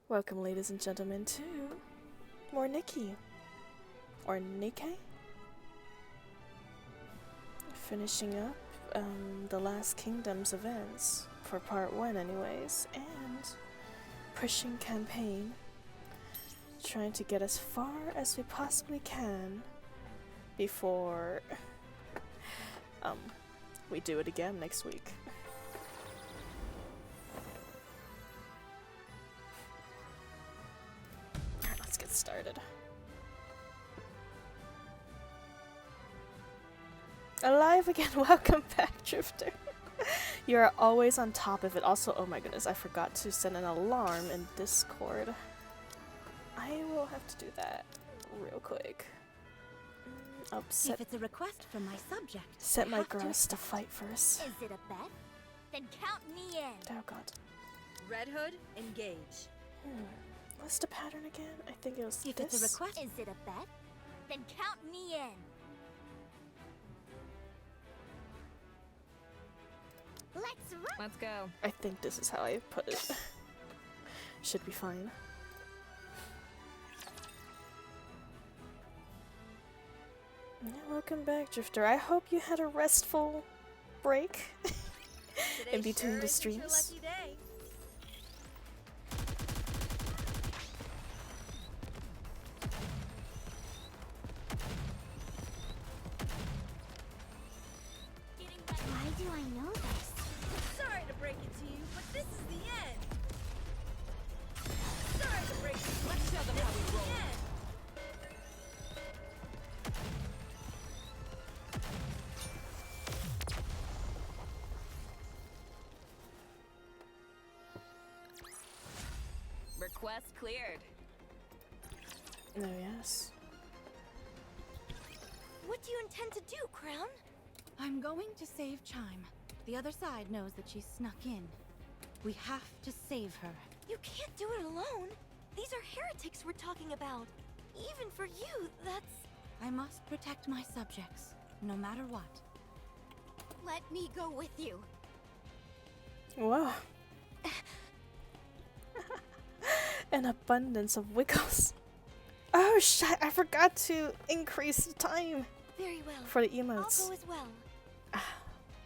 Welcome, ladies and gentlemen, to more NIKKE. Or NIKKE? Finishing up the Last Kingdoms events, for part 1 anyways, and pushing campaign. Trying to get as far as we possibly can before we do it again next week. Alright, let's get started. Alive again, welcome back, Drifter. You are always on top of it. Also, oh my goodness, I forgot to send an alarm in Discord. I will have to do that real quick. If it's a request from my subject, set my girls to fight first. Is it a bet? Then count me in. Oh god. Red Hood, engage. What's the pattern again? I think it was If this. it's a request, is it a bet? Then count me in. Let's run. Let's go. I think this is how I put it. Should be fine. Yeah, welcome back, Drifter. I hope you had a restful break in between the streams. Why do I know this? Sorry to break it to you, but this is the end. Sorry to break it to you. Let's show them how we roll. Request cleared. Oh yes. What do you intend to do, Crown? I'm going to save Chime. The other side knows that she snuck in. We have to save her. You can't do it alone. These are heretics we're talking about. Even for you, that's... I must protect my subjects, no matter what. Let me go with you. Wow. An abundance of wiggles. Oh shit, I forgot to increase the time Very well. for the I'll emotes. go as well.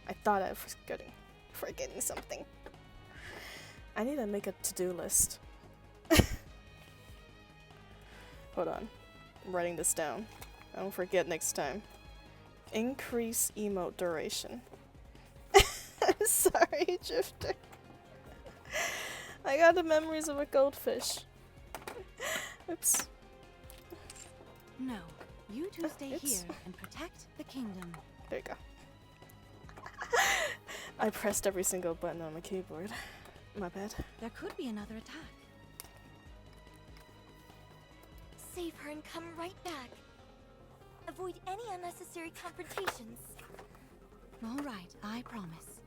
I thought I was forgetting something. I need to make a to-do list. Hold on. I'm writing this down. I don't forget next time. Increase emote duration. I'm sorry, Drifter. I got the memories of a goldfish. Oops. No, you two stay Oops. here and protect the kingdom. There you go. I pressed every single button on my keyboard. My bad. There could be another attack. Save her and come right back. Avoid any unnecessary confrontations. All right, I promise.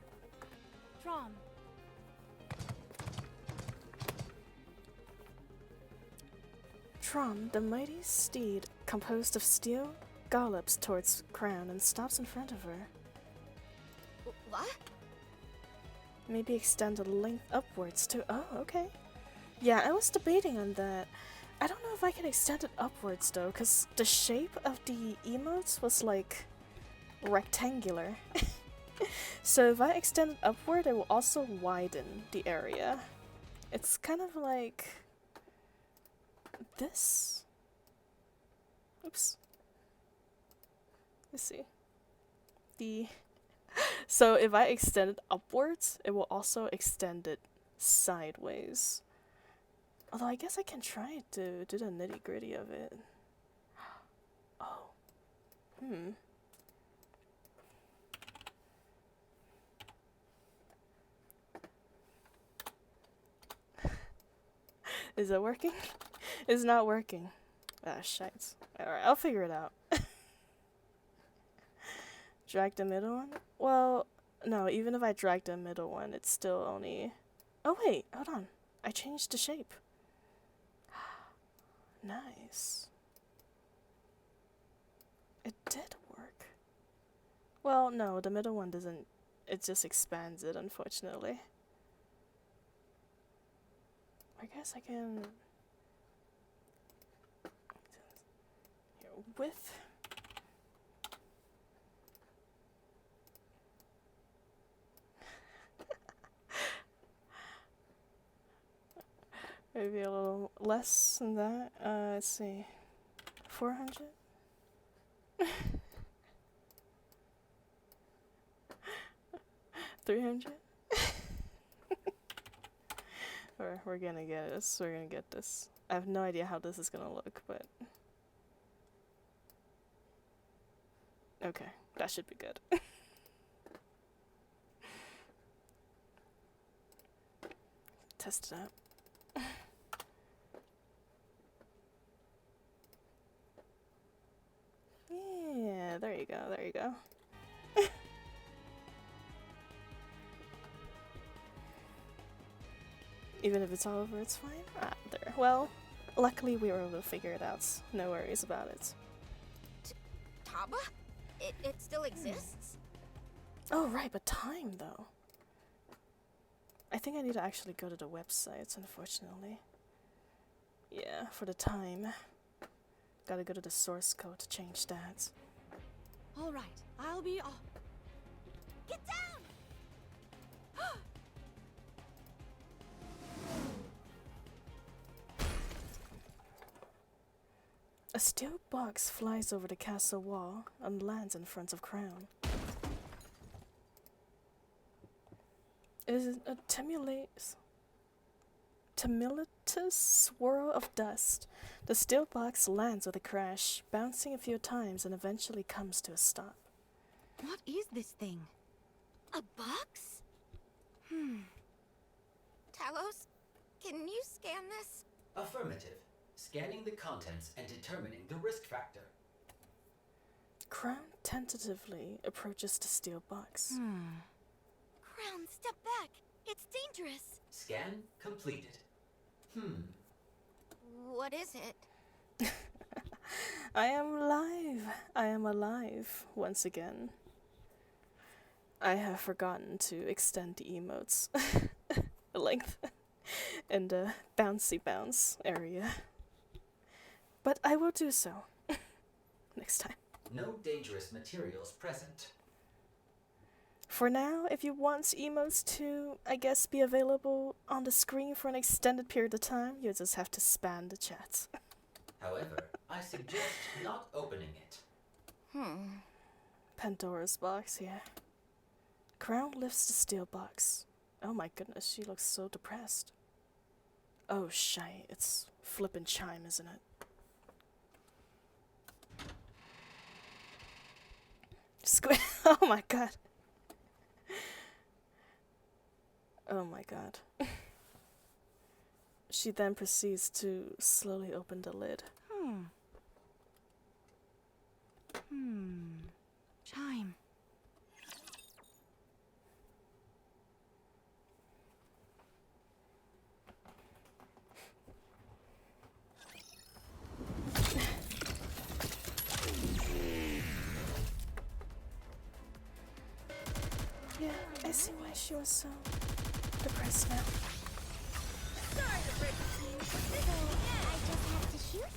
Trom. Trom, the mighty steed, composed of steel, gallops towards Crown and stops in front of her. What? Maybe extend the length upwards to... Oh, okay. Yeah, I was debating on that. I don't know if I can extend it upwards though, because the shape of the emotes was like rectangular. So if I extend it upward, it will also widen the area. It's kind of like this. Oops. Let's see. So if I extend it upwards, it will also extend it sideways. Although I guess I can try to do the nitty-gritty of it. Oh. Is it working? It's not working. Ah, shite. Alright, I'll figure it out. Drag the middle one? Well, no, even if I drag the middle one, it's still only... Oh wait, hold on. I changed the shape. Nice. It did work. Well, no, the middle one doesn't... It just expands it, unfortunately. I guess I can... Here, with... Maybe a little less than that. Let's see. 400? 300? We're gonna get this. We're gonna get this. I have no idea how this is gonna look, but... Okay, that should be good. Test it out. Yeah, there you go, there you go. Even if it's all over, it's fine. Ah, there. Well, luckily we were able to figure it out. No worries about it. Taba? It still exists? Oh, right, but time, though. I think I need to actually go to the website, unfortunately. Yeah, for the time. Gotta go to the source code to change that. All right, I'll be off. Get down! A steel box flies over the castle wall and lands in front of Crown. It is a tumultuous swirl of dust. The steel box lands with a crash, bouncing a few times and eventually comes to a stop. What is this thing? A box? Talos, can you scan this? Affirmative. Scanning the contents and determining the risk factor. Crown tentatively approaches the steel box. Crown, step back. It's dangerous. Scan completed. What is it? I am alive. I am alive once again. I have forgotten to extend the emotes length in the bouncy bounce area. But I will do so next time. No dangerous materials present. For now, if you want emotes to, I guess, be available on the screen for an extended period of time, you just have to spam the chat. However, I suggest not opening it. Pandora's box here. Crown lifts the steel box. Oh my goodness, she looks so depressed. Oh, shy, it's flippin' Chime, isn't it? Oh my god. Oh my god. She then proceeds to slowly open the lid. Chime. Yeah, I see why she was so depressed now. Sorry to break it to you, but this So, I just have to shoot?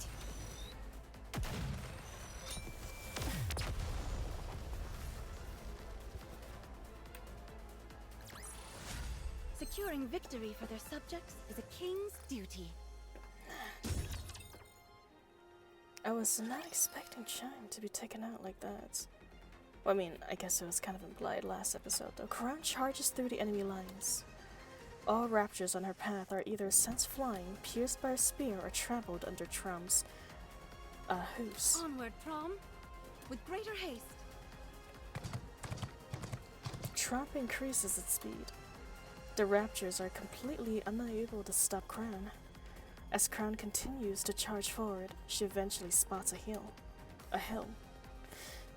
Securing victory for their subjects is a king's duty. I was not expecting Chime to be taken out like that. Well, I mean, I guess it was kind of implied last episode, though. Crown charges through the enemy lines. All raptors on her path are either sent flying, pierced by a spear, or trampled under Trump's hooves. Onward, Prom, with greater haste. Trump increases its speed. The raptors are completely unable to stop Crown. As Crown continues to charge forward, she eventually spots a hill.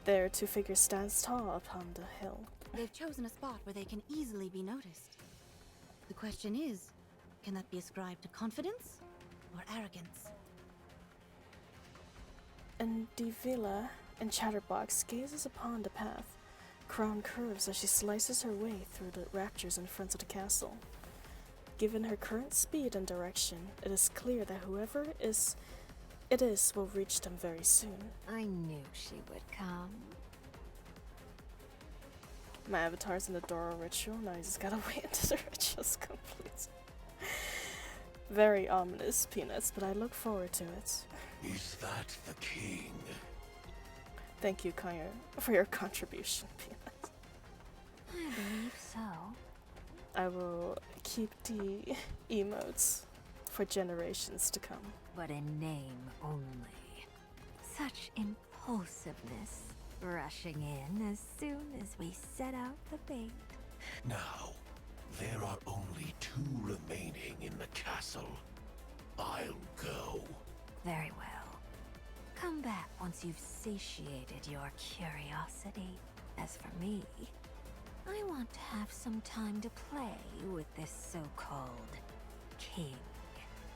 There, two figures stands tall upon the hill. They've chosen a spot where they can easily be noticed. The question is, can that be ascribed to confidence or arrogance? And Divila and Chatterbox gazes upon the path. Crown curves as she slices her way through the raptors in front of the castle. Given her current speed and direction, it is clear that whoever it is will reach them very soon. I knew she would come. My avatar's in the Dora ritual. Now he's just gotta wait until the ritual's complete. Very ominous, Peanuts, but I look forward to it. Is that the king? Thank you, Kaya, for your contribution, Peanuts. I believe so. I will keep the emotes for generations to come. But in name only. Such impulsiveness. Rushing in as soon as we set out the bait. Now, there are only 2 remaining in the castle. I'll go. Very well. Come back once you've satiated your curiosity. As for me, I want to have some time to play with this so-called king.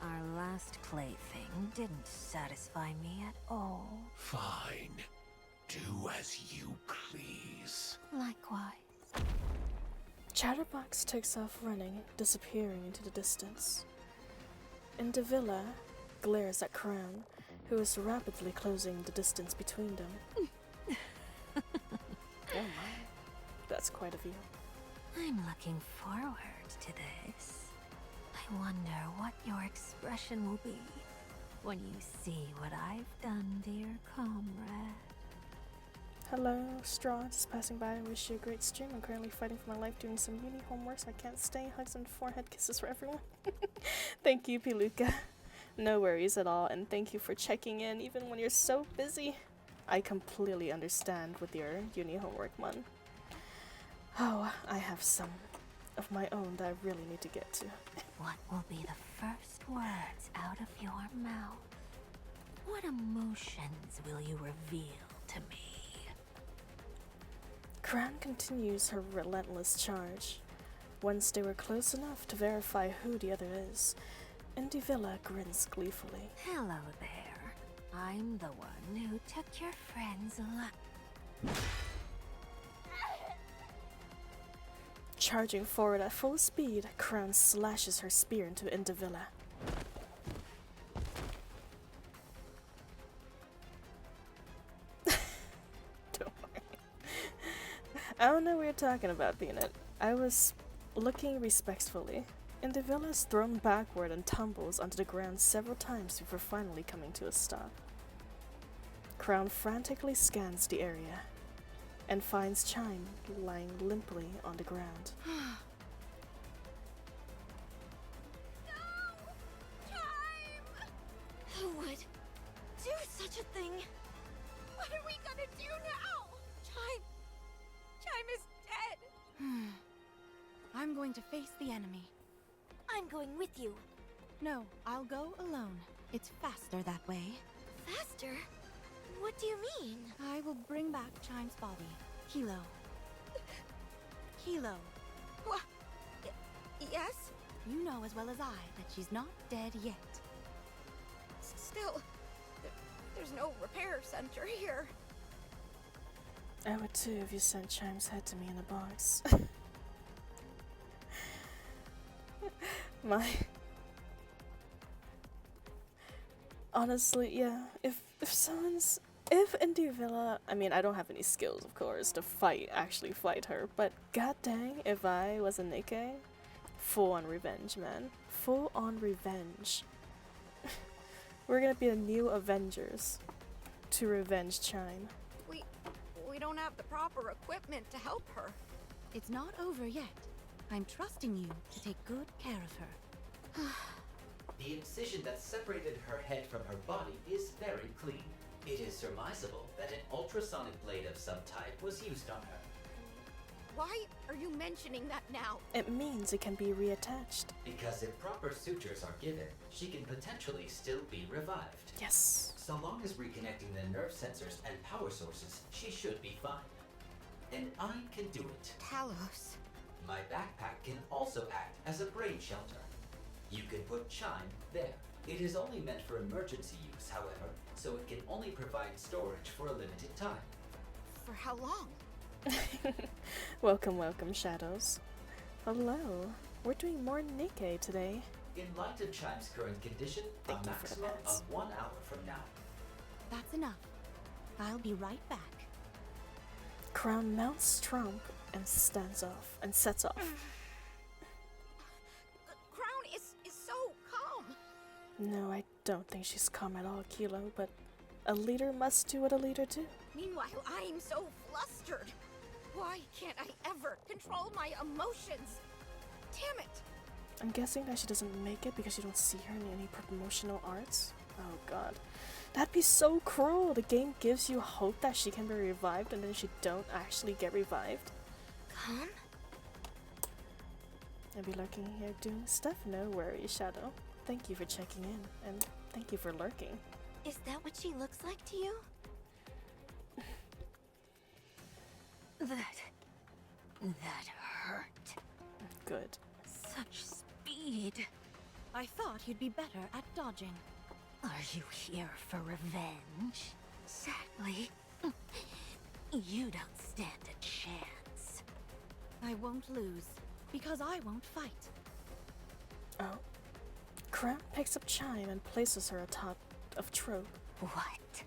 Our last plaything didn't satisfy me at all. Fine. Do as you please. Likewise. Chatterbox takes off running, disappearing into the distance. Indivilla glares at Crown, who is rapidly closing the distance between them. Oh my. That's quite a view. I'm looking forward to this. I wonder what your expression will be when you see what I've done, dear comrade. Hello, Straw, just passing by and wish you a great stream. I'm currently fighting for my life doing some uni homework, so I can't stay. Hugs and forehead kisses for everyone. Thank you, Piluka. No worries at all, and thank you for checking in even when you're so busy. I completely understand with your uni homework, man. Oh, I have some of my own that I really need to get to. What will be the first words out of your mouth? What emotions will you reveal to me? Crown continues her relentless charge. Once they were close enough to verify who the other is, Indivilla grins gleefully. Hello there. I'm the one who took your friend's luck. Charging forward at full speed, Crown slashes her spear into Indivilla. Don't worry. I don't know what you're talking about, Peanut. I was looking respectfully. Indivilla is thrown backward and tumbles onto the ground several times before finally coming to a stop. Crown frantically scans the area and finds Chime lying limply on the ground. Who would do such a thing? What are we gonna do now? Chime is dead. I'm going to face the enemy. I'm going with you. No, I'll go alone. It's faster that way. Faster? What do you mean? I will bring back Chime's body. Hilo. Hilo, What? Yes? you know as well as I that she's not dead yet. Still, there's no repair center here. I would too if you sent Chime's head to me in a box. Honestly, yeah, if Indivilla, I mean, I don't have any skills, of course, to actually fight her, but god dang, if I was a NIKKE, full on revenge, man. Full on revenge. We're gonna be the new Avengers to revenge Chime. We don't have the proper equipment to help her. It's not over yet. I'm trusting you to take good care of her. The incision that separated her head from her body is very clean. It is surmisable that an ultrasonic blade of some type was used on her. Why are you mentioning that now? It means it can be reattached. Because if proper sutures are given, she can potentially still be revived. Yes. So long as reconnecting the nerve sensors and power sources, she should be fine. And I can do it. Talos. My backpack can also act as a brain shelter. You can put Chime there. It is only meant for emergency use, however, so it can only provide storage for a limited time. For how long? Welcome, welcome, Shadows. Hello. We're doing more NIKKE today. In light of Chime's current condition, Thank a you for the maximum pets. of 1 hour from now. That's enough. I'll be right back. Crown mounts Trump and stands off and sets off. Crown is so calm. No, I don't think she's calm at all, Kilo, but a leader must do what a leader do. Meanwhile, I'm so flustered. Why can't I ever control my emotions? Damn it! I'm guessing that she doesn't make it because you don't see her in any promotional arts. Oh god. That'd be so cruel. The game gives you hope that she can be revived and then she don't actually get revived. Calm? I'd be lurking here doing stuff. No worries, Shadow. Thank you for checking in and thank you for lurking. Is that what she looks like to you? That hurt. Good. Such speed. I thought you'd be better at dodging. Are you here for revenge? Sadly, you don't stand a chance. I won't lose, because I won't fight. Oh. Crown picks up Chime and places her atop of Trope. What?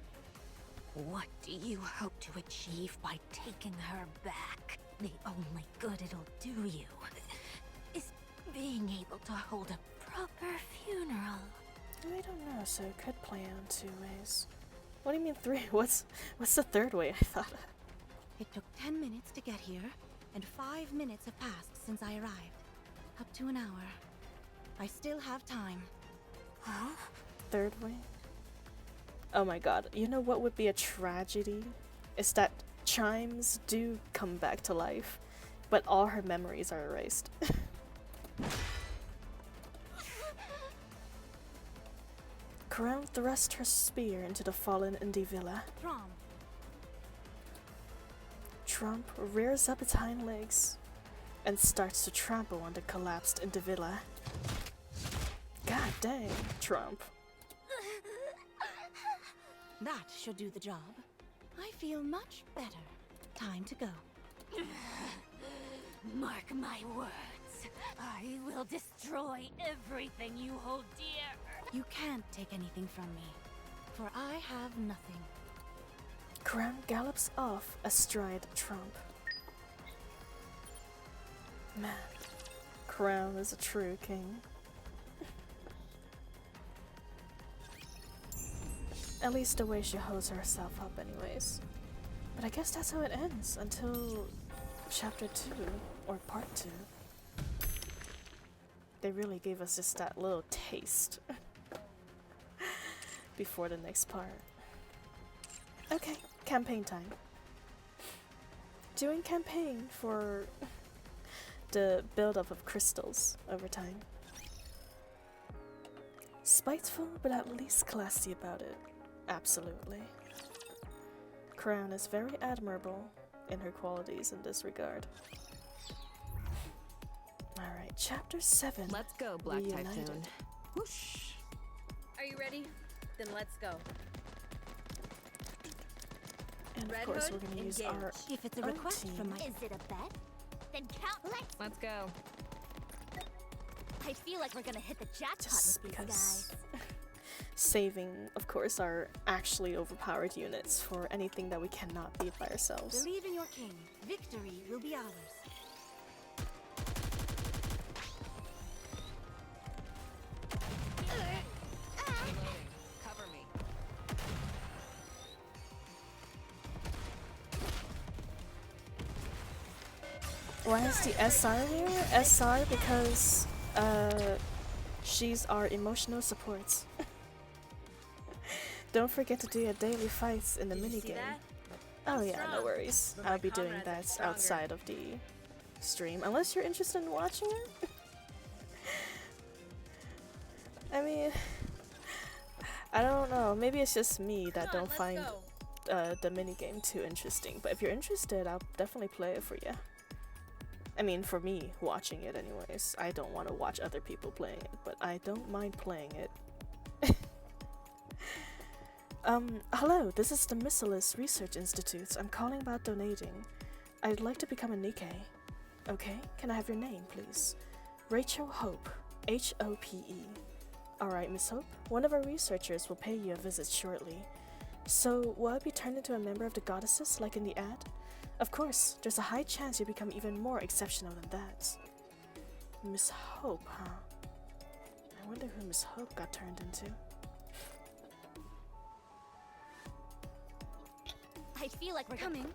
What do you hope to achieve by taking her back? The only good it'll do you is being able to hold a proper funeral. I don't know, so it could play out 2 ways. What do you mean 3? What's the third way, I thought? It took 10 minutes to get here, and 5 minutes have passed since I arrived. Up to an hour. I still have time. Huh? Third way? Oh my god, you know what would be a tragedy? Is that Chimes do come back to life, but all her memories are erased. Crown thrusts her spear into the fallen Indivilla. Trom, Trump rears up its hind legs and starts to trample on the collapsed Indivilla. God dang, Trump. that should do the job. I feel much better. Time to go. Mark my words. I will destroy everything you hold dear. You can't take anything from me, for I have nothing. Crown gallops off astride Trump. Man, Crown is a true king. At least the way she holds herself up anyways. But I guess that's how it ends until chapter 2 or part 2. They really gave us just that little taste before the next part. Okay, campaign time. Doing campaign for the build-up of crystals over time. Spiteful, but at least classy about it. Absolutely. Crown is very admirable in her qualities in this regard. Alright, chapter 7. Let's go, Black Reunited. Typhoon. Whoosh. Are you ready? Then let's go. And of Red course Hood, we're gonna use engage. our If it's a own request team. from my... Is it a bet? Then count. Let's go. I feel like we're gonna hit the jackpot Just with these because guys. saving, of course, our actually overpowered units for anything that we cannot beat by ourselves. Believe in your king. Victory will be ours. Cover me. Why is the SR here? SR because she's our emotional support. Don't forget to do your daily fights in the Did you see minigame. that? Oh I'm yeah, no strong, worries. but my I'll be doing comrades are that stronger. outside of the stream, unless you're interested in watching it. I mean, I don't know. Maybe it's just me that Come on, don't let's find go. the minigame too interesting. But if you're interested, I'll definitely play it for you. I mean, for me, watching it anyways. I don't want to watch other people playing it, but I don't mind playing it. Hello, this is the Missilis Research Institute. I'm calling about donating. I'd like to become a NIKKE. Okay, can I have your name, please? Rachel Hope, Hope. Alright, Miss Hope, one of our researchers will pay you a visit shortly. So, will I be turned into a member of the goddesses like in the ad? Of course, there's a high chance you become even more exceptional than that. Miss Hope, huh? I wonder who Miss Hope got turned into. I feel like we're Coming.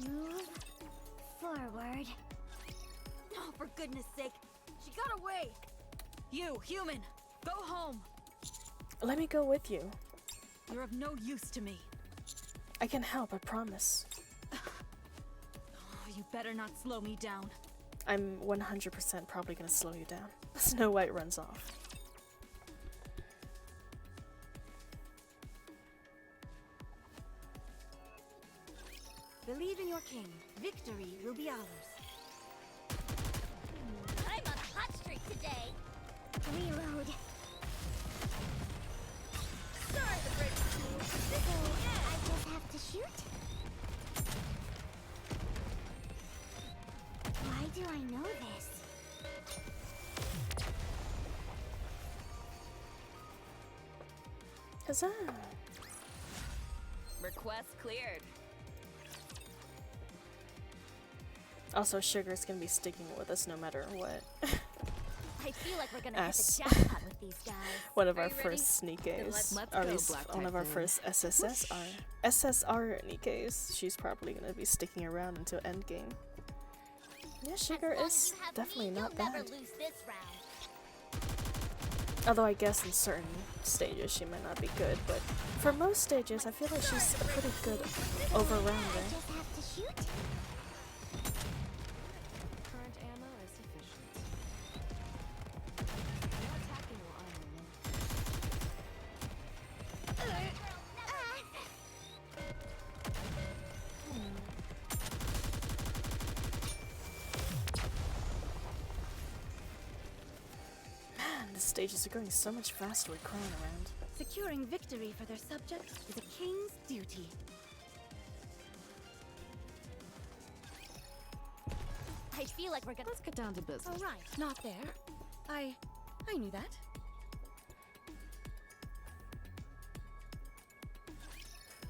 Move forward. Oh, for goodness sake. She got away. You, human, go home. Let me go with you. You're of no use to me. I can help, I promise. Oh, you better not slow me down. I'm 100% probably gonna slow you down. Snow White runs off. Believe in your king. Victory will be ours. I'm on a hot streak today. Reload. Sorry, the bridge moved. I just have to shoot? Why do I know this? Huzzah! Request cleared. Also, Sugar's gonna be sticking with us no matter what. I feel like we're gonna As hit the jackpot with these guys. one of Are our you ready? first Then Nikkes, let's or go, at least Black one of our Typhoon. first SSR Nikkes. She's probably gonna be sticking around until endgame. Yeah, Sugar As long as is you have definitely me, not you'll never bad. lose this round. Although I guess in certain stages she might not be good, but for most stages I feel like she's a pretty good over-rounder. Just have to shoot? Current ammo is sufficient. No attacking while I'm alone. Man, the stages are going so much faster with Crown around. Securing victory for their subjects is a king's duty. I feel like we're gonna. Let's get down to business. All right, not there. I knew that.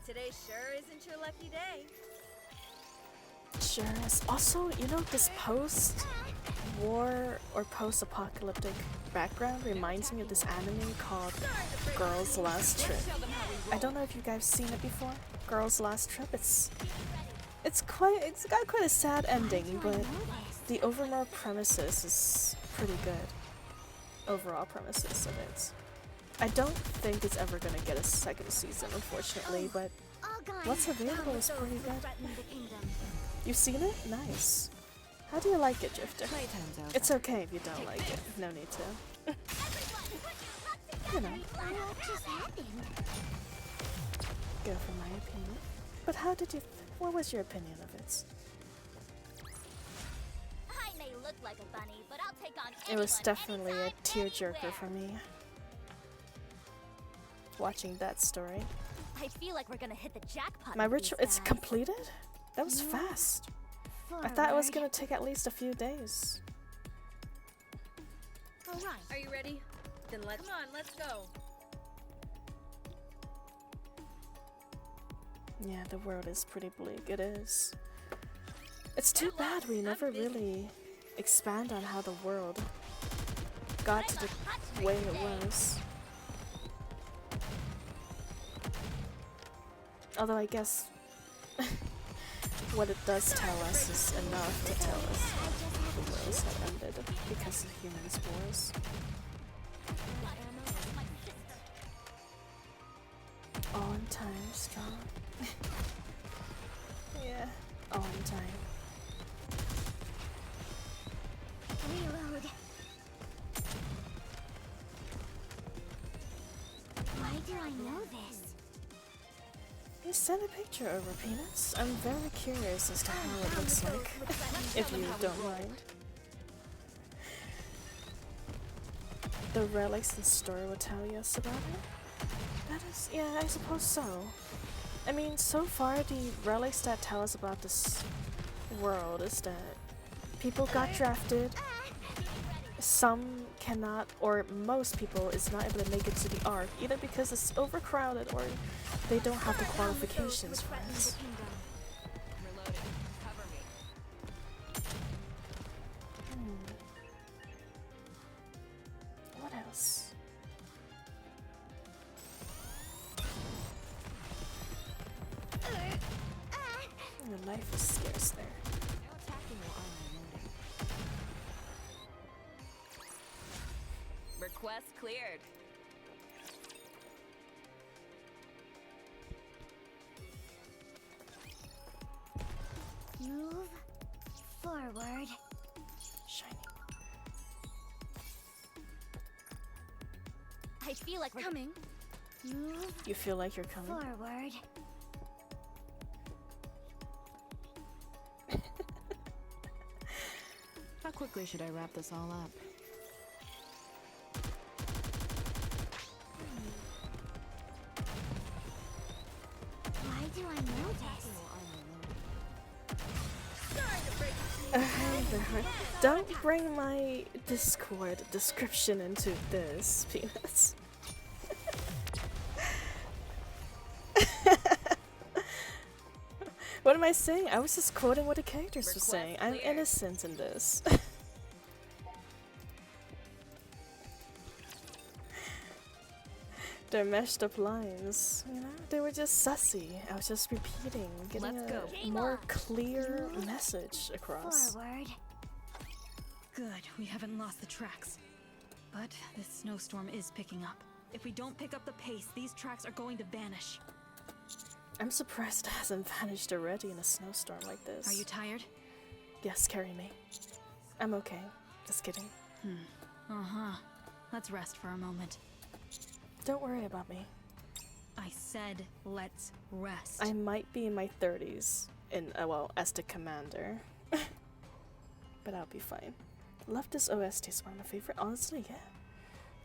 Today sure isn't your lucky day. Sure is. Also, you know, this post-war or post-apocalyptic background reminds me of this anime called Girls' Last Trip. I don't know if you guys seen it before. Girls' Last Trip. It's got quite a sad ending, but the overall premises is pretty good. Overall premises of it. I don't think it's ever gonna get a second season, unfortunately, but All gone. what's available Down with is those pretty who good. threaten the kingdom. You've seen it? Nice. How do you like it, Drifter? Playtime's over. It's okay if you don't like it. No need to. You know, What just happened? go for my opinion. But how did you... what was your opinion of it? I may look like a bunny, but I'll take on It was anyone, definitely a anytime, tearjerker anywhere. for me. Watching that story. I feel like we're gonna hit the jackpot. My with these ritual... it's guys. completed? That was fast. I thought it was gonna take at least a few days. All right. Are you ready? Then let's go. Yeah, the world is pretty bleak. It is. It's too bad we never really expand on how the world got to the way it was. Although I guess what it does tell us is enough to tell us the worlds have ended because of humans' wars. All in time, strong. Yeah, all in time. Reload. Why do I know this? You sent a picture over, Peanuts. I'm very curious as to how it looks like, if you don't mind. The relics in the story will tell us about it? That is, yeah, I suppose so. I mean, so far the relics that tell us about this world is that people got drafted some cannot, or most people is not able to make it to the Ark, either because it's overcrowded or they don't have the qualifications for it. Reloading. Cover me. What else? Your life is scarce there. No attacking while I'm reloading. Request cleared. Move forward. Shining. I feel like we're coming. Move You feel like you're coming? forward. How quickly should I wrap this all up? Why do I know this? Don't bring my Discord description into this, Peanuts. What am I saying? I was just quoting what the characters were Request saying. I'm cleared. innocent in this. They're meshed up lines, you know? They were just sussy. I was just repeating, getting Let's a go. more clear message across. Forward. Good, we haven't lost the tracks. But this snowstorm is picking up. If we don't pick up the pace, these tracks are going to vanish. I'm surprised it hasn't vanished already in a snowstorm like this. Are you tired? Yes, carry me. I'm okay. Just kidding. Uh-huh. Let's rest for a moment. Don't worry about me. I said let's rest. I might be in my 30s, well, as the commander. But I'll be fine. Love this OST, it's one of my favorite. Honestly, yeah.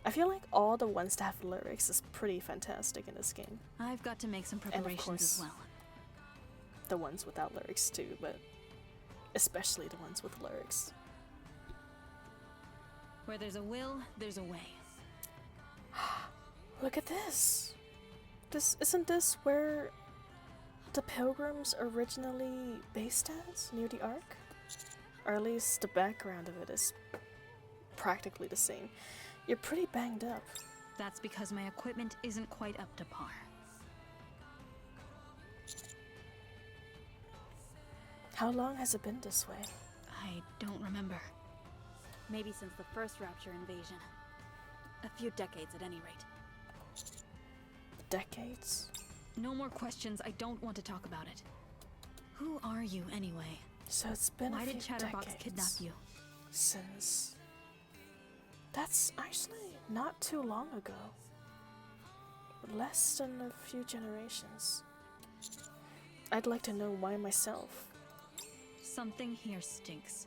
I feel like all the ones that have lyrics is pretty fantastic in this game. I've got to make some of preparations course, as well. the ones without lyrics too, but especially the ones with lyrics. Where there's a will, there's a way. Look at this! Isn't this where the Pilgrims originally based at, near the Ark? Or at least the background of it is practically the same. You're pretty banged up. That's because my equipment isn't quite up to par. How long has it been this way? I don't remember. Maybe since the first Rapture invasion. A few decades at any rate. Decades? No more questions, I don't want to talk about it. Who are you, anyway? So it's been Why a few did Chatterbox decades kidnap you? since... That's actually not too long ago. Less than a few generations. I'd like to know why myself. Something here stinks.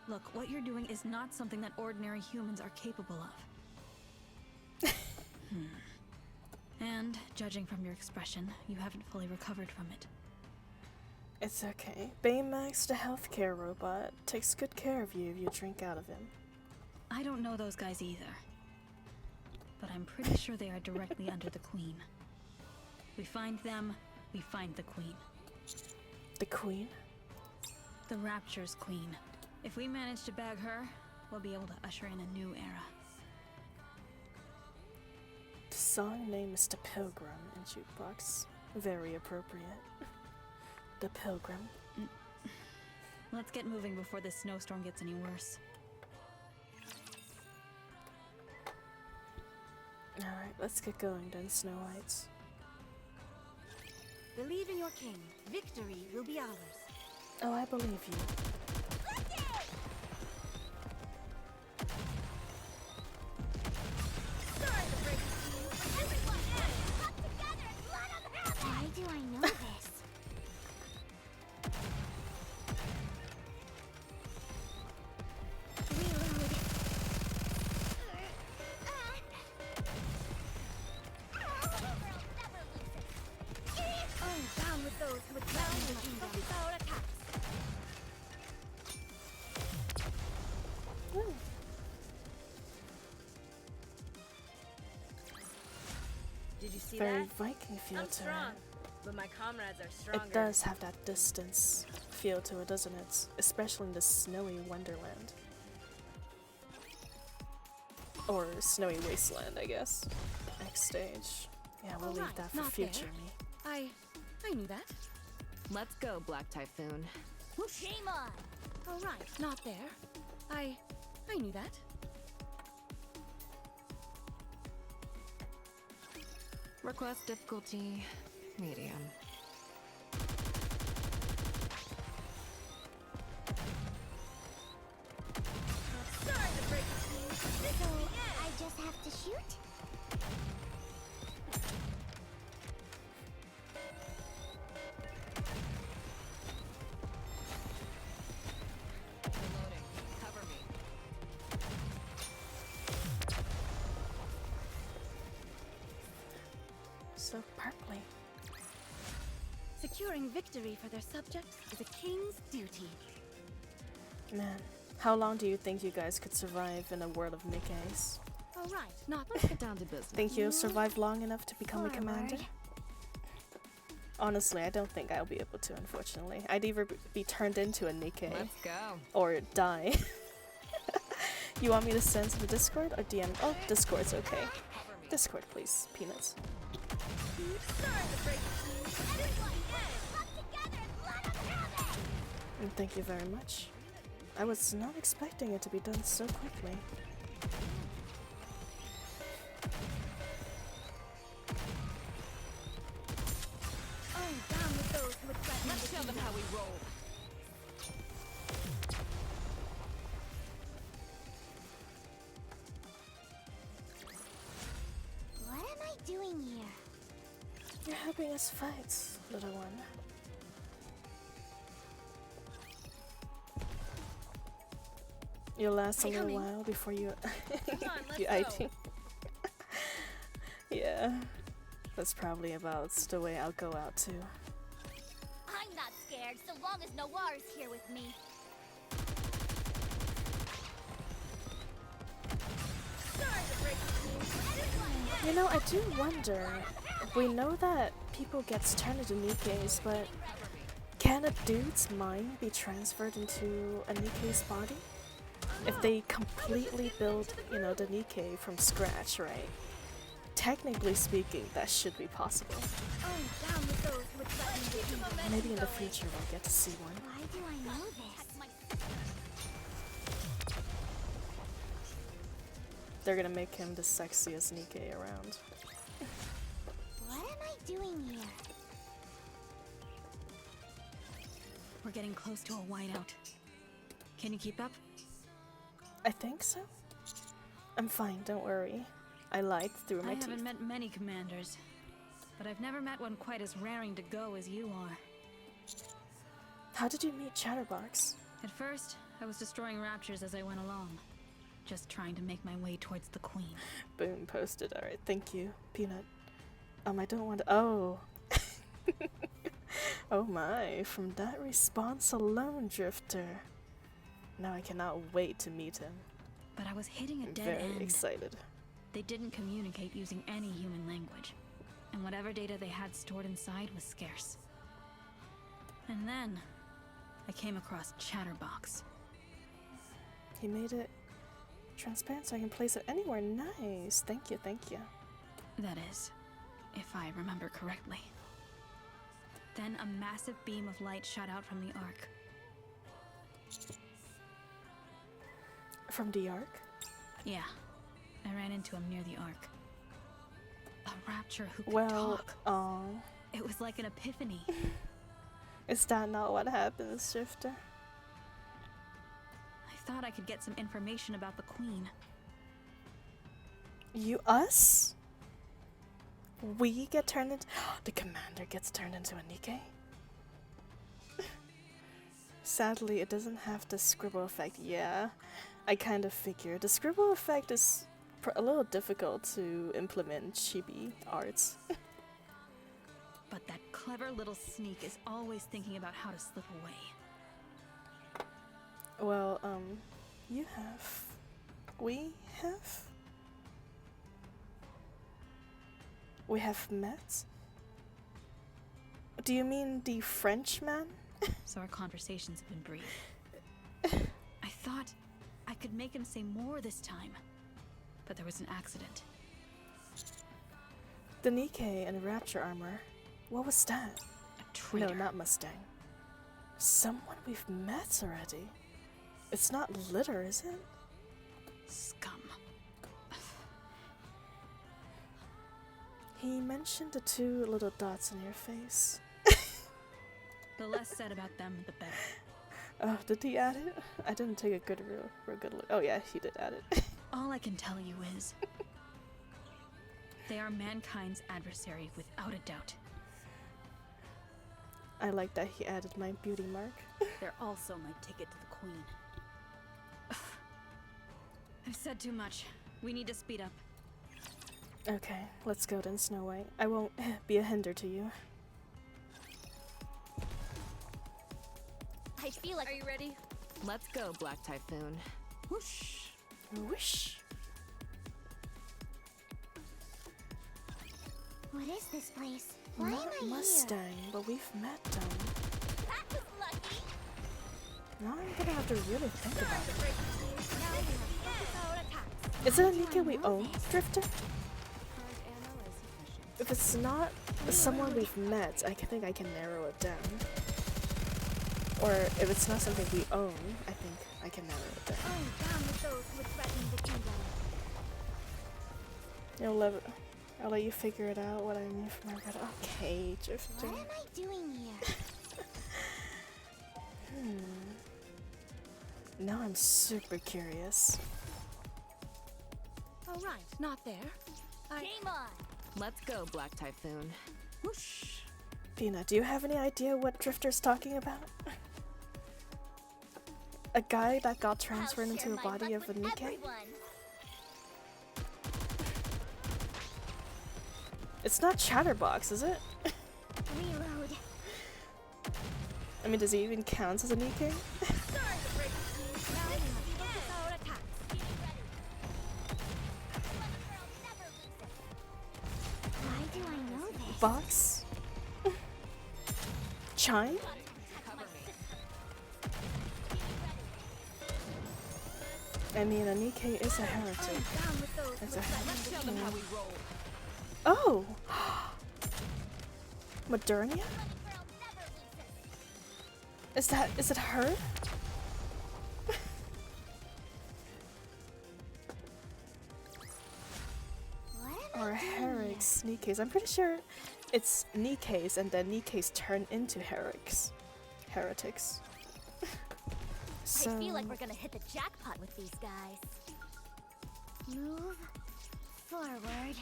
Look, what you're doing is not something that ordinary humans are capable of. And, judging from your expression, you haven't fully recovered from it. It's okay. Baymax, the healthcare robot, takes good care of you if you drink out of him. I don't know those guys either. But I'm pretty sure they are directly under the Queen. We find them, we find the Queen. The Queen? The Rapture's Queen. If we manage to bag her, we'll be able to usher in a new era. The song name is The Pilgrim in Jukebox. Very appropriate. The Pilgrim. Let's get moving before this snowstorm gets any worse. Alright, let's get going then, Snow Whites. Believe in your king. Victory will be ours. Oh, I believe you. Why do I know this? Reload. Oh, down with those who would threaten the kingdom with our attacks. See very that? Viking feel I'm to strong, it. but my comrades are stronger. It does have that distance feel to it, doesn't it? Especially in the snowy wonderland. Or snowy wasteland, I guess. Next stage. Yeah, we'll leave Alright, that for not future there. me. I knew that. Let's go, Black Typhoon. Shame on! All right, not there. I knew that. Request difficulty medium. Sorry to break it to you. So, I just have to shoot? Reloading. Cover me. So purply. Securing victory for their subjects is a king's duty. Man, how long do you think you guys could survive in a world of Nikke's? All right, not Let's get down to business. Think you'll survive long enough to become a commander? Honestly, I don't think I'll be able to, unfortunately. I'd either be turned into a Nikke Let's go. or die. You want me to send to the Discord or DM? Oh, Discord's okay. Cover me. Discord, please, Peanuts. Sorry to break it to you. Everyone, come together and let them have it! And thank you very much. I was not expecting it to be done so quickly. Oh, down with those who would threaten Let's the show them kingdom. how we roll. What am I doing here? You're helping us fight, little one. You'll last a little Coming. while before you Come on, let's you go. IT. Yeah, that's probably about the way I'll go out too. I'm not scared so long as Noir is here with me. Sorry to break it to you. Everyone, You know, I do wonder. We know that people gets turned into Nikke's, but can a dude's mind be transferred into a Nikke's body? If they completely build, you know, the Nikke from scratch, right? Technically speaking, that should be possible. oh, down with those who would threaten the kingdom. Maybe in the future we'll get to see one. Why do I know this? They're gonna make him the sexiest Nikke around. What am I doing here? We're getting close to a whiteout. Can you keep up? I think so. I'm fine, don't worry. I lied through my I teeth. haven't met many commanders, but I've never met one quite as raring to go as you are. How did you meet Chatterbox? At first, I was destroying raptures as I went along, just trying to make my way towards the queen. Boom, posted. Alright, thank you, Peanut. I don't want to. Oh. Oh my, from that response alone, Drifter. Now I cannot wait to meet him. But I was hitting a I'm dead very end. excited. They didn't communicate using any human language, and whatever data they had stored inside was scarce. And then, I came across Chatterbox. He made it transparent so I can place it anywhere. Nice. Thank you, thank you. That is, if I remember correctly. Then a massive beam of light shot out from the arc. From the Ark? Yeah, I ran into him near the arc. A rapture who could Well, talk. It was like an epiphany. is that not what happens, Drifter? I thought I could get some information about the queen. Us? We get turned into. The commander gets turned into a Nikke? Sadly, it doesn't have the scribble effect. Yeah, I kind of figured. The scribble effect is a little difficult to implement in chibi arts. But that clever little sneak is always thinking about how to slip away. Well, you have. We have? we have met? Do you mean the Frenchman? So our conversations have been brief. I thought I could make him say more this time, but there was an accident. The NIKKE and Rapture armor. What was that? A traitor. No, not Mustang. Someone we've met already. It's not Litter, is it? Scum. He mentioned the two little dots on your face. The less said about them, the better. Oh, did he add it? I didn't take a good look. Oh yeah, he did add it. All I can tell you is they are mankind's adversary without a doubt. I like that he added my beauty mark. They're also my ticket to the Queen. I've said too much. We need to speed up. Okay, let's go then, Snow White. I won't be a hinder to you. I feel like. Are you ready? Let's go, Black Typhoon. Whoosh. Wish. What is this place? Why am Not I Mustang, but we've met them. here? That was lucky. Now I'm gonna have to really think about it. Now we have focus our attacks. Is it a NIKKE we own, Drifter? If it's not someone we've met, I think I can narrow it down. Or if it's not something we own, I think I can narrow it down. Oh, down with those who would threaten the kingdom. I'll let you figure it out what I mean from my red. Okay, Drifter. What am I doing here? Now I'm super curious. All right, not there. Game on. Let's go, Black Typhoon. Whoosh. Peanut, do you have any idea what Drifter's talking about? A guy that got transferred I'll into share a my body luck of a with NIKKE? everyone. It's not Chatterbox, is it? Reload. I mean, does he even count as a NIKKE? Sorry to break the news. Now we have focus our attacks. Why do I know this? Box? Chime? I mean, a NIKKE is a heretic. Down with those who It's would a threaten the kingdom. Oh! Modernia? Is it her? Or Herrick's NIKKEs? I'm pretty sure it's NIKKEs and then NIKKEs turn into heretics. So I feel like we're gonna hit the jackpot with these guys. Move forward.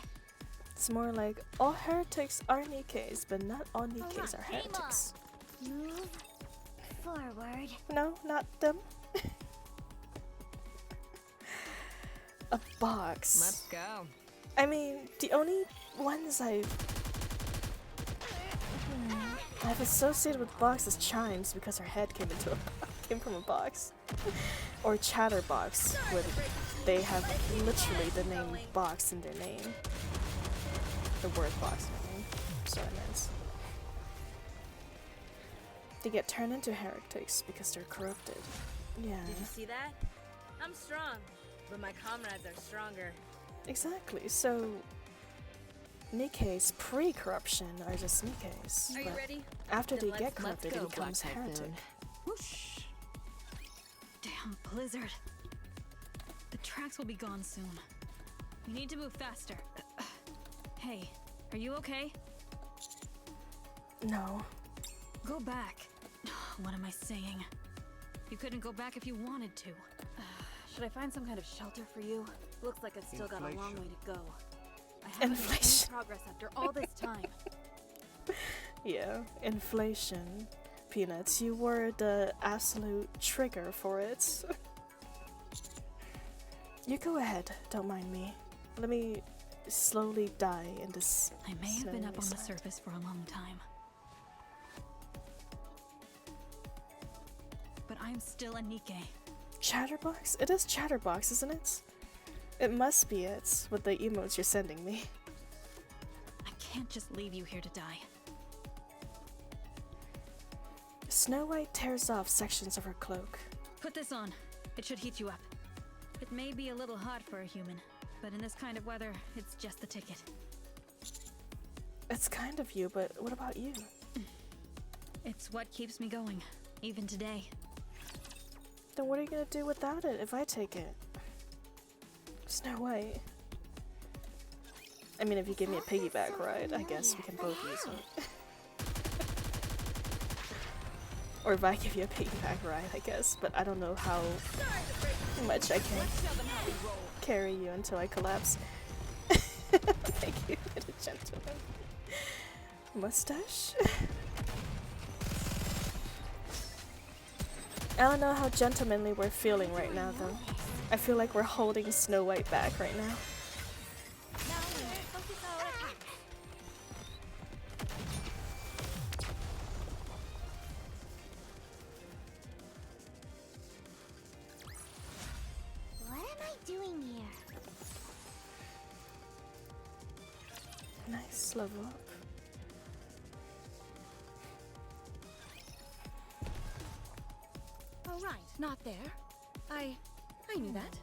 it's more like all heretics are NIKKEs, but not all NIKKEs are Alright, game on. heretics. Move forward. No, not them. A box. Let's go. I mean, the only ones I've associated with box is Chimes because her head came from a box, or Chatterbox, where they have literally the name box in their name, the word box in their name. So it means they get turned into heretics because they're corrupted. Yeah, Did you see that? I'm strong, but my comrades are stronger. exactly. So NIKKEs pre-corruption are just NIKKEs, Are you but ready? after Then they get Let's corrupted, go, it becomes Black heretic. Typhoon. Whoosh. Damn blizzard. The tracks will be gone soon. We need to move faster. Hey, are you okay? No. Go back. What am I saying? You couldn't go back if you wanted to. Should I find some kind of shelter for you? Looks like I've still got a long way to go. I haven't made any Inflation. progress after all this time. Yeah, inflation. Peanuts, you were the absolute trigger for it. You go ahead, don't mind me. Let me slowly die in this. I may have been up on the side. surface for a long time. But I'm still a NIKKE. Chatterbox? It is Chatterbox, isn't it? It must be it, with the emotes you're sending me. I can't just leave you here to die. Snow White tears off sections of her cloak. Put this on. It should heat you up. It may be a little hot for a human, but in this kind of weather, it's just the ticket. It's kind of you, but what about you? It's what keeps me going, even today. Then what are you gonna do without it if I take it? Snow White. I mean, if you give me a piggyback ride, I guess we can both use it. Or if I give you a piggyback ride, I guess, but I don't know how much I can carry you until I collapse. Thank you, little gentleman. Mustache? I don't know how gentlemanly we're feeling right now, though. I feel like we're holding Snow White back right now. What am I doing here? Nice level up. Oh, right, not there. I knew that.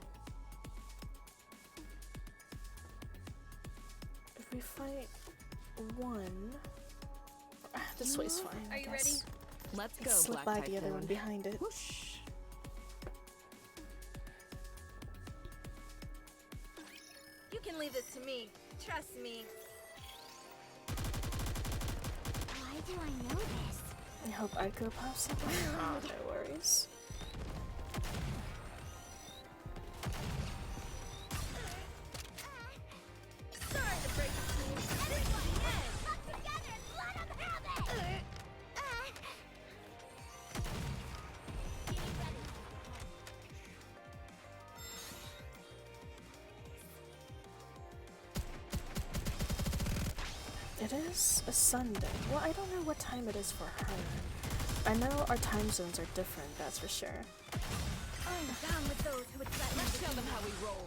If we fight one, this way's fine. Are you I ready? guess. Let's go, Slip Black by the other one Typhoon. behind it. Whoosh. You can leave this to me. Trust me. Why do I know this? I hope Ico pops up. Oh, no worries. Sorry to break it to you. Come together and let them have it! It is a Sunday. Well, I don't know what time it is for her. I know our time zones are different, that's for sure. I'm down with those who would threaten Let's to show be them how we roll.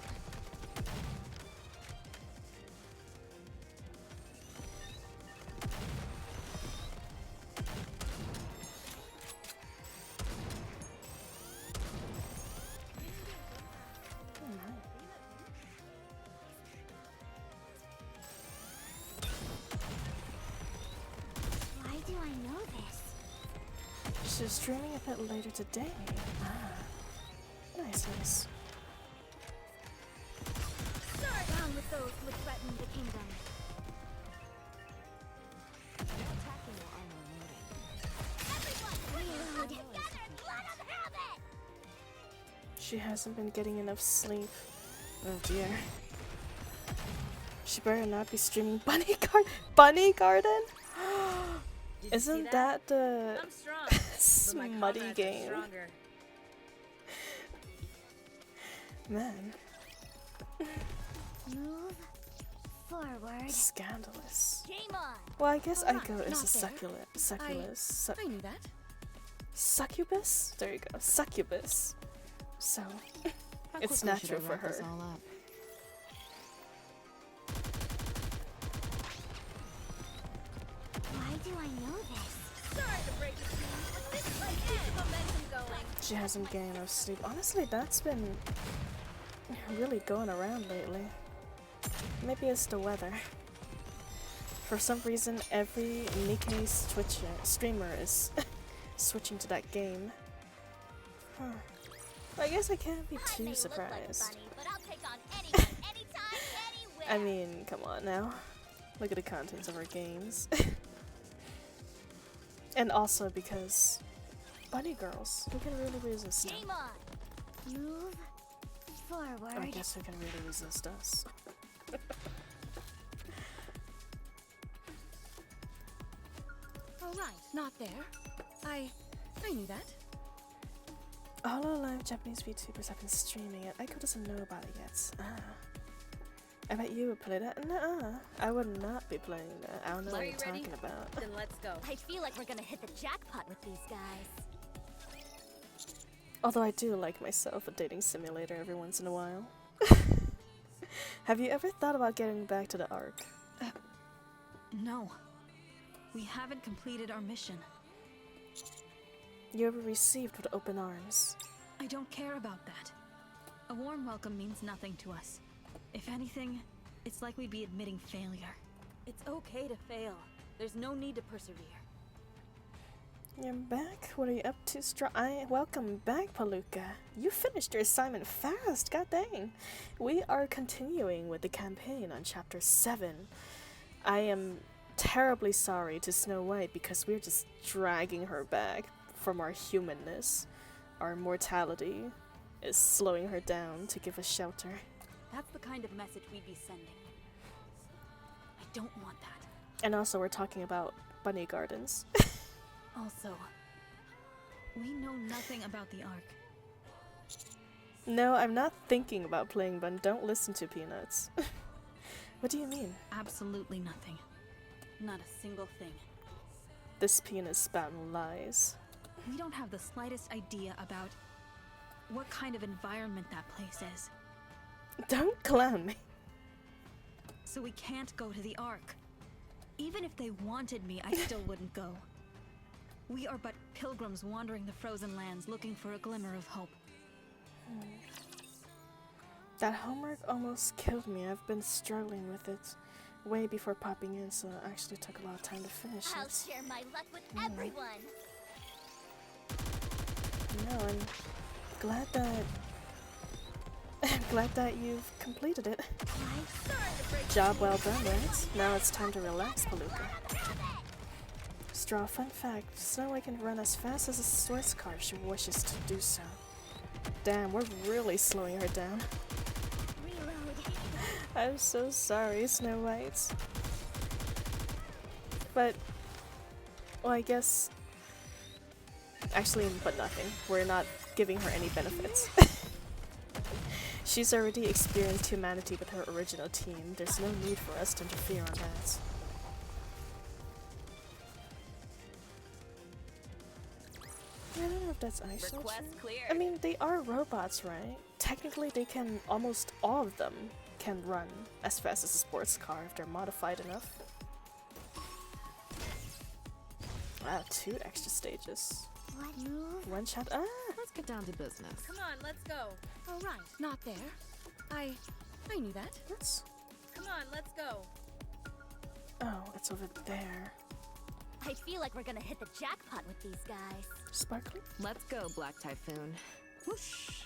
Why do I know this? She's streaming a bit later today. Ah. Nice, nice. Down with those who would threaten the kingdom. Everyone, reload! Together and let them have it! She hasn't been getting enough sleep. Oh dear. She better not be streaming Bunny Garden? Did you see Isn't that the I'm strong, but my smutty comrades are game? stronger. Man, Move forward. scandalous. Game on! Well, I guess Alright, Ico is not a there. succubus. I knew that. Succubus? There you go. Succubus. So, How it's quickly should I natural for wrap this her. all up? Why do I know this? Sorry to break it to you, but this place keeps the momentum going. She hasn't getting enough sleep. Honestly, that's been really going around lately. Maybe it's the weather. For some reason, every NIKKE streamer is switching to that game. Huh. I guess I can't be I may too look like a surprised. bunny, but I'll take on anyone, anytime, anywhere. I mean, come on now. Look at the contents of our games. And also because bunny girls, who can really resist them? Game on! Move forward. I guess who can really resist us? All right, not there. I knew that. Hololive Japanese VTubers have been streaming it. Aiko doesn't know about it yet. Ah. I bet you would play that. Nuh-uh. I would not be playing that. I don't know Are what you you're ready? talking about. Then let's go. I feel like we're gonna hit the jackpot with these guys. Although I do like myself a dating simulator every once in a while. Have you ever thought about getting back to the Ark? No. We haven't completed our mission. You were received with open arms. I don't care about that. A warm welcome means nothing to us. If anything, it's like we'd be admitting failure. It's okay to fail. There's no need to persevere. You're back? What are you up to, welcome back, Palooka. You finished your assignment fast, god dang. We are continuing with the campaign on chapter 7. I am terribly sorry to Snow White because we're just dragging her back from our humanness. Our mortality is slowing her down to give us shelter. That's the kind of message we'd be sending. I don't want that. And also we're talking about bunny gardens. Also, we know nothing about the Ark. No, I'm not thinking about playing Bun. Don't listen to Peanuts. What do you mean? Absolutely nothing. Not a single thing. This Peanut is spouting lies. We don't have the slightest idea about what kind of environment that place is. Don't clown me. So we can't go to the Ark. Even if they wanted me, I still wouldn't go. We are but pilgrims wandering the frozen lands looking for a glimmer of hope. That homework almost killed me. I've been struggling with it way before popping in, so it actually took a lot of time to finish I'll it. share my luck with everyone. No, I'm glad that I'm glad that you've completed it. Job well done, right? Now it's time to relax, Palooka. Straw fun fact, Snow White can run as fast as a sports car if she wishes to do so. Damn, we're really slowing her down. I'm so sorry, Snow White. But, well, I guess... Actually, but nothing. We're not giving her any benefits. She's already experienced humanity with her original team. There's no need for us to interfere on that. I don't know if that's actually Request true. cleared. I mean, they are robots, right? Technically, they can, almost all of them can run as fast as a sports car if they're modified enough. Wow, 2 extra stages. One shot. Ah! Let's get down to business. Come on, let's go. Oh, right. Not there. I knew that. Let's. Come on, let's go. Oh, it's over there. I feel like we're gonna hit the jackpot with these guys. Sparkly? Let's go, Black Typhoon. Whoosh.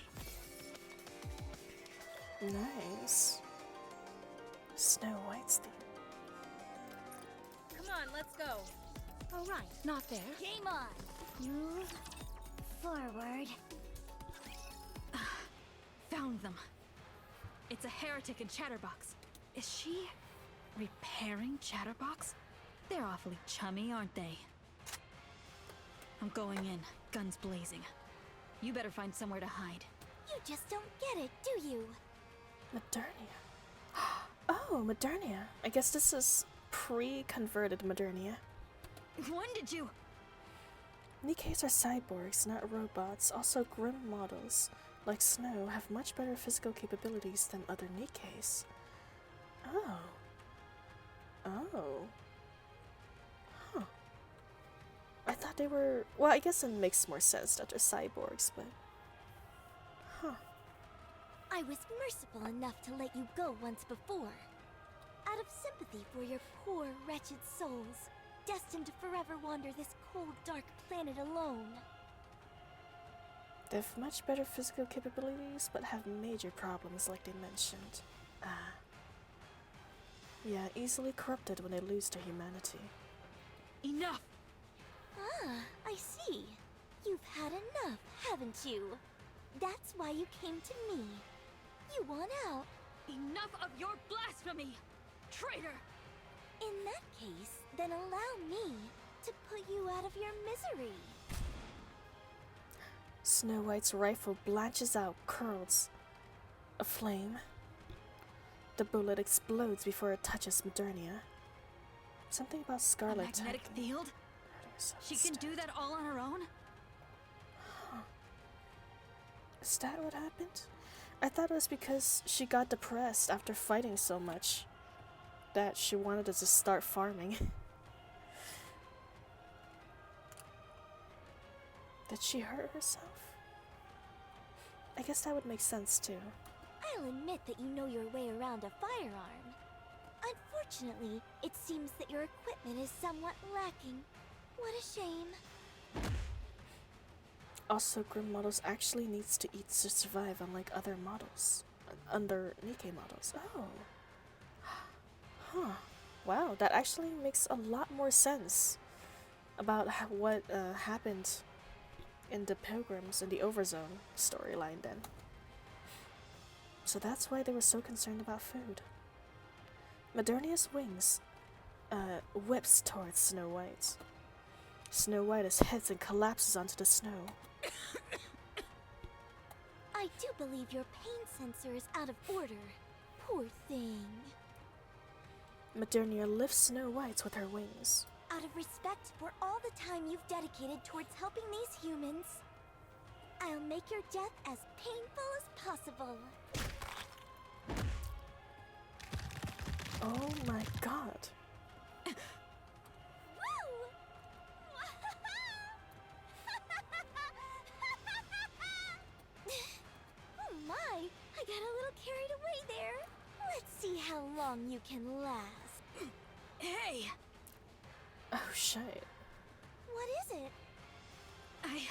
Nice. Snow White's theme. Come on, let's go. Oh, right. Not there. Game on. Move forward. Found them. It's a heretic in Chatterbox. Is she repairing Chatterbox? They're awfully chummy, aren't they? I'm going in, guns blazing. You better find somewhere to hide. You just don't get it, do you? Modernia. Oh, Modernia. I guess this is pre-converted Modernia. When did you... NIKKEs are cyborgs, not robots. Also, grim models, like Snow, have much better physical capabilities than other NIKKEs. Oh. Oh. Huh. I thought they were... Well, I guess it makes more sense that they're cyborgs, but... Huh. I was merciful enough to let you go once before. Out of sympathy for your poor, wretched souls, destined to forever wander this cold, dark planet alone. They have much better physical capabilities, but have major problems like they mentioned. Ah. Yeah, easily corrupted when they lose their humanity. Enough! Ah, I see. You've had enough, haven't you? That's why you came to me. You want out. Enough of your blasphemy! Traitor! In that case, then allow me to put you out of your misery. Snow White's rifle blanches out, curls a flame. The bullet explodes before it touches Modernia. Something about A Scarlet magnetic attacking. field? Hurt She can herself do that all on her own? Huh. Is that what happened? I thought it was because she got depressed after fighting so much. that she wanted us to start farming. Did she hurt herself? I guess that would make sense too. I'll admit that you know your way around a firearm. Unfortunately, it seems that your equipment is somewhat lacking. What a shame. Also, Grim models actually needs to eat to survive, unlike other models. Under NIKKE models. Oh. Huh. Wow, that actually makes a lot more sense about what happened in the Pilgrims in the Overzone storyline then. So that's why they were so concerned about food. Modernia's wings whips towards Snow White. Snow White hits and collapses onto the snow. I do believe your pain sensor is out of order. Poor thing. Modernia lifts Snow White with her wings. Out of respect for all the time you've dedicated towards helping these humans, I'll make your death as painful as possible. Oh my god. Oh my, I got a little carried away there. Let's see how long you can last. Hey! Oh shit. What is it? I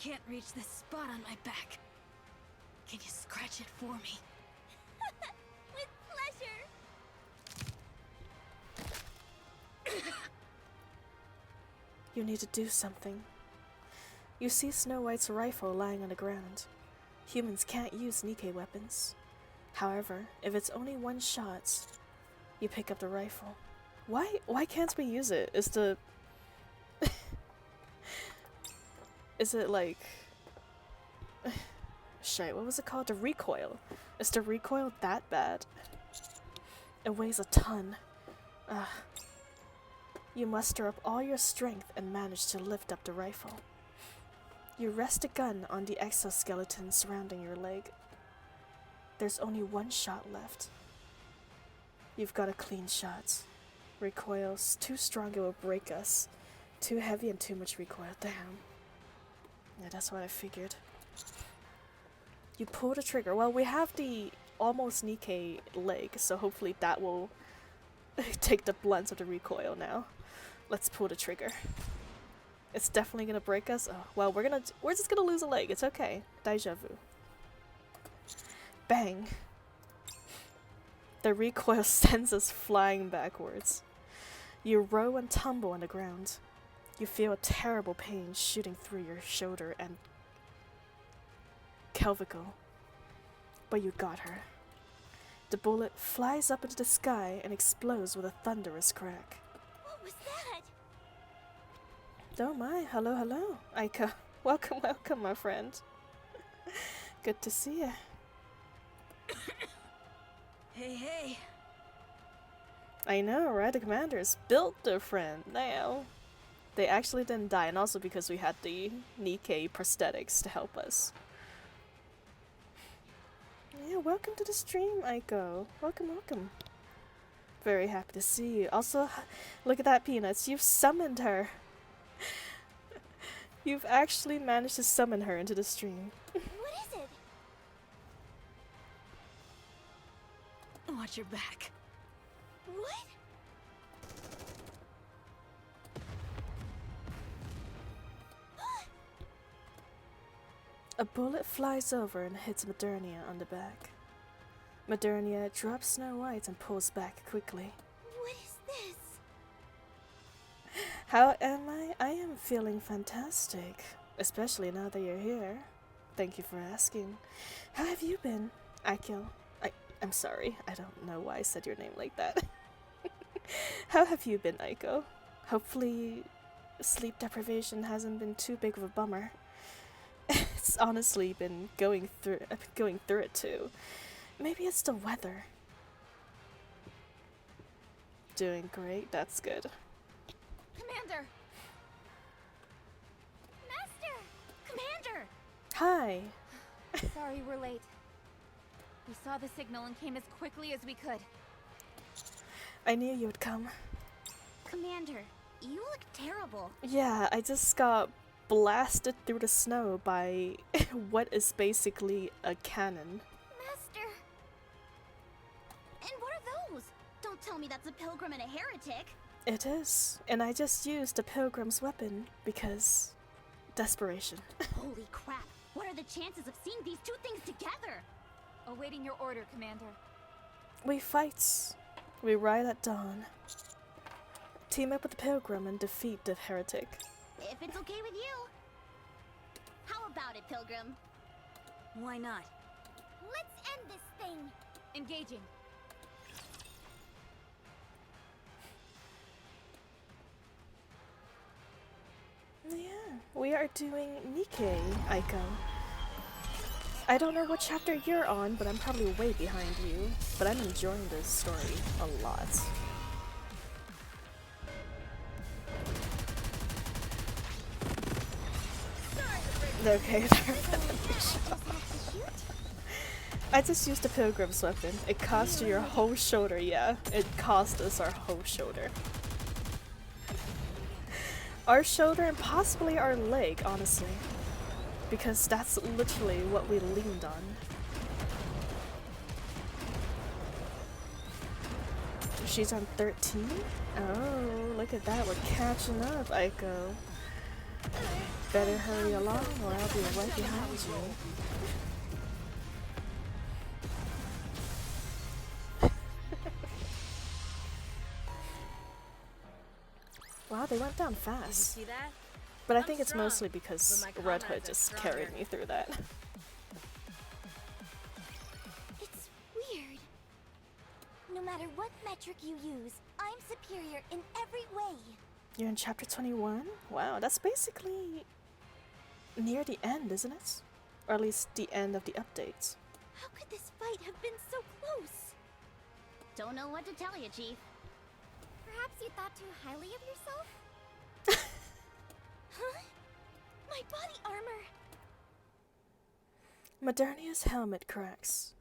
can't reach this spot on my back. Can you scratch it for me? With pleasure. You need to do something. You see Snow White's rifle lying on the ground. Humans can't use NIKKE weapons. However, if it's only one shot, you pick up the rifle. Why can't we use it? Is the is it like shit, what was it called? The recoil. Is the recoil that bad? It weighs a ton. You muster up all your strength and manage to lift up the rifle. You rest the gun on the exoskeleton surrounding your leg. There's only one shot left. You've got a clean shot. Recoils too strong, it will break us. Too heavy and too much recoil. Damn. Yeah, that's what I figured. You pull the trigger. Well, we have the almost NIKKE leg, so hopefully that will take the blunt of the recoil now. Let's pull the trigger. It's definitely gonna break us. Oh, well, we're just gonna lose a leg. It's okay. Deja vu. Bang. The recoil sends us flying backwards. You roll and tumble on the ground. You feel a terrible pain shooting through your shoulder and clavicle. But you got her. The bullet flies up into the sky and explodes with a thunderous crack. What was that? Oh my, hello, hello, Aika. Welcome, welcome, my friend. Good to see you. Hey. I know, right? The commanders built their friend now. They actually didn't die, and also because we had the NIKKE prosthetics to help us. Yeah, welcome to the stream, Aiko. Welcome, welcome. Very happy to see you. Also, look at that, Peanuts. You've summoned her. You've actually managed to summon her into the stream. What is it? Watch your back. What? A bullet flies over and hits Modernia on the back. Modernia drops Snow White and pulls back quickly. What is this? How am I? I am feeling fantastic. Especially now that you're here. Thank you for asking. How have you been, Akil? I'm sorry. I don't know why I said your name like that. How have you been, Aiko? Hopefully sleep deprivation hasn't been too big of a bummer. It's honestly been I've been going through it too. Maybe it's the weather. Doing great, that's good. Commander! Master! Commander! Hi! Sorry we're late. We saw the signal and came as quickly as we could. I knew you would come. Commander, you look terrible. Yeah, I just got blasted through the snow by what is basically a cannon. Master. And what are those? Don't tell me that's a pilgrim and a heretic. It is, and I just used a pilgrim's weapon because desperation. Holy crap! What are the chances of seeing these two things together? Awaiting your order, Commander. We fight. We ride at dawn. Team up with the pilgrim and defeat the heretic. If it's okay with you. How about it, Pilgrim? Why not? Let's end this thing. Engaging. Yeah, we are doing NIKKE, Aiko. I don't know what chapter you're on, but I'm probably way behind you. But I'm enjoying this story a lot. Okay, I just used a pilgrim's weapon. It cost you your whole shoulder, yeah. It cost us our whole shoulder. Our shoulder and possibly our leg, honestly. Because that's literally what we leaned on. She's on 13? Oh, look at that. We're catching up, Aiko. Better hurry along or I'll be right behind you. Wow, they went down fast. See that? But I I'm think it's strong, mostly because but my Red Hood comrades are just carried stronger. me through that. It's weird. No matter what metric you use, I'm superior in every way. You're in chapter 21? Wow, that's basically near the end, isn't it? Or at least the end of the updates. How could this fight have been so close? Don't know what to tell you, Chief. Perhaps you thought too highly of yourself? Huh? My body armor! Modernia's helmet cracks.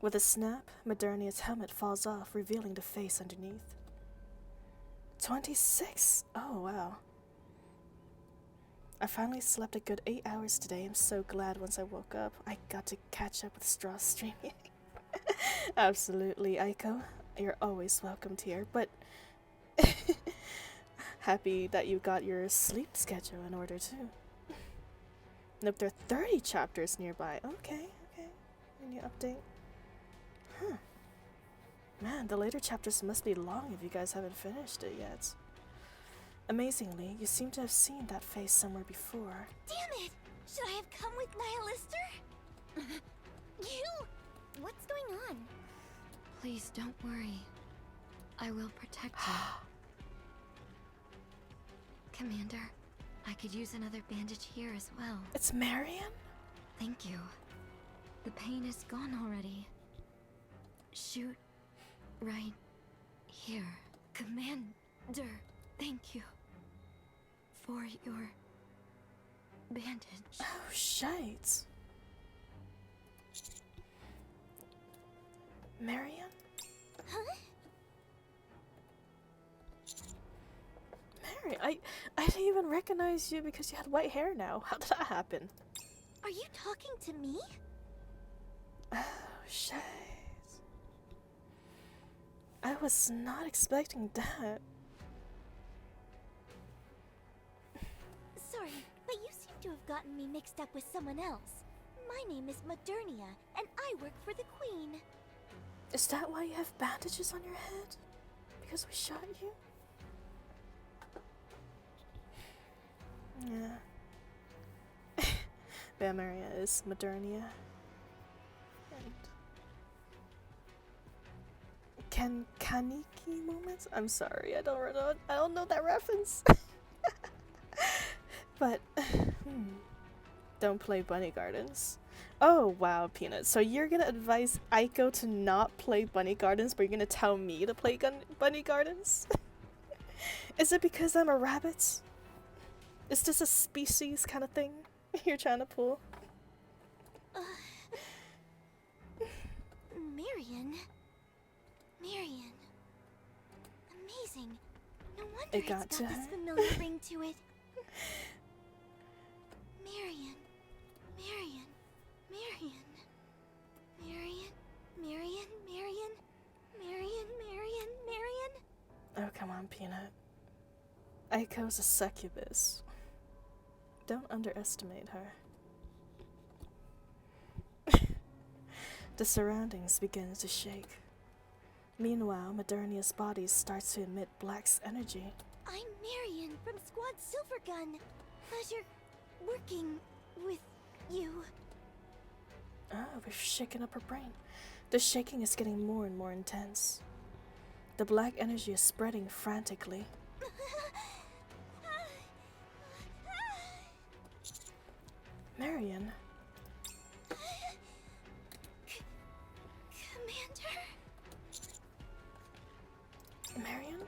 With a snap, Modernia's helmet falls off, revealing the face underneath. 26? Oh, wow. I finally slept a good 8 hours today. I'm so glad once I woke up, I got to catch up with Straw streaming. Absolutely, Aiko. You're always welcomed here, but happy that you got your sleep schedule in order too. Nope, there are 30 chapters nearby. Okay. New update. Huh. Man, the later chapters must be long if you guys haven't finished it yet. Amazingly, you seem to have seen that face somewhere before. Damn it! Should I have come with Nihilister? You! What's going on? Please don't worry. I will protect you. Commander, I could use another bandage here as well. It's Marion? Thank you. The pain is gone already. Shoot right here. Commander, thank you for your bandage. Oh, shite. Marion? Huh? Marion, I didn't even recognize you because you had white hair now. How did that happen? Are you talking to me? Oh, shit. I was not expecting that. Sorry, but you seem to have gotten me mixed up with someone else. My name is Modernia, and I work for the Queen. Is that why you have bandages on your head? Because we shot you? Yeah. Bamaria is Modernia. And Kaniki moments? I'm sorry, I don't know that reference. But don't play Bunny Gardens. Oh wow, Peanut. So you're gonna advise Aiko to not play Bunny Gardens, but you're gonna tell me to play Bunny Gardens? Is it because I'm a rabbit? Is this a species kind of thing you're trying to pull? Marion. amazing. No wonder It it's got got to this her? familiar ring to it. Marion. Marion. Marion. Marion. Marion. Marion. Marion. Marion. Marion. Oh, come on, Peanut. Aiko's a succubus. Don't underestimate her. The surroundings begin to shake. Meanwhile, Modernia's body starts to emit Black's energy. I'm Marion from Squad Silvergun. Pleasure working with you. Oh, we've shaken up her brain. The shaking is getting more and more intense. The black energy is spreading frantically. Marion. Commander? Marion?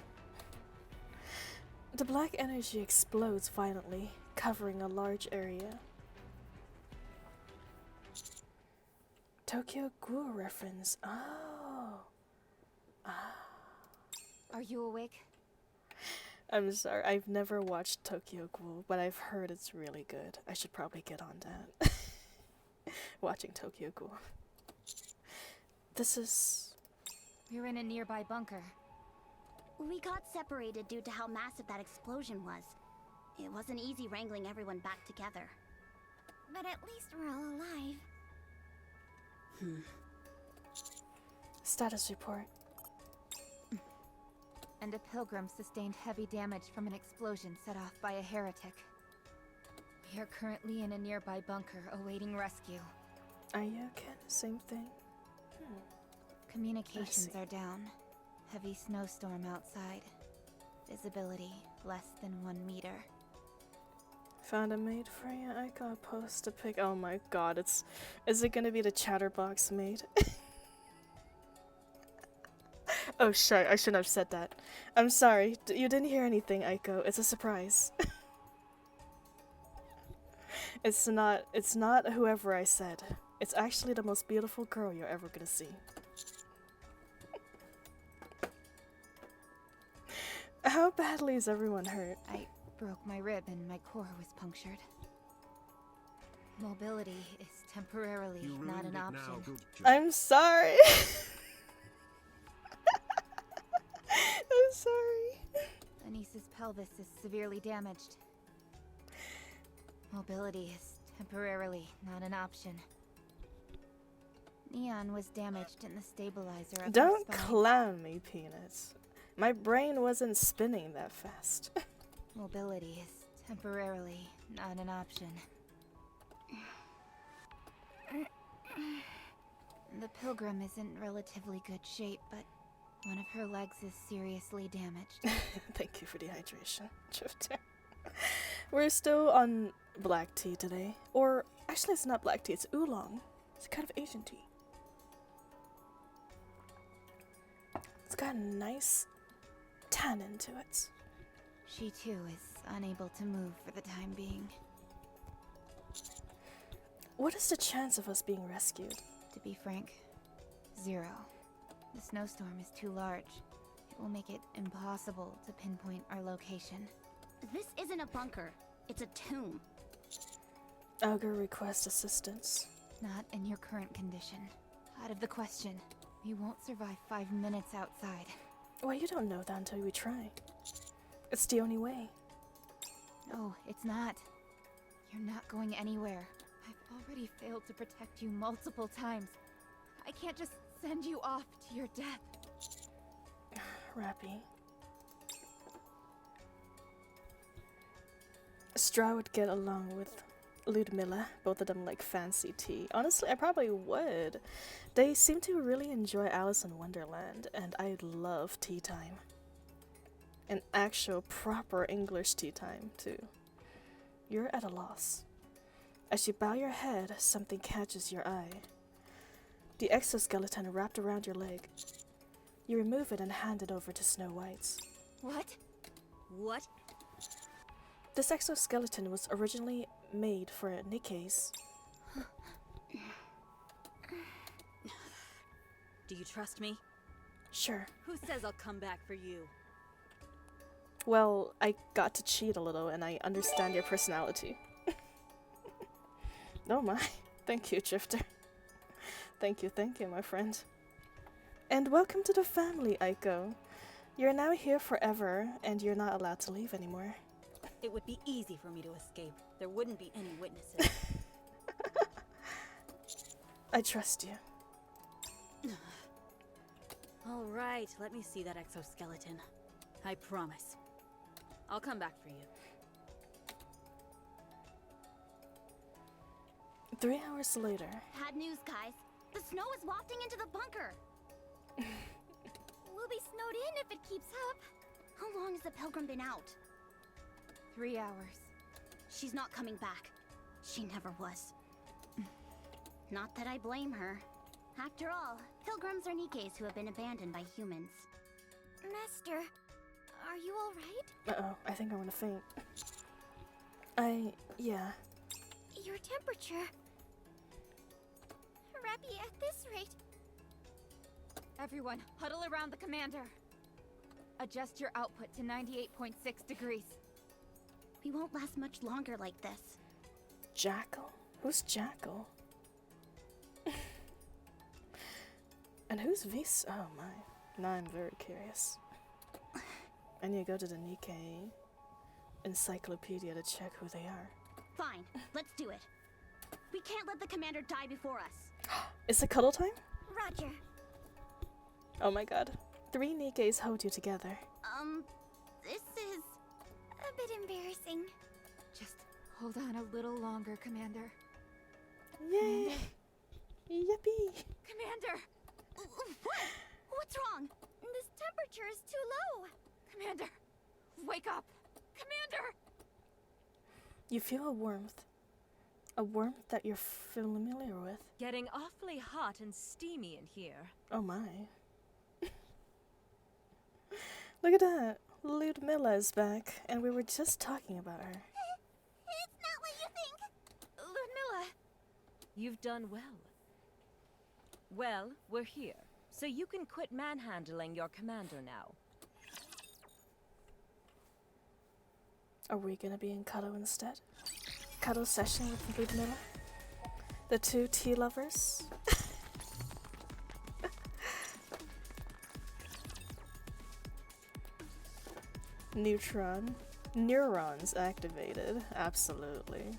The black energy explodes violently, covering a large area. Tokyo Ghoul reference. Oh. Are you awake? I'm sorry, I've never watched Tokyo Ghoul, but I've heard it's really good. I should probably get on that. Watching Tokyo Ghoul. This is... We're in a nearby bunker. We got separated due to how massive that explosion was. It wasn't easy wrangling everyone back together. But at least we're all alive. Status report. And a pilgrim sustained heavy damage from an explosion set off by a heretic. We are currently in a nearby bunker awaiting rescue. Are you okay? Same thing? Communications are down. Heavy snowstorm outside. Visibility less than 1 meter. Found a maid for you. I got a post to pick. Oh my god, is it gonna be the Chatterbox maid? Oh shit, I shouldn't have said that. I'm sorry, you didn't hear anything, Aiko. It's a surprise. It's not whoever I said. It's actually the most beautiful girl you're ever gonna see. How badly is everyone hurt? I broke my rib and my core was punctured. Mobility is temporarily not an option. I'm sorry. I'm sorry. Anissa's pelvis is severely damaged. Mobility is temporarily not an option. Neon was damaged in the stabilizer of Don't her spine. clown me, Peanuts. My brain wasn't spinning that fast. Mobility is temporarily not an option. The pilgrim is in relatively good shape, but one of her legs is seriously damaged. Thank you for the hydration, Drifter. We're still on black tea today. Or, actually it's not black tea, it's oolong. It's a kind of Asian tea. It's got a nice tannin to it. She too is unable to move for the time being. What is the chance of us being rescued? To be frank, 0. The snowstorm is too large. It will make it impossible to pinpoint our location. This isn't a bunker. It's a tomb. Augur requests assistance. Not in your current condition. Out of the question. We won't survive 5 minutes outside. Well, you don't know that until we try. It's the only way. No, it's not. You're not going anywhere. I've already failed to protect you multiple times. I can't just send you off to your death. Rappy. Straw would get along with Ludmilla. Both of them like fancy tea. Honestly, I probably would. They seem to really enjoy Alice in Wonderland, and I love tea time. An actual proper English tea time, too. You're at a loss. As you bow your head, something catches your eye. The exoskeleton wrapped around your leg. You remove it and hand it over to Snow White. What? What? This exoskeleton was originally made for NIKKE's. Do you trust me? Sure. Who says I'll come back for you? Well, I got to cheat a little and I understand your personality. Oh my. Thank you, Drifter. Thank you, my friend. And welcome to the family, Aiko. You're now here forever, and you're not allowed to leave anymore. It would be easy for me to escape. There wouldn't be any witnesses. I trust you. All right, let me see that exoskeleton. I promise. I'll come back for you. 3 hours later. Bad news, guys. The snow is wafting into the bunker. We'll be snowed in if it keeps up. How long has the pilgrim been out? 3 hours. She's not coming back. She never was. Not that I blame her. After all, pilgrims are Nikkes who have been abandoned by humans. Master, are you alright? Uh-oh, I think I'm gonna faint. Yeah. Your temperature... Rabbi, at this rate... Everyone, huddle around the commander. Adjust your output to 98.6 degrees. We won't last much longer like this. Jackal? Who's Jackal? And who's Vis? Oh my. Now I'm very curious. I need to go to the NIKKE encyclopedia to check who they are. Fine, let's do it. We can't let the commander die before us. Is it cuddle time? Roger. Oh my god. 3 Nikkes hold you together. This is a bit embarrassing. Just hold on a little longer, Commander. Yay! Yippee! Commander! What? What's wrong? This temperature is too low. Commander! Wake up! Commander! You feel a warmth. A warmth that you're familiar with. Getting awfully hot and steamy in here. Oh my. Look at that. Ludmilla is back, and we were just talking about her. It's not what you think. Ludmilla! You've done well. Well, we're here, so you can quit manhandling your commander now. Are we gonna be in cuddle instead? Cuddle session with Ludmilla? The 2 tea lovers? Neurons activated. Absolutely.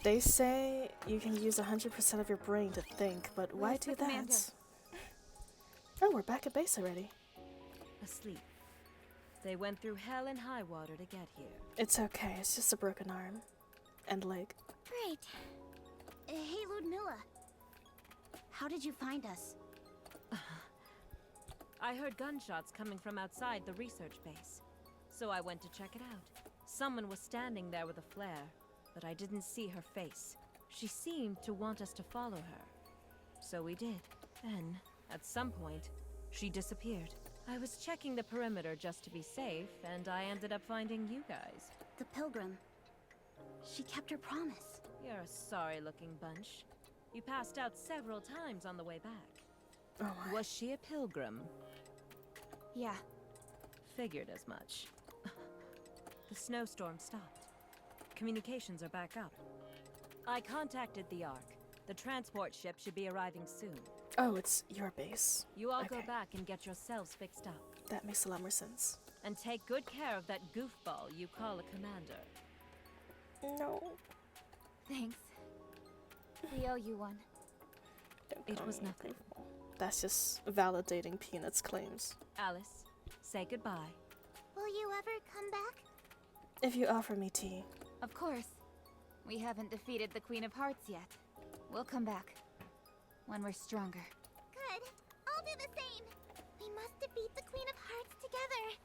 They say you can use 100% of your brain to think, but why do that? Commander? Oh, we're back at base already. Asleep. They went through hell and high water to get here. It's okay, it's just a broken arm. And leg. Great. Hey, Ludmilla. How did you find us? I heard gunshots coming from outside the research base, so I went to check it out. Someone was standing there with a flare, but I didn't see her face. She seemed to want us to follow her. So we did. Then, at some point, she disappeared. I was checking the perimeter just to be safe, and I ended up finding you guys. The pilgrim. She kept her promise. You're a sorry-looking bunch. You passed out several times on the way back. Oh my. Was she a pilgrim? Yeah. Figured as much. The snowstorm stopped. Communications are back up. I contacted the Ark. The transport ship should be arriving soon. Oh, it's your base. You all Okay. go back and get yourselves fixed up. That makes a lot more sense. And take good care of that goofball you call a commander. No. Thanks. We owe you one. Don't It call was me nothing. ungrateful. That's just validating Peanut's claims. Alice, say goodbye. Will you ever come back? If you offer me tea. Of course. We haven't defeated the Queen of Hearts yet. We'll come back. When we're stronger. Good. I'll do the same. We must defeat the Queen of Hearts together.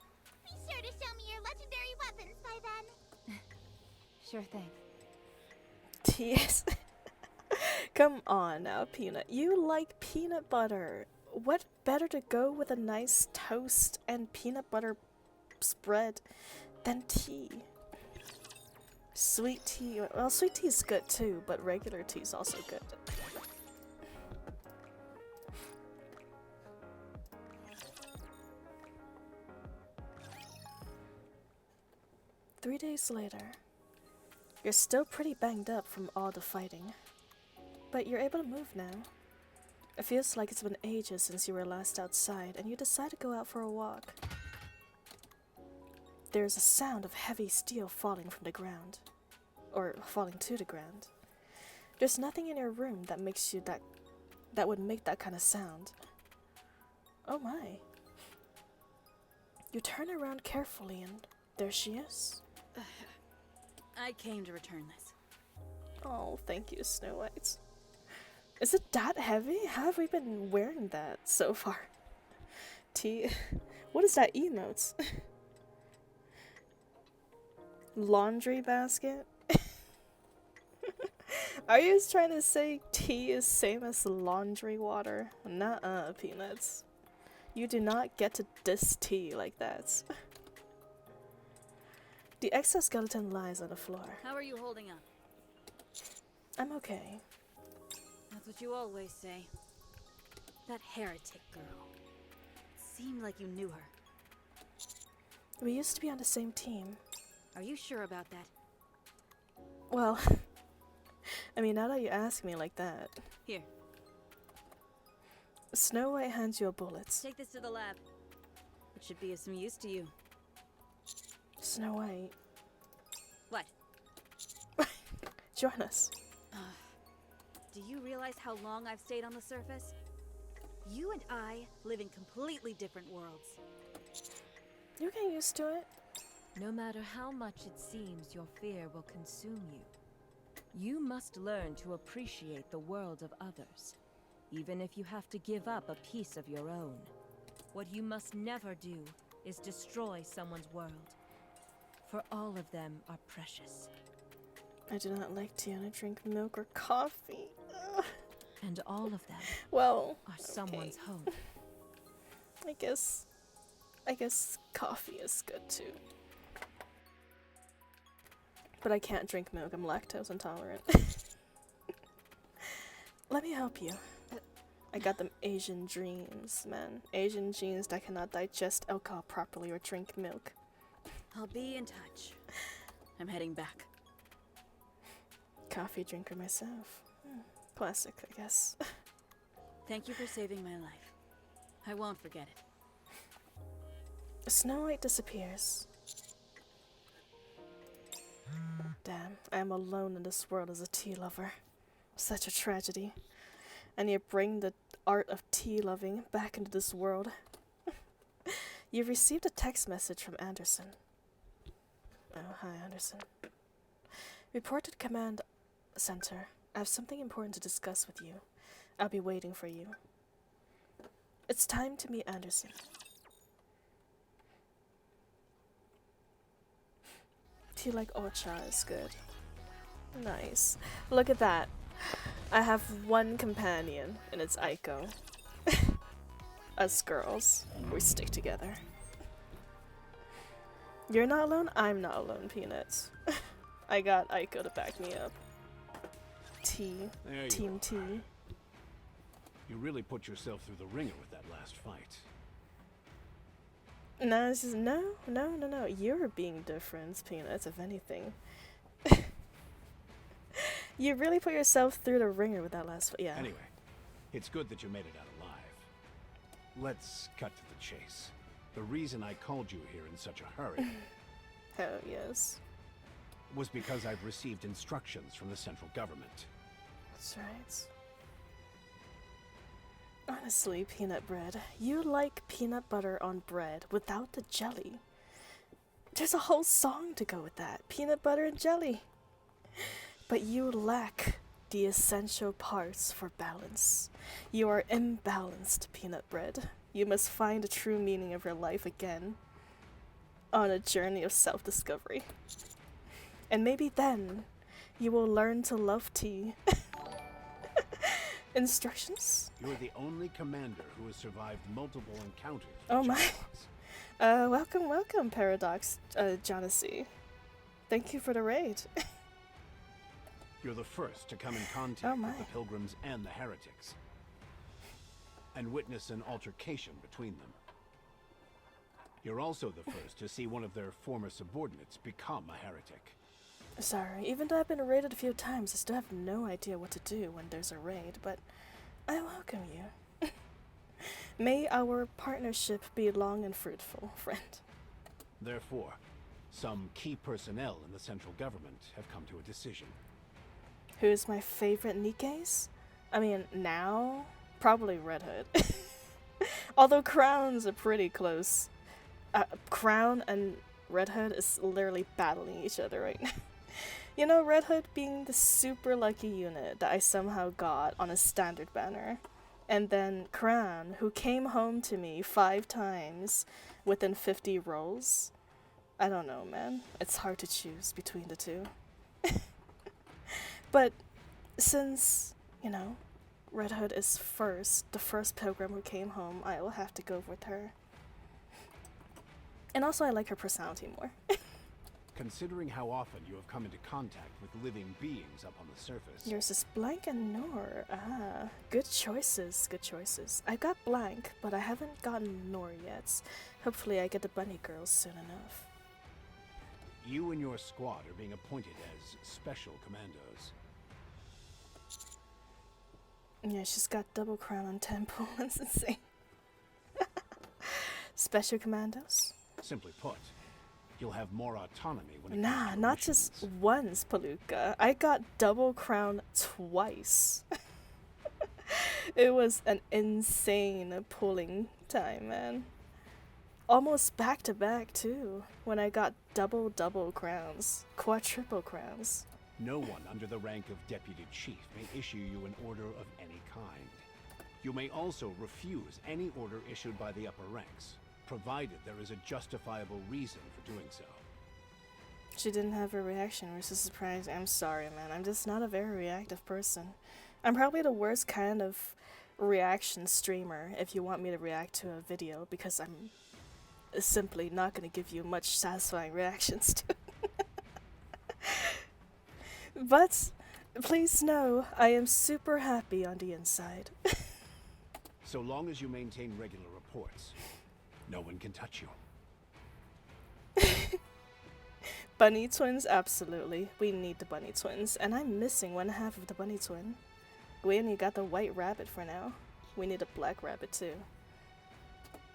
Be sure to show me your legendary weapons by then. Sure thing. Tears. Come on now, Peanut. You like peanut butter. What better to go with a nice toast and peanut butter spread than tea? Sweet tea. Well, sweet tea is good too, but regular tea is also good. 3 days later. You're still pretty banged up from all the fighting, but you're able to move now. It feels like it's been ages since you were last outside, and you decide to go out for a walk. There's a sound of heavy steel falling from the ground, or falling to the ground. There's nothing in your room that makes you that would make that kind of sound. Oh my. You turn around carefully and there she is. I came to return this. Oh, thank you, Snow White. Is it that heavy? How have we been wearing that so far? What is that emote? Laundry basket? Are you just trying to say tea is same as laundry water? Nuh-uh, Peanuts. You do not get to diss tea like that. The exoskeleton lies on the floor. How are you holding up? I'm okay. That's what you always say. That heretic girl. Seemed like you knew her. We used to be on the same team. Are you sure about that? Well, I mean, now that you ask me like that. Here. Snow White hands you a bullet. Take this to the lab. It should be of some use to you. Snow White. What? Join us. Do you realize how long I've stayed on the surface? You and I live in completely different worlds. You get used to it. No matter how much it seems your fear will consume you, you must learn to appreciate the world of others, even if you have to give up a piece of your own. What you must never do is destroy someone's world, for all of them are precious. I do not like tea and I drink milk or coffee. Ugh. And all of them well, are someone's home. I guess coffee is good too. But I can't drink milk, I'm lactose intolerant. Let me help you. I got them Asian dreams, man. Asian genes that cannot digest alcohol properly or drink milk. I'll be in touch. I'm heading back. Coffee drinker myself. Classic, I guess. Thank you for saving my life. I won't forget it. Snow White disappears. Damn, I am alone in this world as a tea lover. Such a tragedy. And you bring the art of tea loving back into this world. You received a text message from Anderson. Oh, hi, Anderson. Report to the command center. I have something important to discuss with you. I'll be waiting for you. It's time to meet Anderson. Tea like Ocha is good. Nice. Look at that. I have one companion, and it's Aiko. Us girls, we stick together. You're not alone? I'm not alone, Peanuts. I got Aiko to back me up. Team T. You really put yourself through the ringer with that last fight. No, this is no. You're being different, Peanuts, if anything. You really put yourself through the ringer with that last fight, yeah. Anyway, it's good that you made it out alive. Let's cut to the chase. The reason I called you here in such a hurry Oh, yes. was because I've received instructions from the central government. That's right. Honestly, peanut bread, you like peanut butter on bread without the jelly. There's a whole song to go with that. Peanut butter and jelly. But you lack the essential parts for balance. You are imbalanced, peanut bread. You must find the true meaning of your life again. On a journey of self-discovery. And maybe then, you will learn to love tea. Instructions? You're the only commander who has survived multiple encounters with Oh my. Chatterbox. Welcome, Paradox, Jonassy. Thank you for the raid. You're the first to come in contact Oh my. with the pilgrims and the heretics, and witness an altercation between them. You're also the first to see one of their former subordinates become a heretic. Sorry, even though I've been raided a few times, I still have no idea what to do when there's a raid, but I welcome you. May our partnership be long and fruitful, friend. Therefore, some key personnel in the central government have come to a decision. Who's my favorite Nikkes? I mean, now, probably Red Hood. Although Crowns are pretty close. Crown and Red Hood is literally battling each other right now. You know, Red Hood being the super lucky unit that I somehow got on a standard banner. And then Crown, who came home to me 5 times within 50 rolls. I don't know, man. It's hard to choose between the two. But since, you know, Red Hood is the first pilgrim who came home, I will have to go with her. And also I like her personality more. Considering how often you have come into contact with living beings up on the surface... Yours is Blank and Nor. Ah, good choices, good choices. I got Blank, but I haven't gotten Nor yet. Hopefully I get the bunny girls soon enough. You and your squad are being appointed as special commandos. Yeah, she's got double crown on temple. That's insane. Special commandos? Simply put, you'll have more autonomy when it comes Nah, to not missions. just once, Palooka. I got double crown twice. It was an insane pulling time, man. Almost back to back, too, when I got double crowns. Quadruple crowns. No one under the rank of Deputy Chief may issue you an order of any kind. You may also refuse any order issued by the upper ranks, provided there is a justifiable reason for doing so. She didn't have a reaction, which is surprising. I'm sorry, man. I'm just not a very reactive person. I'm probably the worst kind of reaction streamer if you want me to react to a video, because I'm simply not going to give you much satisfying reactions to it. But please know I am super happy on the inside. So long as you maintain regular reports, no one can touch you. Bunny twins, absolutely. We need the bunny twins, and I'm missing one half of the bunny twin. We only got the white rabbit for now. We need a black rabbit too.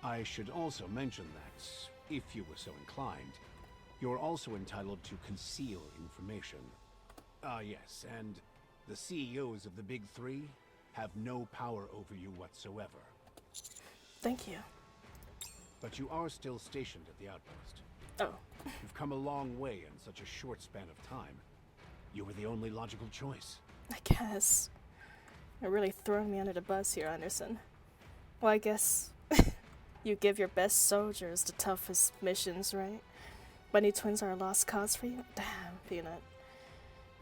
I should also mention that, if you were so inclined, you're also entitled to conceal information. Yes, and the CEOs of the Big Three have no power over you whatsoever. Thank you. But you are still stationed at the outpost. Oh. You've come a long way in such a short span of time. You were the only logical choice. I guess. You're really throwing me under the bus here, Anderson. Well, I guess you give your best soldiers the toughest missions, right? Bunny twins are a lost cause for you? Damn, Peanut.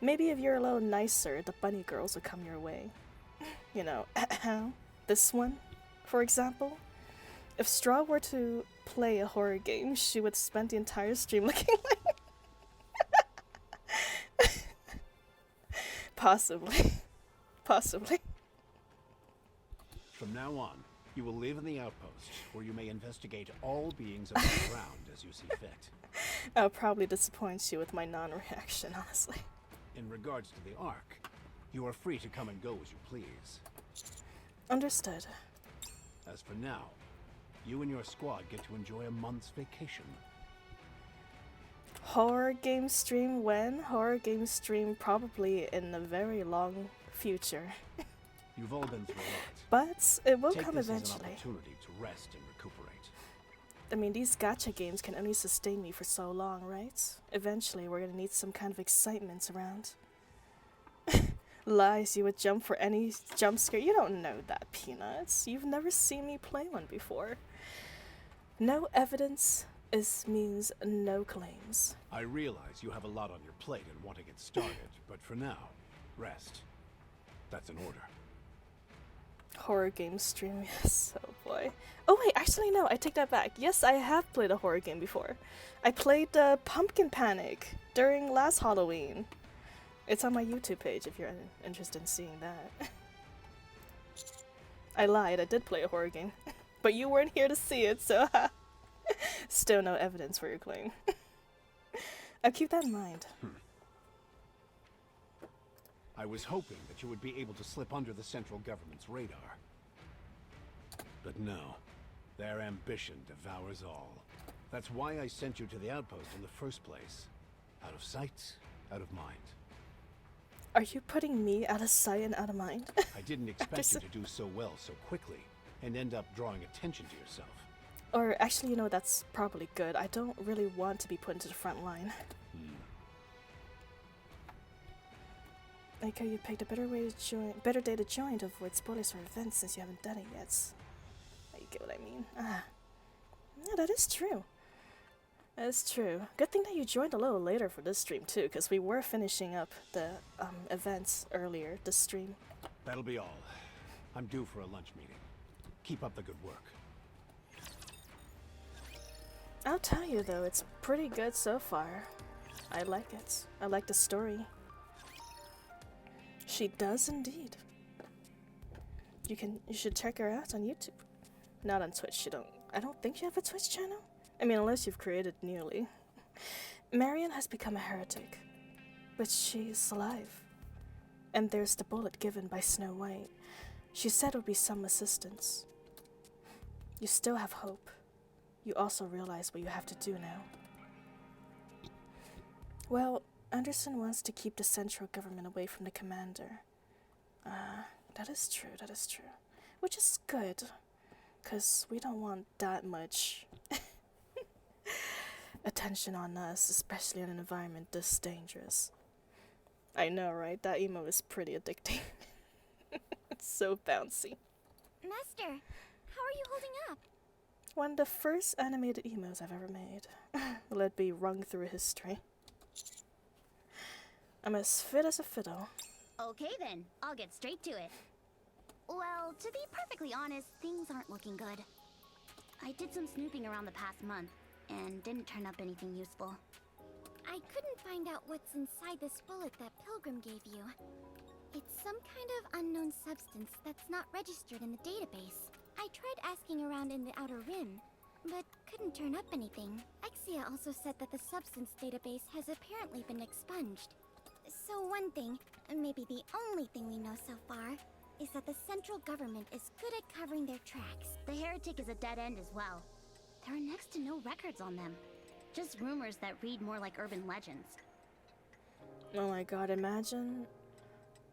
Maybe if you're a little nicer, the bunny girls will come your way. You know, this one, for example. If Straw were to play a horror game, she would spend the entire stream looking like... Possibly. Possibly. From now on, you will live in the outpost, where you may investigate all beings of the ground as you see fit. I'll probably disappoint you with my non-reaction, honestly. In regards to the Ark, you are free to come and go as you please. Understood. As for now, you and your squad get to enjoy a month's vacation. Horror game stream when? Horror game stream probably in the very long future. You've all been through a lot. But it will Take come this eventually. as an opportunity to rest and recuperate. I mean, these gacha games can only sustain me for so long, right? Eventually, we're gonna need some kind of excitement around. Lies, you would jump for any jump scare. You don't know that, Peanuts. You've never seen me play one before. No evidence means no claims. I realize you have a lot on your plate and want to get started, but for now, rest. That's an order. Horror game stream, yes, oh boy. Oh wait, actually no, I take that back. Yes, I have played a horror game before. I played Pumpkin Panic during last Halloween. It's on my YouTube page if you're interested in seeing that. I lied, I did play a horror game. But you weren't here to see it, so Still no evidence for your claim. I'll keep that in mind. I was hoping that you would be able to slip under the central government's radar. But no. Their ambition devours all. That's why I sent you to the outpost in the first place. Out of sight, out of mind. Are you putting me out of sight and out of mind? I didn't expect you to do so well so quickly, and end up drawing attention to yourself. Or actually, you know, that's probably good. I don't really want to be put into the front line. Like how you picked a better day to join to avoid spoilers for events since you haven't done it yet. You get what I mean? Yeah, that is true. That is true. Good thing that you joined a little later for this stream too, because we were finishing up the events earlier this stream. That'll be all. I'm due for a lunch meeting. Keep up the good work. I'll tell you though, it's pretty good so far. I like it. I like the story. She does indeed. You should check her out on YouTube. Not on Twitch, I don't think you have a Twitch channel? I mean, unless you've created newly. Marion has become a heretic, but she's alive. And there's the bullet given by Snow White. She said it would be some assistance. You still have hope. You also realize what you have to do now. Well, Anderson wants to keep the central government away from the commander. That is true. Which is good, because we don't want that much attention on us, especially in an environment this dangerous. I know, right? That emo is pretty addicting. It's so bouncy. Master, how are you holding up? One of the first animated emos I've ever made. Let be rung through history. I'm as fit as a fiddle. Okay then, I'll get straight to it. Well, to be perfectly honest, things aren't looking good. I did some snooping around the past month, and didn't turn up anything useful. I couldn't find out what's inside this bullet that Pilgrim gave you. It's some kind of unknown substance that's not registered in the database. I tried asking around in the Outer Rim, but couldn't turn up anything. Exia also said that the substance database has apparently been expunged. So one thing, maybe the only thing we know so far, is that the central government is good at covering their tracks. The heretic is a dead end as well. There are next to no records on them. Just rumors that read more like urban legends. Oh my god, imagine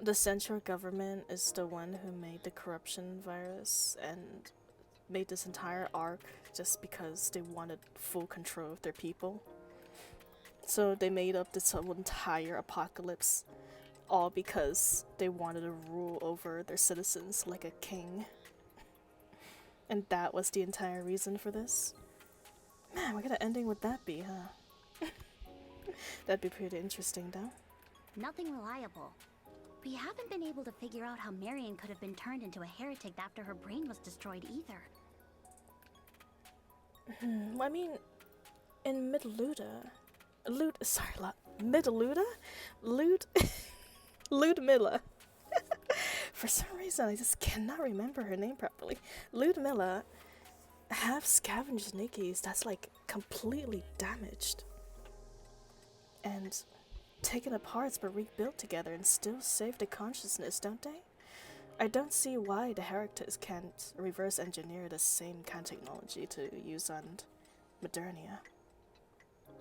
the central government is the one who made the corruption virus and made this entire arc just because they wanted full control of their people. So they made up this whole entire apocalypse all because they wanted to rule over their citizens like a king. And that was the entire reason for this. Man, what kind of ending would that be, huh? That'd be pretty interesting, though. Nothing reliable. We haven't been able to figure out how Marion could have been turned into a heretic after her brain was destroyed either. I mean, in Midluda... Ludmilla. For some reason, I just cannot remember her name properly. Ludmilla have scavenged Nikke's that's like completely damaged and taken apart but rebuilt together and still save the consciousness, don't they? I don't see why the heretics can't reverse engineer the same kind of technology to use on Modernia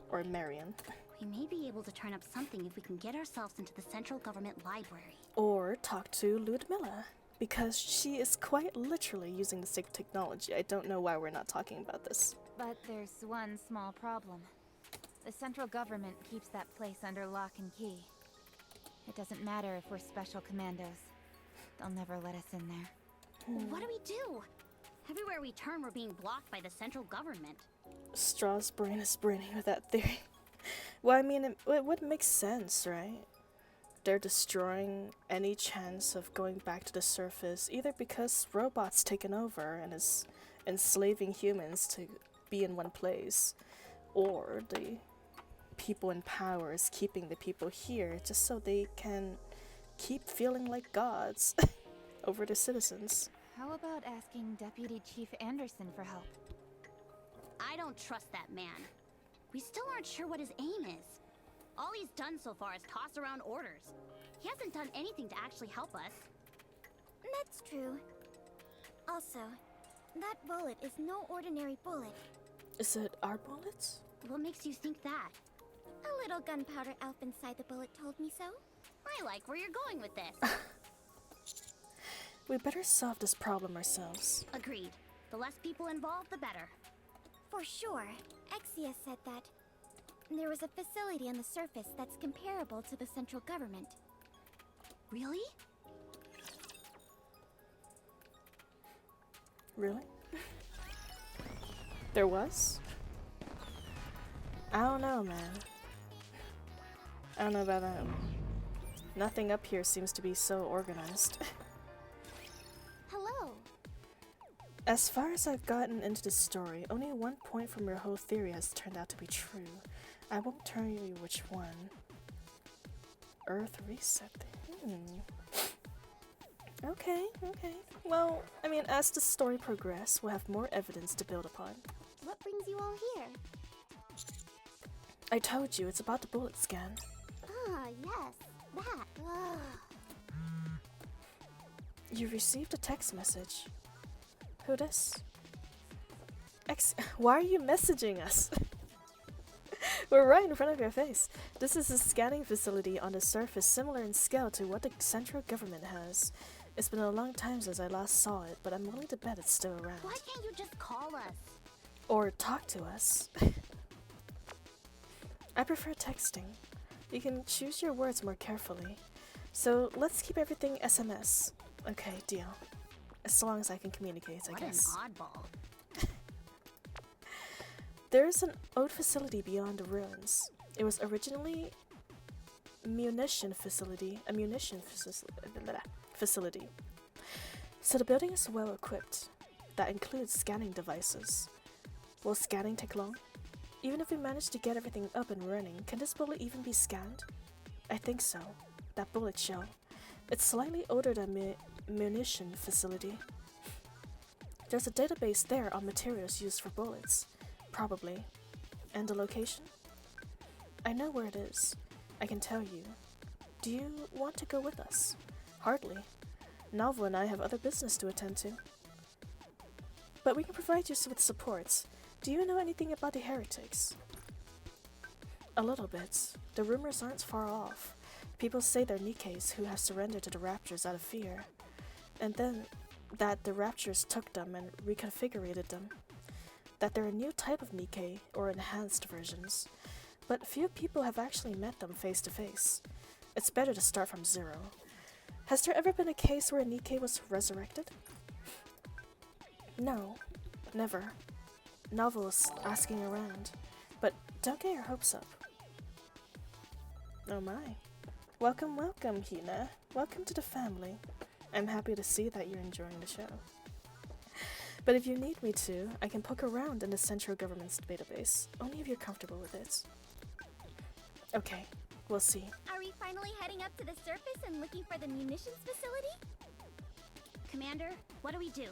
or Marion. We may be able to turn up something if we can get ourselves into the central government library. Or talk to Ludmilla, because she is quite literally using the same technology. I don't know why we're not talking about this. But there's one small problem. The central government keeps that place under lock and key. It doesn't matter if we're special commandos. They'll never let us in there. What do we do? Everywhere we turn, we're being blocked by the central government. Straw's brain is braining with that theory. Well, I mean, it would make sense, right? They're destroying any chance of going back to the surface, either because robots taken over and is enslaving humans to be in one place, or the people in power is keeping the people here just so they can keep feeling like gods over the citizens. How about asking Deputy Chief Anderson for help? I don't trust that man. We still aren't sure what his aim is. All he's done so far is toss around orders. He hasn't done anything to actually help us. That's true. Also, that bullet is no ordinary bullet. Is it our bullets? What makes you think that? A little gunpowder elf inside the bullet told me so. I like where you're going with this. We better solve this problem ourselves. Agreed. The less people involved, the better. For sure. Exia said that there was a facility on the surface that's comparable to the central government. Really? Really? There was? I don't know, man. I don't know about that. Nothing up here seems to be so organized. Hello. As far as I've gotten into the story, only one point from your whole theory has turned out to be true. I won't tell you which one. Earth reset. Okay, okay. Well, I mean, as the story progresses, we'll have more evidence to build upon. What brings you all here? I told you, it's about the bullet scan. Ah, yes. That. You received a text message. Who this? Why are you messaging us? We're right in front of your face. This is a scanning facility on the surface similar in scale to what the central government has. It's been a long time since I last saw it, but I'm willing to bet it's still around. Why can't you just call us? Or talk to us. I prefer texting. You can choose your words more carefully. So let's keep everything SMS. Okay, deal. As long as I can communicate, I guess. What an oddball. There is an old facility beyond the ruins. It was originally a munition facility. So the building is well equipped. That includes scanning devices. Will scanning take long? Even if we manage to get everything up and running, can this bullet even be scanned? I think so. That bullet shell. It's slightly older than munition facility. There's a database there on materials used for bullets. Probably. And the location? I know where it is. I can tell you. Do you want to go with us? Hardly. Nalvo and I have other business to attend to. But we can provide you with supports. Do you know anything about the heretics? A little bit. The rumors aren't far off. People say they're NIKKEs who have surrendered to the Raptures out of fear. And then that the Raptures took them and reconfigured them. That they're a new type of NIKKE, or enhanced versions. But few people have actually met them face to face. It's better to start from zero. Has there ever been a case where a NIKKE was resurrected? No, never. Novels asking around, but don't get your hopes up. Oh my. Welcome, welcome, Hina. Welcome to the family. I'm happy to see that you're enjoying the show. But if you need me to, I can poke around in the central government's database, only if you're comfortable with it. Okay, we'll see. Are we finally heading up to the surface and looking for the munitions facility? Commander, what do we do?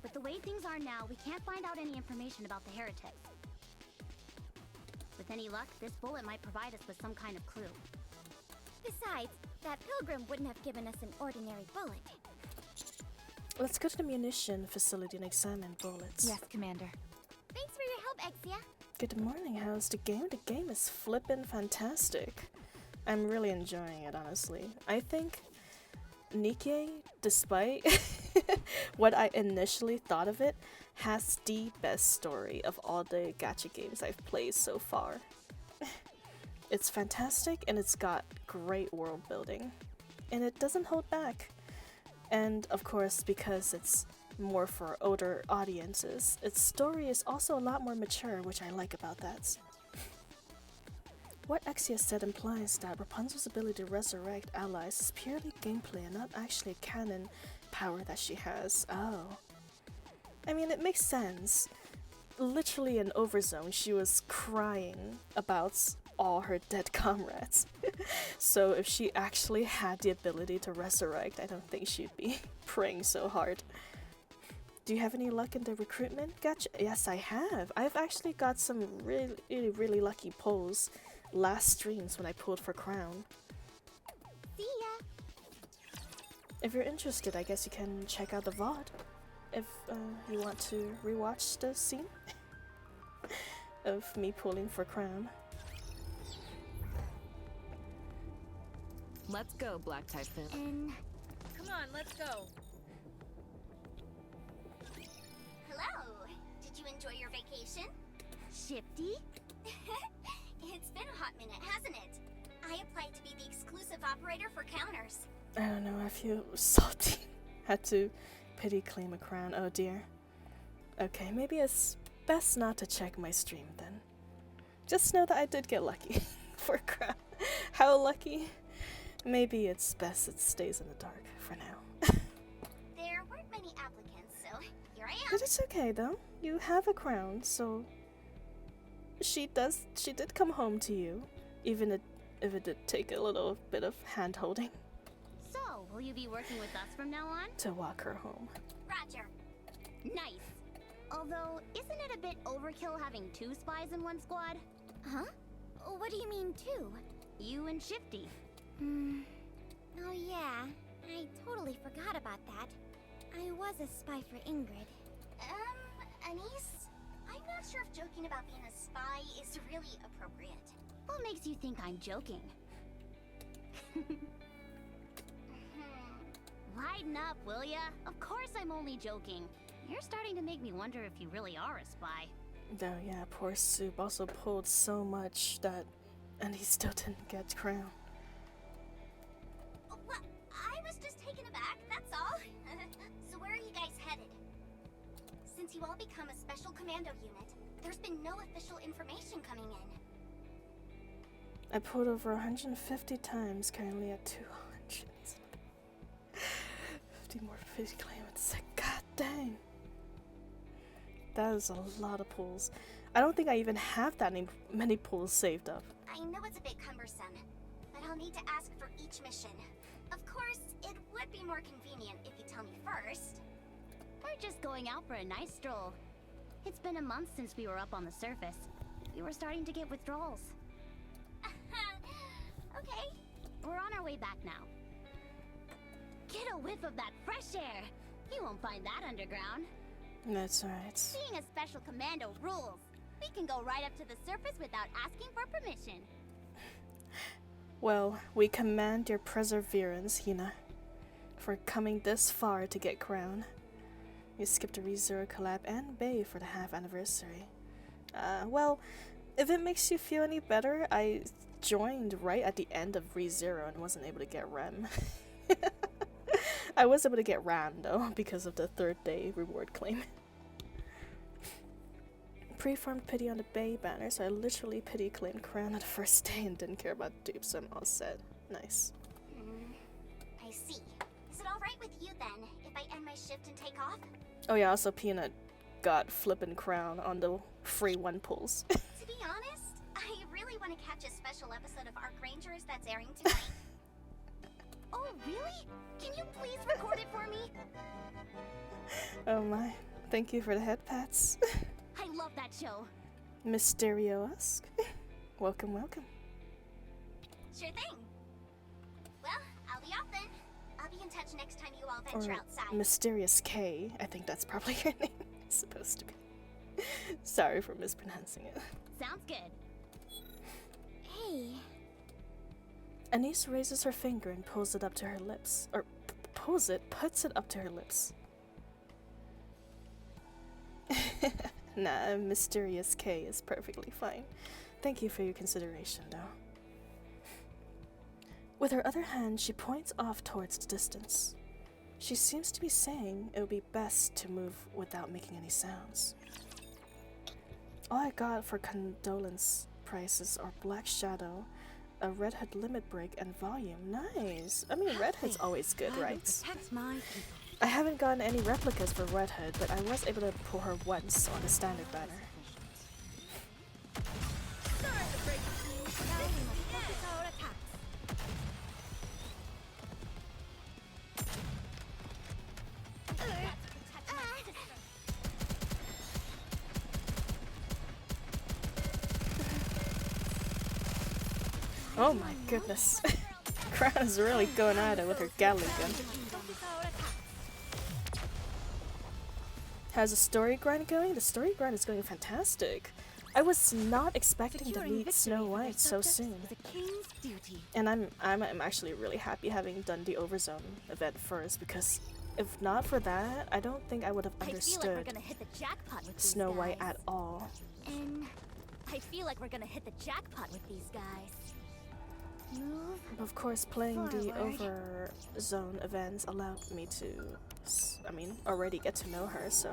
With the way things are now, we can't find out any information about the heretics. With any luck, this bullet might provide us with some kind of clue. Besides, that pilgrim wouldn't have given us an ordinary bullet. Let's go to the munition facility and examine bullets. Yes, Commander. Thanks for your help, Exia. Good morning, how's the game? The game is flippin' fantastic. I'm really enjoying it, honestly. I think NIKKE, despite what I initially thought of it, has the best story of all the gacha games I've played so far. It's fantastic and it's got great world building. And it doesn't hold back. And of course, because it's more for older audiences, its story is also a lot more mature, which I like about that. What Exia said implies that Rapunzel's ability to resurrect allies is purely gameplay and not actually a canon power that she has. Oh. I mean, it makes sense. Literally in Overzone, she was crying about all her dead comrades. So if she actually had the ability to resurrect, I don't think she'd be praying so hard. Do you have any luck in the recruitment? Gotcha. Yes, I have. I've actually got some really lucky pulls last streams when I pulled for Crown. See ya. If you're interested, I guess you can check out the VOD if you want to rewatch the scene of me pulling for Crown. Let's go, Black Typhoon. And Come on, let's go. Hello. Did you enjoy your vacation? Shifty? It's been a hot minute, hasn't it? I applied to be the exclusive operator for counters. I don't know, I feel salty. Had to pity claim a crown, oh dear. Okay, maybe it's best not to check my stream then. Just know that I did get lucky for a crown. How lucky? Maybe it's best it stays in the dark for now. There weren't many applicants, so here I am. But it's okay though. You have a crown, so she did come home to you, even if it did take a little bit of hand holding So, will you be working with us from now on? to walk her home. Roger. Nice. Although, isn't it a bit overkill having 2 spies in one squad? Huh? What do you mean 2? You and Shifty. Oh yeah, I totally forgot about that. I was a spy for Ingrid. Anise? I'm not sure if joking about being a spy is really appropriate. What makes you think I'm joking? Lighten up, will ya? Of course I'm only joking. You're starting to make me wonder if you really are a spy. Though yeah, poor Soup also pulled so much and he still didn't get crown. Well, I was just taken aback, that's all. So where are you guys headed? Since you all become a special commando unit, there's been no official information coming in. I pulled over 150 times, currently at 200. 50 more 50 claimants. God dang. That is a lot of pulls. I don't think I even have that many pulls saved up. I know it's a bit cumbersome, but I'll need to ask for each mission. Of course, it would be more convenient if you tell me first. We're just going out for a nice stroll. It's been a month since we were up on the surface. We were starting to get withdrawals. Okay, we're on our way back now. Get a whiff of that fresh air. You won't find that underground. That's alright. Being a special commando rules. We can go right up to the surface without asking for permission. Well, we commend your perseverance, Hina, for coming this far to get crown. You skipped a ReZero collab and Bay for the half anniversary. Well, if it makes you feel any better, I joined right at the end of ReZero and wasn't able to get Rem. I was able to get Ram though, because of the 3rd day reward claim. Pre-farmed pity on the Bay banner, so I literally pity claimed crown on the first day and didn't care about dupes, so I'm all set. Nice. I see. Is it alright with you then, if I end my shift and take off? Oh yeah, also Peanut got flippin' crown on the free 1 pulls. To be honest, I really want to catch a special episode of Arc Rangers that's airing tonight. Oh, really? Can you please record it for me? Oh my. Thank you for the head pats. I love that show. Mysterio-esque. Welcome, welcome. Sure thing. Well, I'll be off then. I'll be in touch next time you all venture Or outside. Mysterious K. I think that's probably your name. It's supposed to be. Sorry for mispronouncing it. Sounds good. Hey. Anise raises her finger and pulls it up to her lips. Or puts it up to her lips. Nah, Mysterious K is perfectly fine. Thank you for your consideration, though. With her other hand, she points off towards the distance. She seems to be saying it would be best to move without making any sounds. All I got for condolence prices are Black Shadow, a Red Hood limit break, and volume. Nice! I mean, Red Hood's always good, right? I haven't gotten any replicas for Red Hood, but I was able to pull her once on the standard banner. Oh my goodness. Crown is really going at it with her Gatling gun. How's the story grind going? The story grind is going fantastic. I was not expecting to meet Snow White so soon. And I'm actually really happy having done the Overzone event first, because if not for that, I don't think I would have understood Snow White at all. And I feel like we're gonna hit the jackpot with these guys. Move. Of course, playing the forward. Overzone events allowed me to, already get to know her, so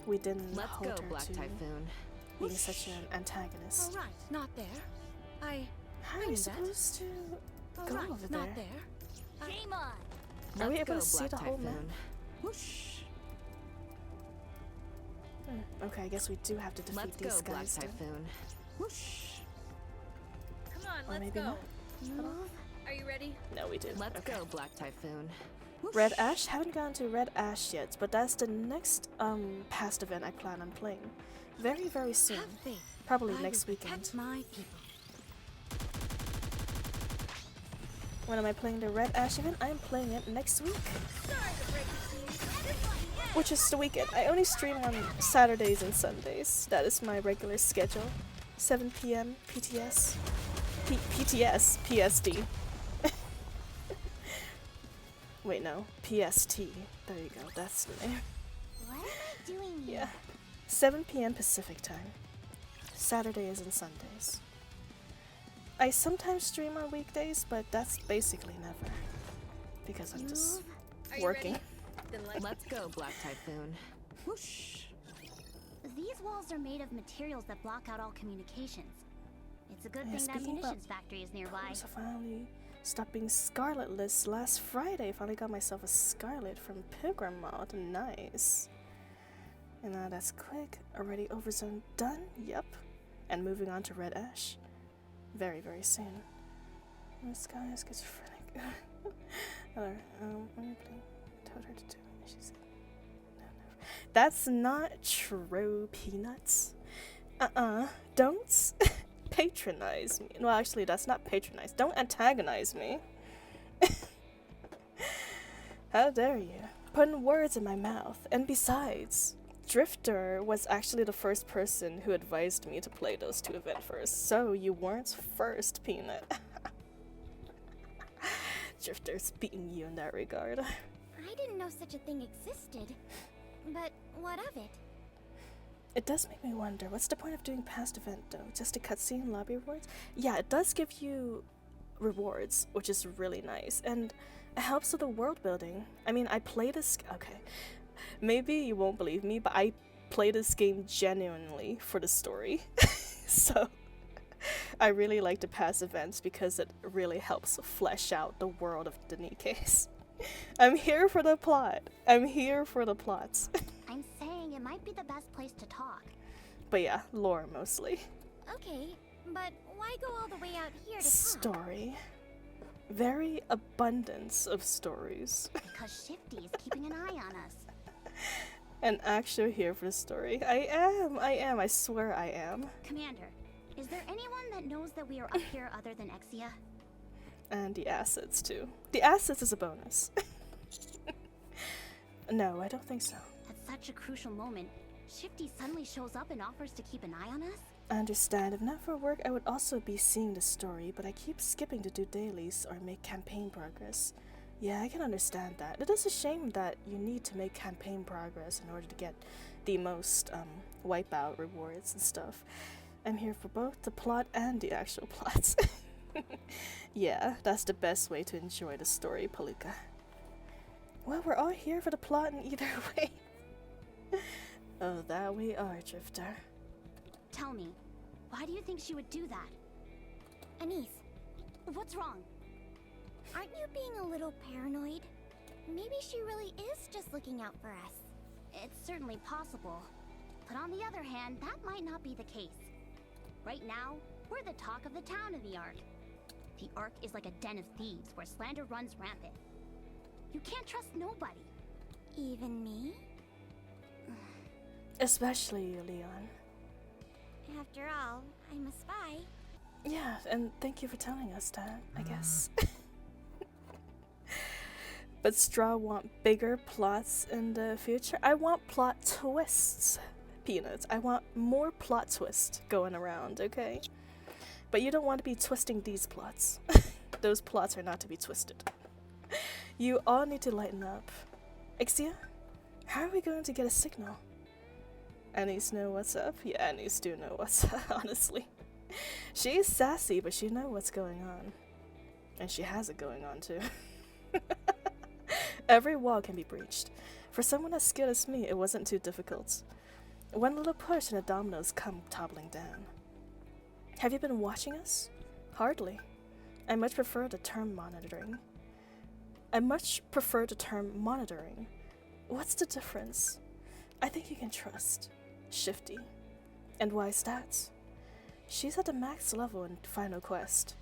we didn't Let's hold go, her Black to Typhoon. being such an antagonist. All right, not there. How are we supposed to go over there? Not there. Game on. Are we Let's able go, to see Black the whole map? Typhoon. Whoosh. Okay, I guess we do have to defeat Let's these go, Black guys. then. Typhoon. Whoosh. Come on, Or let's maybe go. not. Move. Are you ready? No, we do. Let's Okay. go, Black Typhoon. Red Ash? Haven't gone to Red Ash yet, but that's the next past event I plan on playing. Very, very soon. Have faith. Probably I next will weekend. protect my people. When am I playing the Red Ash event? I'm playing it next week. Which is the weekend. I only stream on Saturdays and Sundays. That is my regular schedule. 7 p.m. PTS. PTS. PSD. Wait, no. PST. There you go. That's the name. What am I doing here? Yeah. 7 p.m. Pacific time. Saturdays and Sundays. I sometimes stream on weekdays, but that's basically never. Because I'm just Are you working. ready? Then Let's go, Black Typhoon. Whoosh. These walls are made of materials that block out all communications. It's a good Yeah, thing that speaking munitions about factory is nearby. So finally stopped being Scarletless last Friday. Finally got myself a Scarlet from Pilgrim Mod. Nice. And now that's quick. Already Overzone done? Yep. And moving on to Red Ash. Very, very soon. This guy is schizophrenic. Hello. I'm playing. Told her to do it. She said, no, never. That's not true, Peanuts. Don't patronize me. Well, actually, that's not patronize. Don't antagonize me. How dare you? Putting words in my mouth. And besides, Drifter was actually the first person who advised me to play those two events first. So you weren't first, Peanut. Drifter's beating you in that regard. I didn't know such a thing existed. But what of it? It does make me wonder, what's the point of doing past event though? Just a cutscene lobby rewards? Yeah, it does give you rewards, which is really nice, and it helps with the world building. I mean, I play this, okay, maybe you won't believe me, but I play this game genuinely for the story. So, I really like the past events because it really helps flesh out the world of the NIKKEs. I'm here for the plot. I'm here for the plots. I'm saying it might be the best place to talk. But yeah, lore mostly. Okay, but why go all the way out here to talk? Story. Very abundance of stories. Because Shifty is keeping an eye on us. And actually here for the story. I am, I swear I am. Commander, is there anyone that knows that we are up here other than Exia? And the assets too. The assets is a bonus. No, I don't think so. At such a crucial moment, Shifty suddenly shows up and offers to keep an eye on us? I understand. If not for work, I would also be seeing the story, but I keep skipping to do dailies or make campaign progress. Yeah, I can understand that. It is a shame that you need to make campaign progress in order to get the most wipeout rewards and stuff. I'm here for both the plot and the actual plots. Yeah, that's the best way to enjoy the story, Palooka. Well, we're all here for the plot in either way. Oh, that we are, Drifter. Tell me, why do you think she would do that? Anise, what's wrong? Aren't you being a little paranoid? Maybe she really is just looking out for us. It's certainly possible. But on the other hand, that might not be the case. Right now, we're the talk of the town in the Ark. The Ark is like a den of thieves where slander runs rampant. You can't trust nobody. Even me? Especially you, Leon. After all, I'm a spy. Yeah, and thank you for telling us that, I guess. But Straw want bigger plots in the future. I want plot twists, Peanuts. I want more plot twists going around, okay? But you don't want to be twisting these plots. Those plots are not to be twisted. You all need to lighten up. Ixia, how are we going to get a signal? Annie's know what's up? Yeah, Annie's do know what's up, honestly. She's sassy, but she knows what's going on. And she has it going on, too. Every wall can be breached. For someone as skilled as me, it wasn't too difficult. One little push and the dominoes come toppling down. Have you been watching us? Hardly. I much prefer the term monitoring. What's the difference? I think you can trust. Shifty. And why is that? She's at the max level in Final Quest.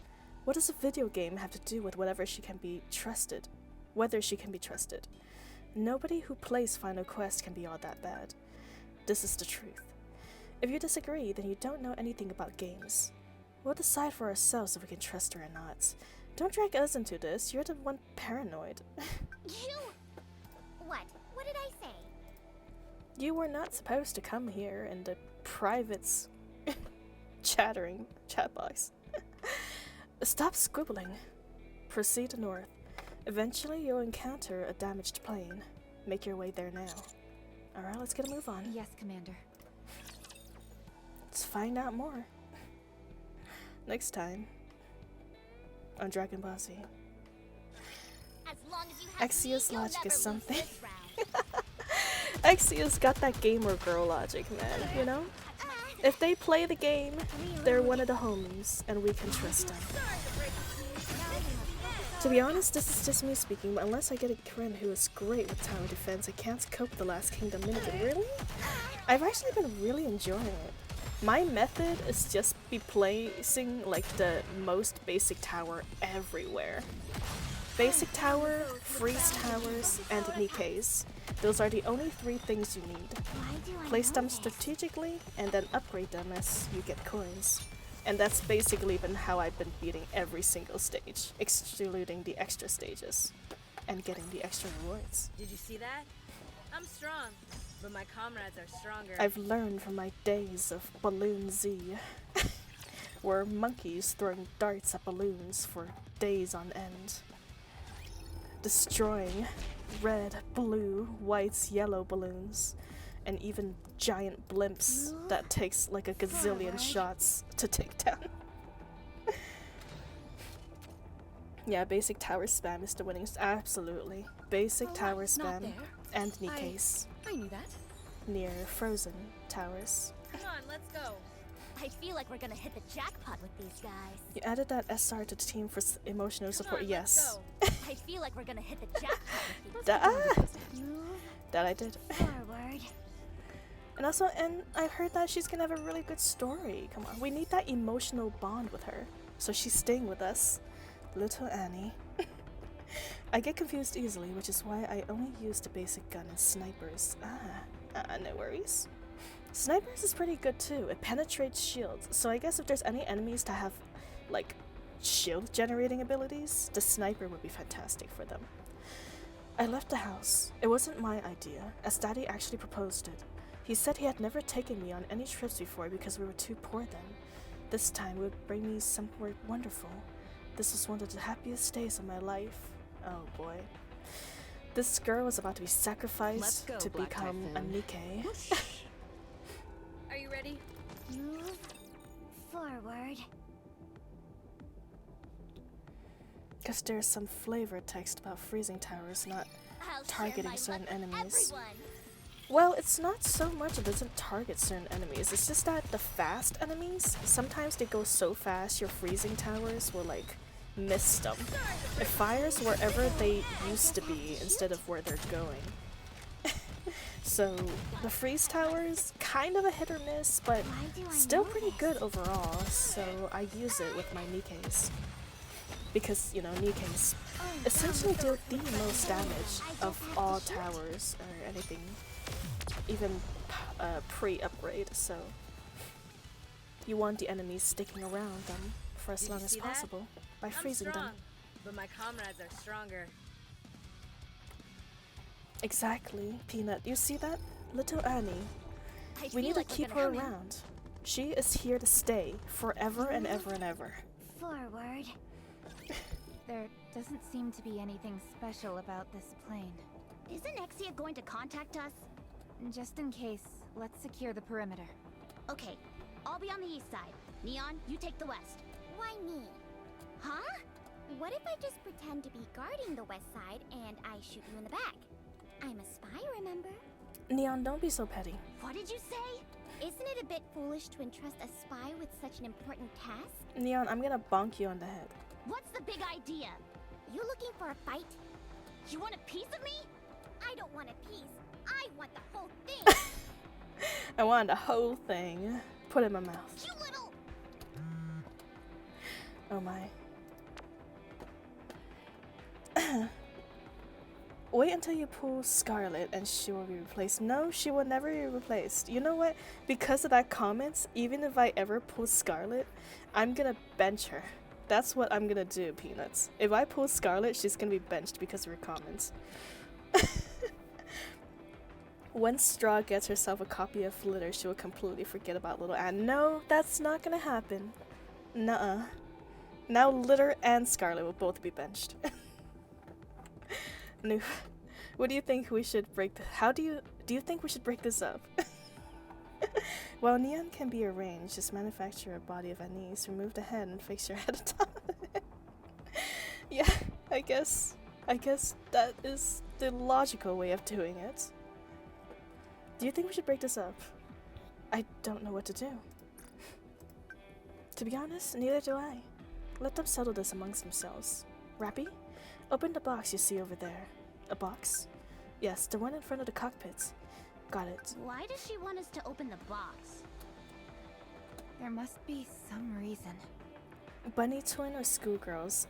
What does a video game have to do with whether she can be trusted? Nobody who plays Final Quest can be all that bad. This is the truth. If you disagree, then you don't know anything about games. We'll decide for ourselves if we can trust her or not. Don't drag us into this. You're the one paranoid. You... What? What did I say? You were not supposed to come here in the privates chattering chat box. Stop squibbling. Proceed north. Eventually you'll encounter a damaged plane. Make your way there now. Alright, let's get a move on. Yes, Commander. Let's find out more. Next time on Dragon Ball Z. As long as you have Exia's me, you'll logic never is lose something. this round. Exia's got that gamer girl logic, man, you know? If they play the game, they're one of the homies, and we can trust them. To be honest, this is just me speaking, but unless I get a Kren who is great with tower defense, I can't cope with the Last Kingdom Minigame. Really? I've actually been really enjoying it. My method is just be placing like the most basic tower everywhere. Basic tower, freeze towers, and NIKKEs. Those are the only 3 things you need. Place them strategically and then upgrade them as you get coins. And that's basically been how I've been beating every single stage, excluding the extra stages, and getting the extra rewards. Did you see that? I'm strong, but my comrades are stronger. I've learned from my days of Balloon Z, where monkeys throwing darts at balloons for days on end, destroying red, blue, white, yellow balloons, and even giant blimps that takes like a gazillion shots to take down. Yeah, basic tower spam is the winning. Absolutely. Basic tower spam and NIKKEs. I knew that. Near frozen towers. Come on, let's go. I feel like we're gonna hit the jackpot with these guys. You added that SR to the team for emotional support. On, yes. I feel like we're gonna hit the jackpot with these That, that I did. forward. And also, and I heard that she's gonna have a really good story. Come on, we need that emotional bond with her. So she's staying with us. Little Annie. I get confused easily, which is why I only use the basic gun and snipers. No worries. Snipers is pretty good too. It penetrates shields. So I guess if there's any enemies that have, like, shield generating abilities, the sniper would be fantastic for them. I left the house. It wasn't my idea, as Daddy actually proposed it. He said he had never taken me on any trips before because we were too poor then. This time would bring me somewhere wonderful. This was one of the happiest days of my life. Oh boy. This girl was about to be sacrificed to become a NIKKE. Are you ready? Move forward. Because there's some flavored text about freezing towers not I'll targeting share certain my luck with enemies. everyone. Well, it's not so much it doesn't target certain enemies, it's just that the fast enemies, sometimes they go so fast your freezing towers will like miss them. It fires wherever they used to be instead of where they're going. So the freeze towers, kind of a hit or miss, but still pretty good overall, so I use it with my NIKKEs. Because, you know, NIKKEs essentially deal the most damage of all towers or anything, even pre-upgrade, so you want the enemies sticking around them. for as Did long you as see that? possible by I'm freezing strong, them. but my comrades are stronger. Exactly, Peanut. You see that? Little Annie. I We feel need like to we're keep gonna her come in. around. She is here to stay forever and ever and ever. Forward. There doesn't seem to be anything special about this plane. Isn't Exia going to contact us? Just in case, let's secure the perimeter. Okay, I'll be on the east side. Neon, you take the west. Why me? Huh? What if I just pretend to be guarding the west side and I shoot you in the back? I'm a spy, remember? Neon, don't be so petty. What did you say? Isn't it a bit foolish to entrust a spy with such an important task? Neon, I'm gonna bonk you on the head. What's the big idea? You looking for a fight? You want a piece of me? I don't want a piece. I want the whole thing. I want the whole thing. Put it in my mouth. You little... Oh my. Wait until you pull Scarlet and she will be replaced. No, she will never be replaced. You know what? Because of that comment, even if I ever pull Scarlet, I'm gonna bench her. That's what I'm gonna do, Peanuts. If I pull Scarlet, she's gonna be benched because of her comments. Once Straw gets herself a copy of Flitter, she will completely forget about Little Anne. No, that's not gonna happen. Nuh-uh. Now Litter and Scarlet will both be benched. No. What do you think we should break? How do you think we should break this up? While Neon can be arranged, just manufacture a body of Anise, remove the head, and fix your head atop it. Yeah, I guess that is the logical way of doing it. Do you think we should break this up? I don't know what to do. To be honest, neither do I. Let them settle this amongst themselves. Rappy, open the box you see over there. A box? Yes, the one in front of the cockpit. Got it. Why does she want us to open the box? There must be some reason. Bunny Twin or Schoolgirls?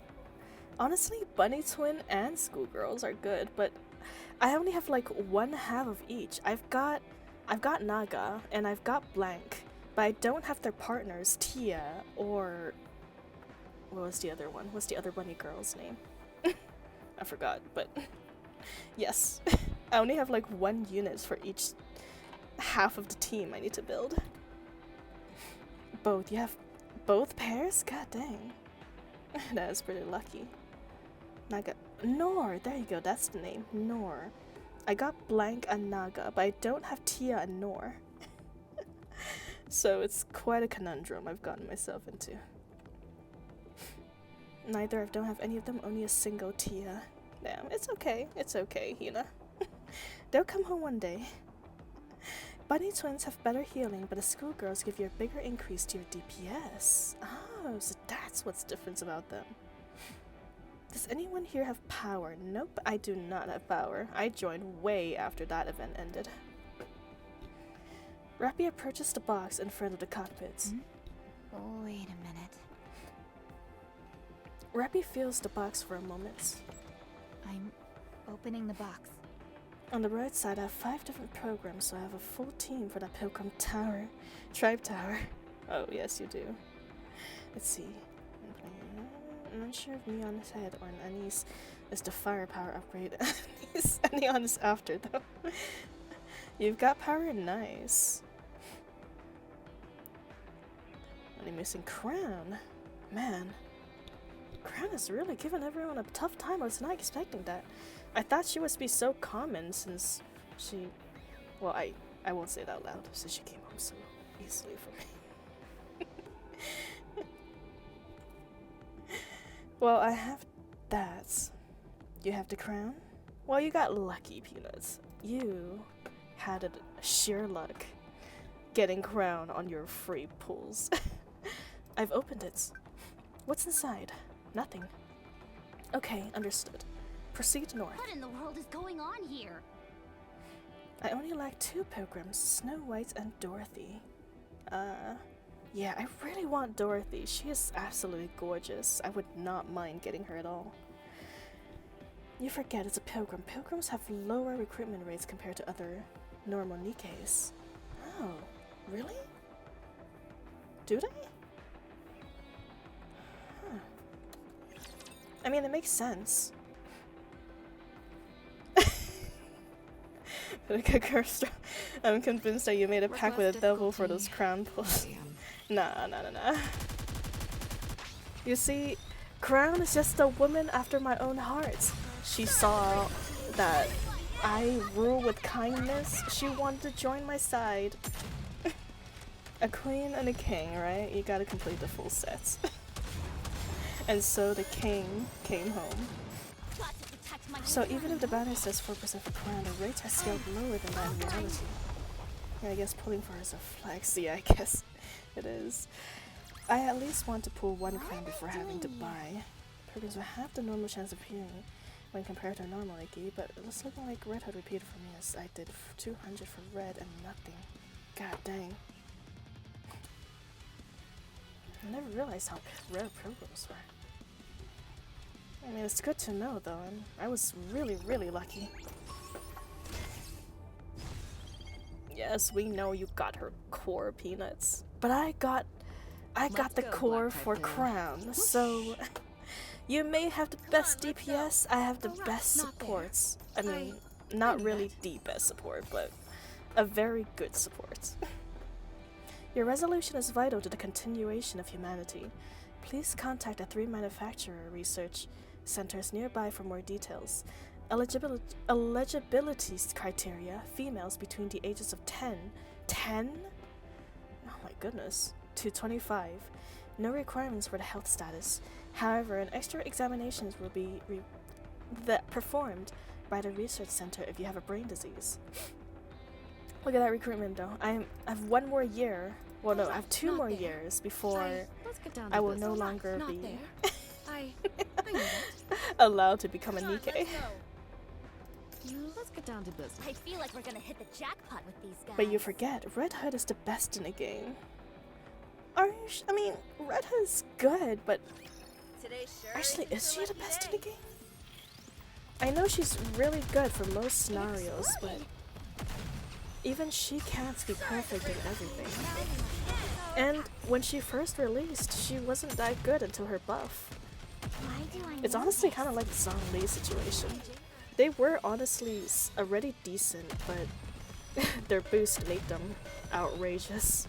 Honestly, Bunny Twin and Schoolgirls are good, but I only have like one half of each. I've got Naga and I've got Blank, but I don't have their partners, Tia or what was the other one? What's the other bunny girl's name? I forgot, but yes. I only have like one unit for each half of the team I need to build. Both, you have both pairs? God dang. That is pretty lucky. Naga. Nor, there you go, that's the name. Nor. I got Blank and Naga, but I don't have Tia and Nor. So it's quite a conundrum I've gotten myself into. Neither I don't have any of them, only a single Tia. Damn, it's okay, Hina. They'll come home one day. Bunny Twins have better healing, but the Schoolgirls give you a bigger increase to your DPS. Oh, so that's what's different about them. Does anyone here have power? Nope, I do not have power. I joined way after that event ended. Rappia purchased a box in front of the cockpit. Wait a minute. Rappy feels the box for a moment. I'm opening the box. On the right side, I have 5 different programs, so I have a full team for that Pilgrim Tower. Tribe Tower. Oh, yes, you do. Let's see. I'm not sure if Neon's head or an Anise is the firepower upgrade. Neon is after, though. You've got power, nice. Only missing Crown. Man. Crown is really giving everyone a tough time. I was not expecting that. I thought she would be so common since she... Well, I won't say it out loud since she came home so easily for me. Well, I have that. You have the crown? Well, you got lucky, Peanuts. You had a sheer luck getting crown on your free pulls. I've opened it. What's inside? Nothing. Okay, understood. Proceed north. What in the world is going on here? I only lack 2 pilgrims, Snow White and Dorothy. Yeah, I really want Dorothy. She is absolutely gorgeous. I would not mind getting her at all. You forget it's a pilgrim. Pilgrims have lower recruitment rates compared to other normal Nikkes. Oh, really? Do they? I mean, it makes sense. I'm convinced that you made a pact with the devil for those crown pulls. Nah. You see, Crown is just a woman after my own heart. She saw that I rule with kindness. She wanted to join my side. A queen and a king, right? You gotta complete the full set. And so the king came home. So even if the banner says 4% for Crown, the rates are still lower than that in reality. Yeah, I guess pulling for her is a flex. Yeah, I guess it is. I at least want to pull 1 crown before having to buy. Programs will have the normal chance of appearing when compared to a normal NIKKE, but it's looking like Red Hood repeated for me as I did 200 for Red and nothing. God dang. I never realized how rare programs were. I mean, it's good to know though, and I was really lucky. Yes, we know you got her core, Peanuts. But I got the core for Crown, so you may have the best DPS, I have the best supports. I mean, not really the best support, but a very good support. Your resolution is vital to the continuation of humanity. Please contact the 3 manufacturer research centers nearby for more details. Eligibility criteria: females between the ages of 10? Oh my goodness. To 25. No requirements for the health status. However, an extra examinations will be performed by the research center if you have a brain disease. Look at that recruitment though. I have 1 more year. Well, no, I have 2 more years before I will no longer be allowed to become a NIKKE. Let's get down to business. I feel like we're gonna hit the jackpot with these guys. But you forget, Red Hood is the best in the game. Are you I mean, Red Hood is good, but actually, is she the best in the game? I know she's really good for most scenarios, but even she can't be perfect in everything. And when she first released, she wasn't that good until her buff. It's honestly kind of like the Zhang Li situation. They were honestly already decent, but their boost made them outrageous.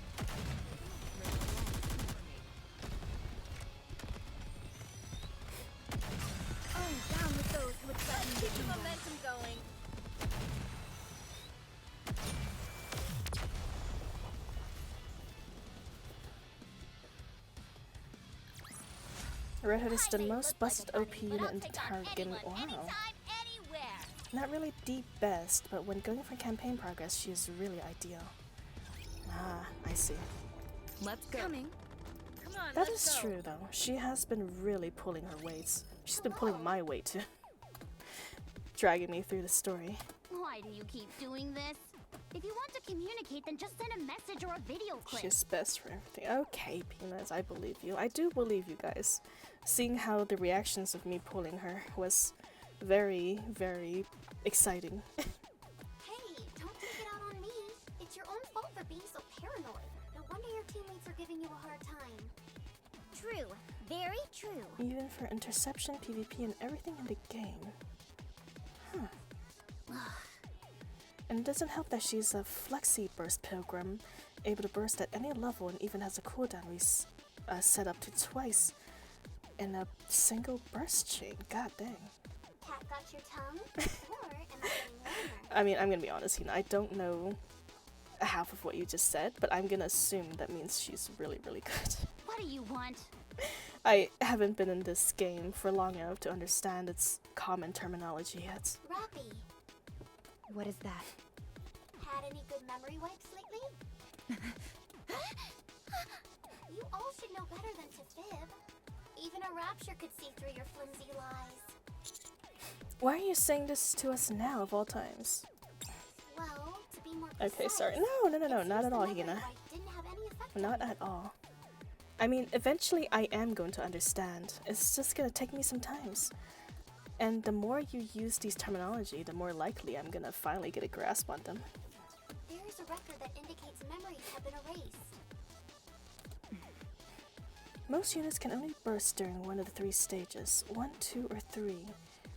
Red Hood is the most busted OP unit in the entire game. Wow. Not really the best, but when going for campaign progress, she is really ideal. Ah, I see. Let's go. That is true though. She has been really pulling her weights. She's been pulling my weight too. Dragging me through the story. Why do you keep doing this? If you want to communicate, then just send a message or a video clip. She's best for everything. Okay, Peanuts, I believe you. I do believe you guys. Seeing how the reactions of me pulling her was very exciting. Hey, don't take it out on me. It's your own fault for being so paranoid. No wonder your teammates are giving you a hard time. True. Very true. Even for interception, PvP, and everything in the game. Huh. And it doesn't help that she's a flexi burst pilgrim, able to burst at any level and even has a cooldown we set up to twice in a single burst chain. God dang. Cat got your tongue? Or am I getting warmer? I mean, I'm gonna be honest, Hina, I don't know half of what you just said, but I'm gonna assume that means she's really good. What do you want? I haven't been in this game for long enough to understand its common terminology yet. Robbie, What is that? had any good memory wipes lately? You all should know better than to fib. Even a rapture could see through your flimsy lies. Why are you saying this to us now, of all times? Well, to be more Okay, precise, sorry. No, not at all, the memory Hina. wipe didn't have any effect on Not you. at all. I mean, eventually I am going to understand. It's just gonna take me some time. And the more you use these terminology, the more likely I'm gonna finally get a grasp on them. There is a record that indicates memories have been erased. Most units can only burst during one of the 3 stages. 1, 2, or 3.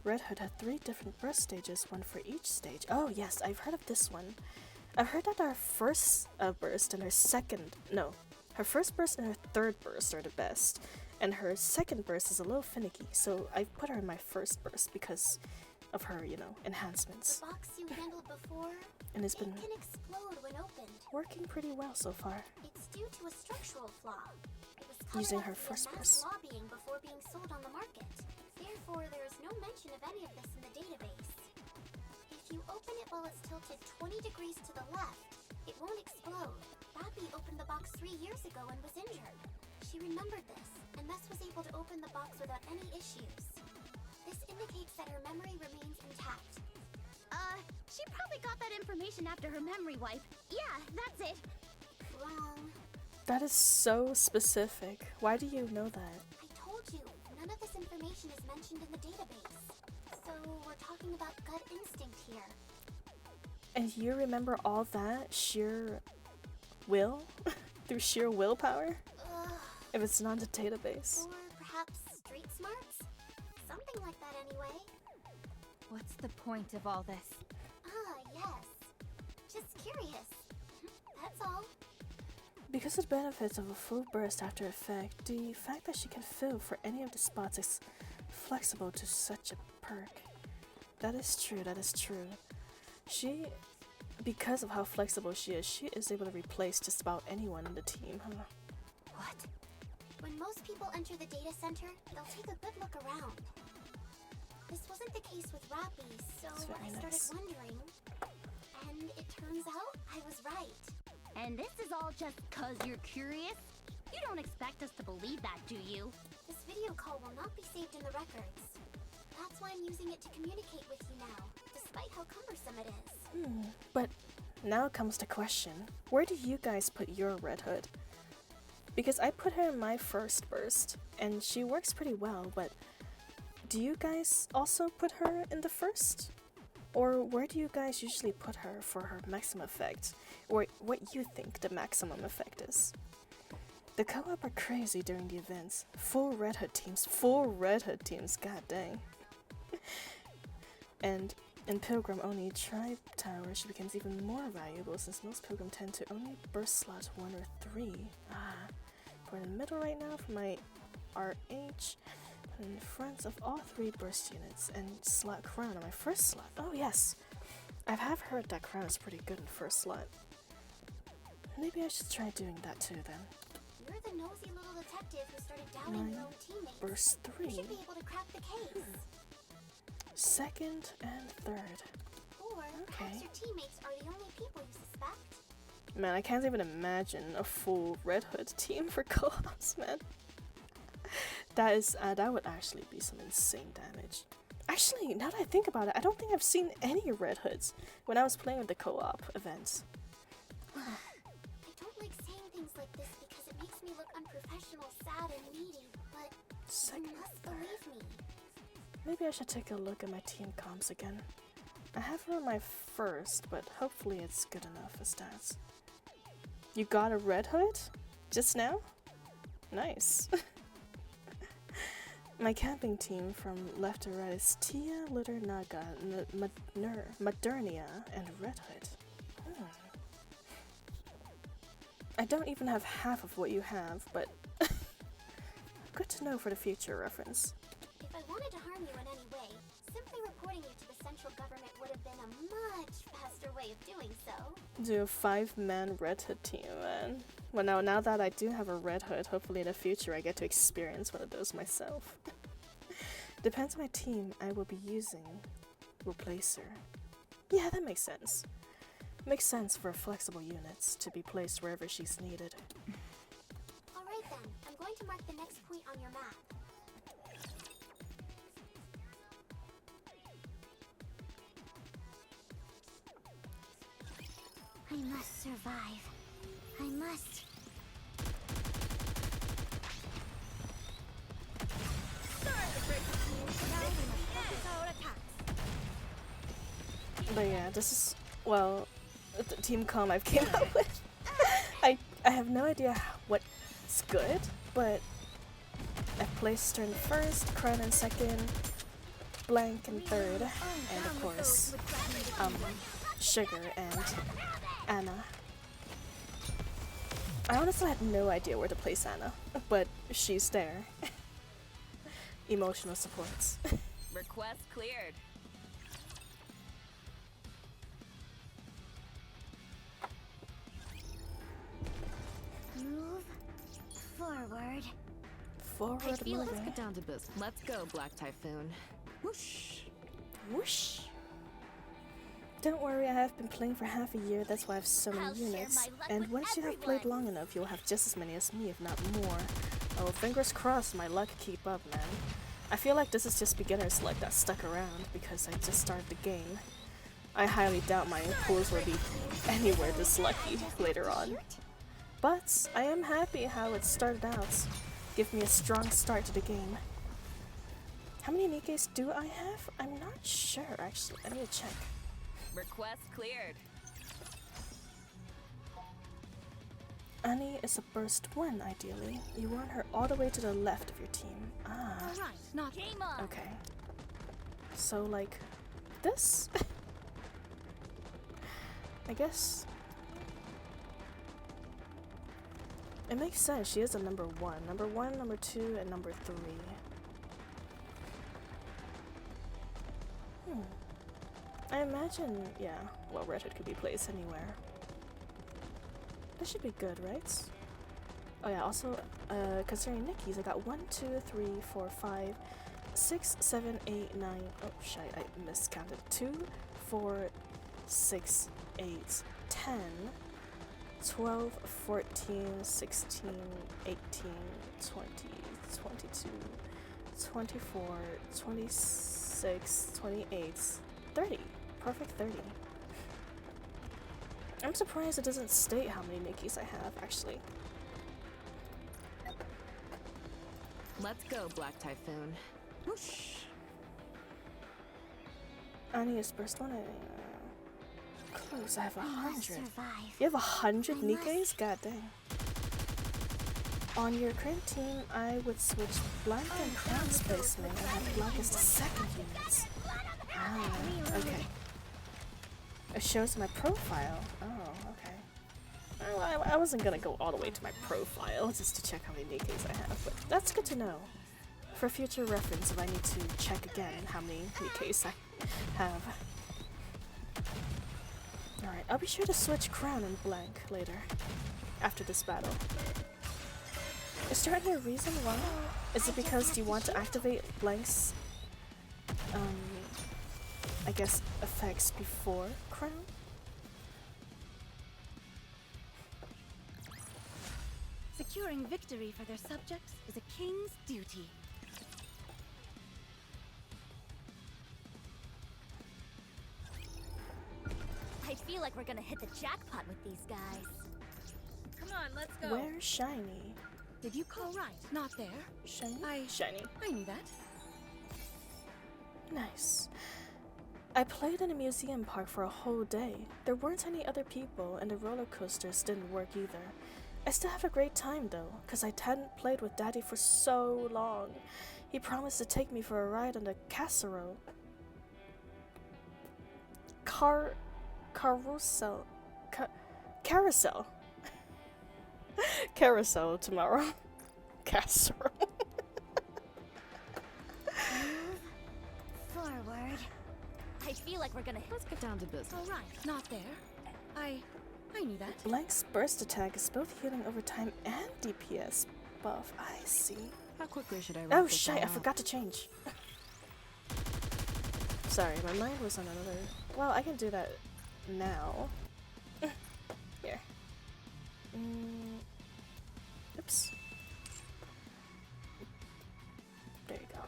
Red Hood had 3 different burst stages, one for each stage. Oh yes, I've heard of this one. I've heard that our first burst and her second... No. Her first burst and her third burst are the best. And her second burst is a little finicky, so I put her in my first burst because of her, you know, enhancements. The box you handled before, And it's been it can explode when opened. working pretty well so far. It's due to a structural flaw. It was covered Using up her via first mass burst. lobbying before being sold on the market. Therefore, there is no mention of any of this in the database. If you open it while it's tilted 20 degrees to the left, it won't explode. Rabbi opened the box 3 years ago and was injured. She remembered this, and thus was able to open the box without any issues. This indicates that her memory remains intact. She probably got that information after her memory wipe. Yeah, that's it. Wrong. That is so specific. Why do you know that? I told you, none of this information is mentioned in the database. So we're talking about gut instinct here. And you remember all that sheer will? Through sheer willpower? If it's not a database. Or perhaps street smarts? Something like that anyway. What's the point of all this? Ah, yes. Just curious. That's all. Because of the benefits of a full burst after effect, the fact that she can fill for any of the spots is flexible to such a perk. That is true, that is true. Because of how flexible she is able to replace just about anyone in the team, huh? What? When most people enter the data center, they'll take a good look around. This wasn't the case with Rappy, so I started wondering. And it turns out I was right. And this is all just 'cause you're curious? You don't expect us to believe that, do you? This video call will not be saved in the records. That's why I'm using it to communicate with you now, despite how cumbersome it is. But now comes the question, where do you guys put your Red Hood? Because I put her in my first burst, and she works pretty well, but do you guys also put her in the first? Or where do you guys usually put her for her maximum effect? Or what you think the maximum effect is? The co-op are crazy during the events. Full Red Hood teams, god dang. And in Pilgrim only Tribe Tower, she becomes even more valuable since most Pilgrim tend to only burst slots 1 or 3. Put in the middle right now for my RH. Put in front of all 3 burst units and slot Crown on my first slot. Oh yes! I have heard that Crown is pretty good in first slot. Maybe I should try doing that too then. You're the nosy little detective who started doubting your own teammates. Burst 3. You should be able to crack the case. Second and third. Or perhaps your teammates are the only people you suspect. Man, I can't even imagine a full Red Hood team for co-ops, man. That would actually be some insane damage. Actually, now that I think about it, I don't think I've seen any Red Hoods when I was playing with the co-op events. I don't like saying things like this because it makes me look unprofessional, sad, and needy, but you must believe me. Maybe I should take a look at my team comps again. I have her on my first, but hopefully it's good enough as stats. You got a Red Hood? Just now? Nice. My camping team from left to right is Tia, Litter Naga, Modernia, and Red Hood. I don't even have half of what you have, but good to know for the future reference. If I wanted to harm you in any way, simply reporting you to the central government would have been a much faster way of doing so. Do a 5-man Red Hood team, man. Well, now that I do have a Red Hood, hopefully in the future I get to experience one of those myself. Depends on my team I will be using. Replacer. Yeah, that makes sense. Makes sense for flexible units to be placed wherever she's needed. Alright then, I'm going to mark the next point on your map. I must survive. I must. But yeah, this is, well, the team comm I've came up with. I have no idea what's good, but I placed her in first, Crown in second, Blank in third, and of course, Sugar and Anna. I honestly had no idea where to place Anna, but she's there. Emotional supports. Request cleared. Move forward. Forward moving. Let's get down to business. Let's go, Black Typhoon. Whoosh. Whoosh. Don't worry, I have been playing for half a year, that's why I have so many units. And once you have played long enough, you'll have just as many as me, if not more. Oh, fingers crossed my luck keep up, man. I feel like this is just beginner's luck that stuck around, because I just started the game. I highly doubt my pools will be anywhere this lucky later on. But I am happy how it started out. Give me a strong start to the game. How many Nikkes do I have? I'm not sure, actually. I need to check. Request cleared. Annie is a burst 1, ideally. You want her all the way to the left of your team. Ah. Alright, not game on. Okay. So, like, this? I guess. It makes sense. She is a number 1. Number 1, number 2, and number 3. I imagine, yeah, well, Red Hood could be placed anywhere. This should be good, right? Oh yeah, also, considering Nikki's, I got 1, 2, 3, 4, 5, 6, 7, 8, 9, oh shit, I miscounted. 2, 4, 6, 8, 10, 12, 14, 16, 18, 20, 22, 24, 26, 28, 30. Perfect 30. I'm surprised it doesn't state how many Nikkies I have, actually. Let's go, Black Typhoon. Whoosh. Annie is first one. Close, I have 100. Survive. You have 100 Nikkes? God dang. On your current team, I would switch Blank and Crown's placement and have Blank as the second unit. Ah, okay. It shows my profile. Oh, okay. Well, I wasn't gonna go all the way to my profile just to check how many Nikkes I have, but that's good to know. For future reference, if I need to check again how many Nikkes I have. Alright, I'll be sure to switch Crown and Blank later, after this battle. Is there any reason why? Is it because you want to activate Blank's, I guess, effects before Crown? Securing victory for their subjects is a king's duty. I feel like we're gonna hit the jackpot with these guys. Come on, let's go. Where's Shiny? Did you call right? Not there. Shiny? Shiny. I knew that. Nice. I played in a museum park for a whole day. There weren't any other people, and the roller coasters didn't work either. I still have a great time though, because I hadn't played with Daddy for so long. He promised to take me for a ride on the carousel. Carousel. Carousel tomorrow. Casserole. Forward. I feel like we're gonna Let's get down to business. All right, not there. I knew that. Blank's burst attack is both healing over time and DPS buff. I see. How quickly should I wrap Oh this shit, all I up? forgot to change. Sorry, my mind was on another... Well, I can do that now. Here. Oops. There you go.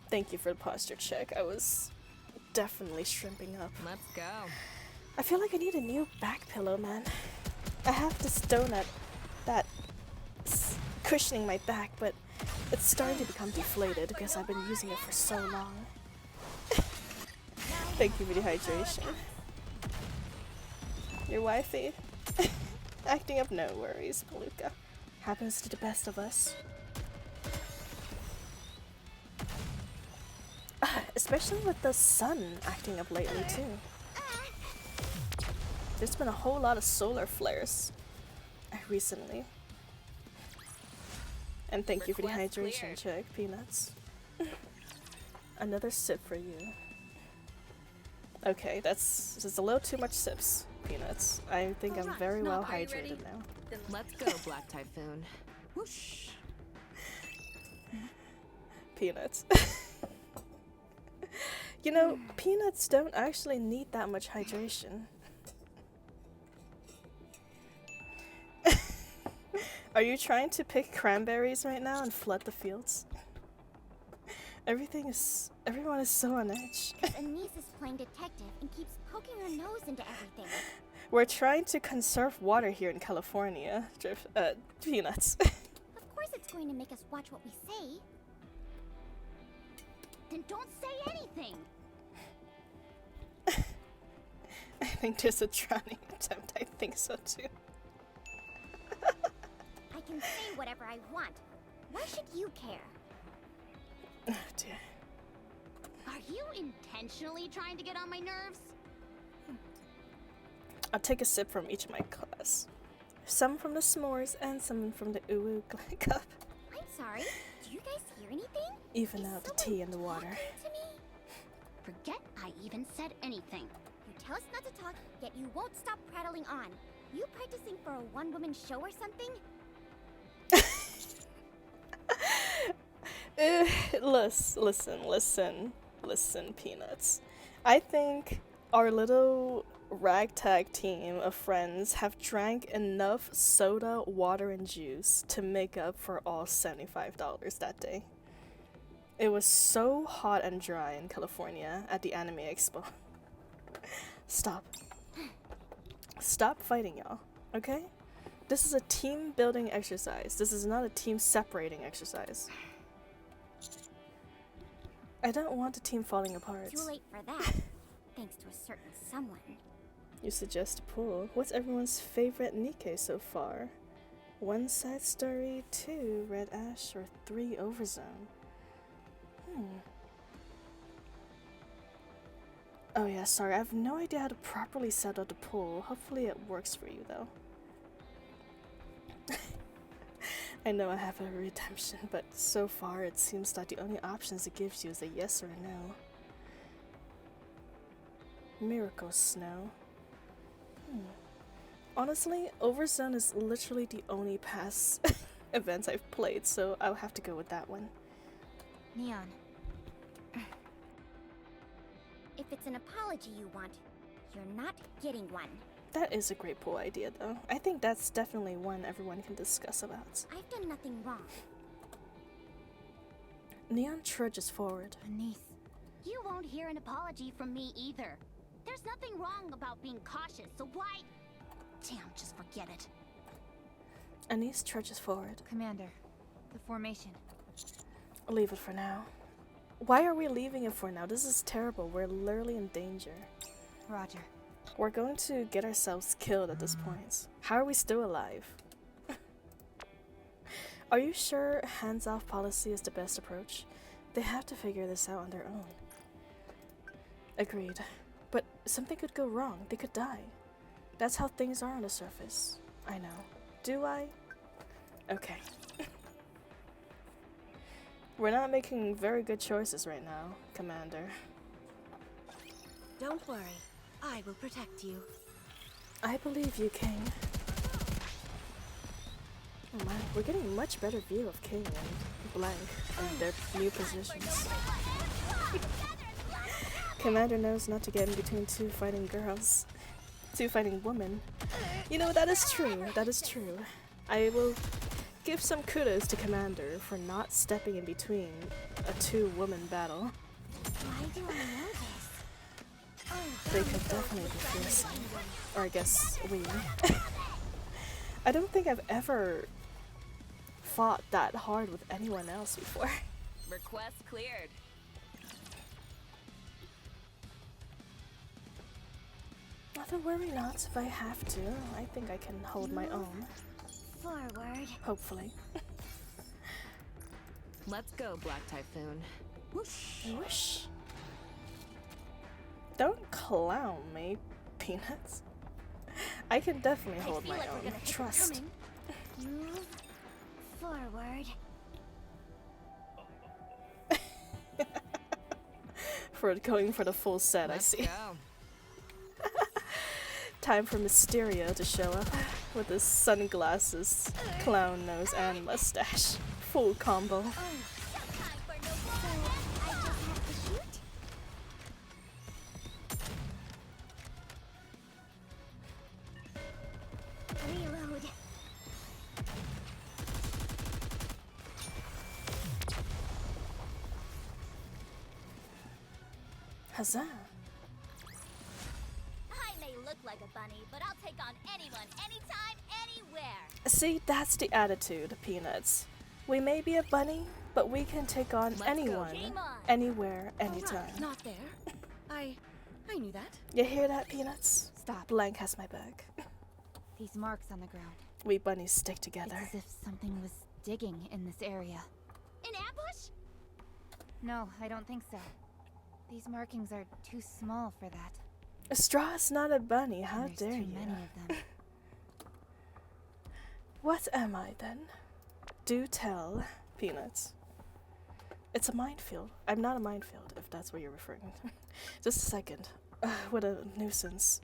Thank you for the posture check. I was definitely shrimping up. Let's go. I feel like I need a new back pillow, man. I have this donut that's cushioning my back, but it's starting to become deflated because I've been using it for so long. Thank you for the hydration. Your wifey. acting up, no worries, Palooka. Happens to the best of us. Especially with the sun acting up lately too. There's been a whole lot of solar flares recently. And thank you for the hydration check, Peanuts. Another sip for you. Okay, that's just a little too much sips, Peanuts. I think I'm very well hydrated now. Then let's go, Black Typhoon. Whoosh. Peanuts. You know, peanuts don't actually need that much hydration. Are you trying to pick cranberries right now and flood the fields? Everyone is so on edge. Anise is playing detective and keeps poking her nose into everything. We're trying to conserve water here in California, Peanuts. Of course it's going to make us watch what we say. Then don't say anything! I think there's a drowning attempt. I think so too. I can say whatever I want. Why should you care? Oh dear. Are you intentionally trying to get on my nerves? I'll take a sip from each of my class. Some from the s'mores and some from the uwu cup. I'm sorry. Do you guys hear anything? Even out the tea and the water. To me? Forget I even said anything. You tell us not to talk, yet you won't stop prattling on. You practicing for a one-woman show or something? Listen, Peanuts. I think our little ragtag team of friends have drank enough soda, water, and juice to make up for all $75 that day. It was so hot and dry in California at the Anime Expo. Stop. Stop fighting, y'all, okay? This is a team building exercise. This is not a team separating exercise. I don't want the team falling apart. Too late for that. Thanks to a certain someone. You suggest a poll. What's everyone's favorite NIKKE so far? 1 Side Story, 2 Red Ash, or 3 Overzone? Oh yeah, sorry, I have no idea how to properly set up the poll. Hopefully it works for you though. I know I have a redemption, but so far it seems that the only options it gives you is a yes or a no. Miracle Snow. Honestly, Overzone is literally the only past events I've played, so I'll have to go with that one. Neon. If it's an apology you want, you're not getting one. That is a great poll idea, though. I think that's definitely one everyone can discuss about. I've done nothing wrong. Neon trudges forward. Anise. You won't hear an apology from me either. There's nothing wrong about being cautious, so why? Damn, just forget it. Anise trudges forward. Commander, the formation. Leave it for now. Why are we leaving it for now? This is terrible. We're literally in danger. Roger. We're going to get ourselves killed at this point. How are we still alive? Are you sure hands-off policy is the best approach? They have to figure this out on their own. Agreed. But something could go wrong. They could die. That's how things are on the surface. I know. Do I? Okay. We're not making very good choices right now, Commander. Don't worry. I will protect you. I believe you, King. Oh my, we're getting a much better view of King and Blank and their new positions. Commander knows not to get in between two fighting girls. Two fighting women. You know, that is true. That is true. I will give some kudos to Commander for not stepping in between a two-woman battle. Why do I know this? They could definitely be fearsome. Or I guess we. I don't think I've ever fought that hard with anyone else before. Request cleared. Don't worry not if I have to. I think I can hold my own. Forward. Hopefully. Let's go, Black Typhoon. Whoosh. Whoosh. Don't clown me, Peanuts. I can definitely hold my own. Trust. Move forward. For going for the full set, Let's I see. go. Time for Mysterio to show up with his sunglasses, clown nose, and mustache. Full combo. Reload. Huzzah. I may look like a bunny, but I'll take on anyone, anytime, anywhere. See, that's the attitude, Peanuts. We may be a bunny, but we can take on Let's go. anyone, Game on. anywhere, All right, anytime. not there. I knew that. You hear that, Peanuts? Stop. Blank has my back. These marks on the ground. We bunnies stick It's together. as if something was digging in this area. An ambush? No, I don't think so. These markings are too small for that. Straw's not a bunny, how And there's dare too you? many of them. What am I then? Do tell, Peanuts. It's a minefield. I'm not a minefield, if that's what you're referring to. Just a second. What a nuisance.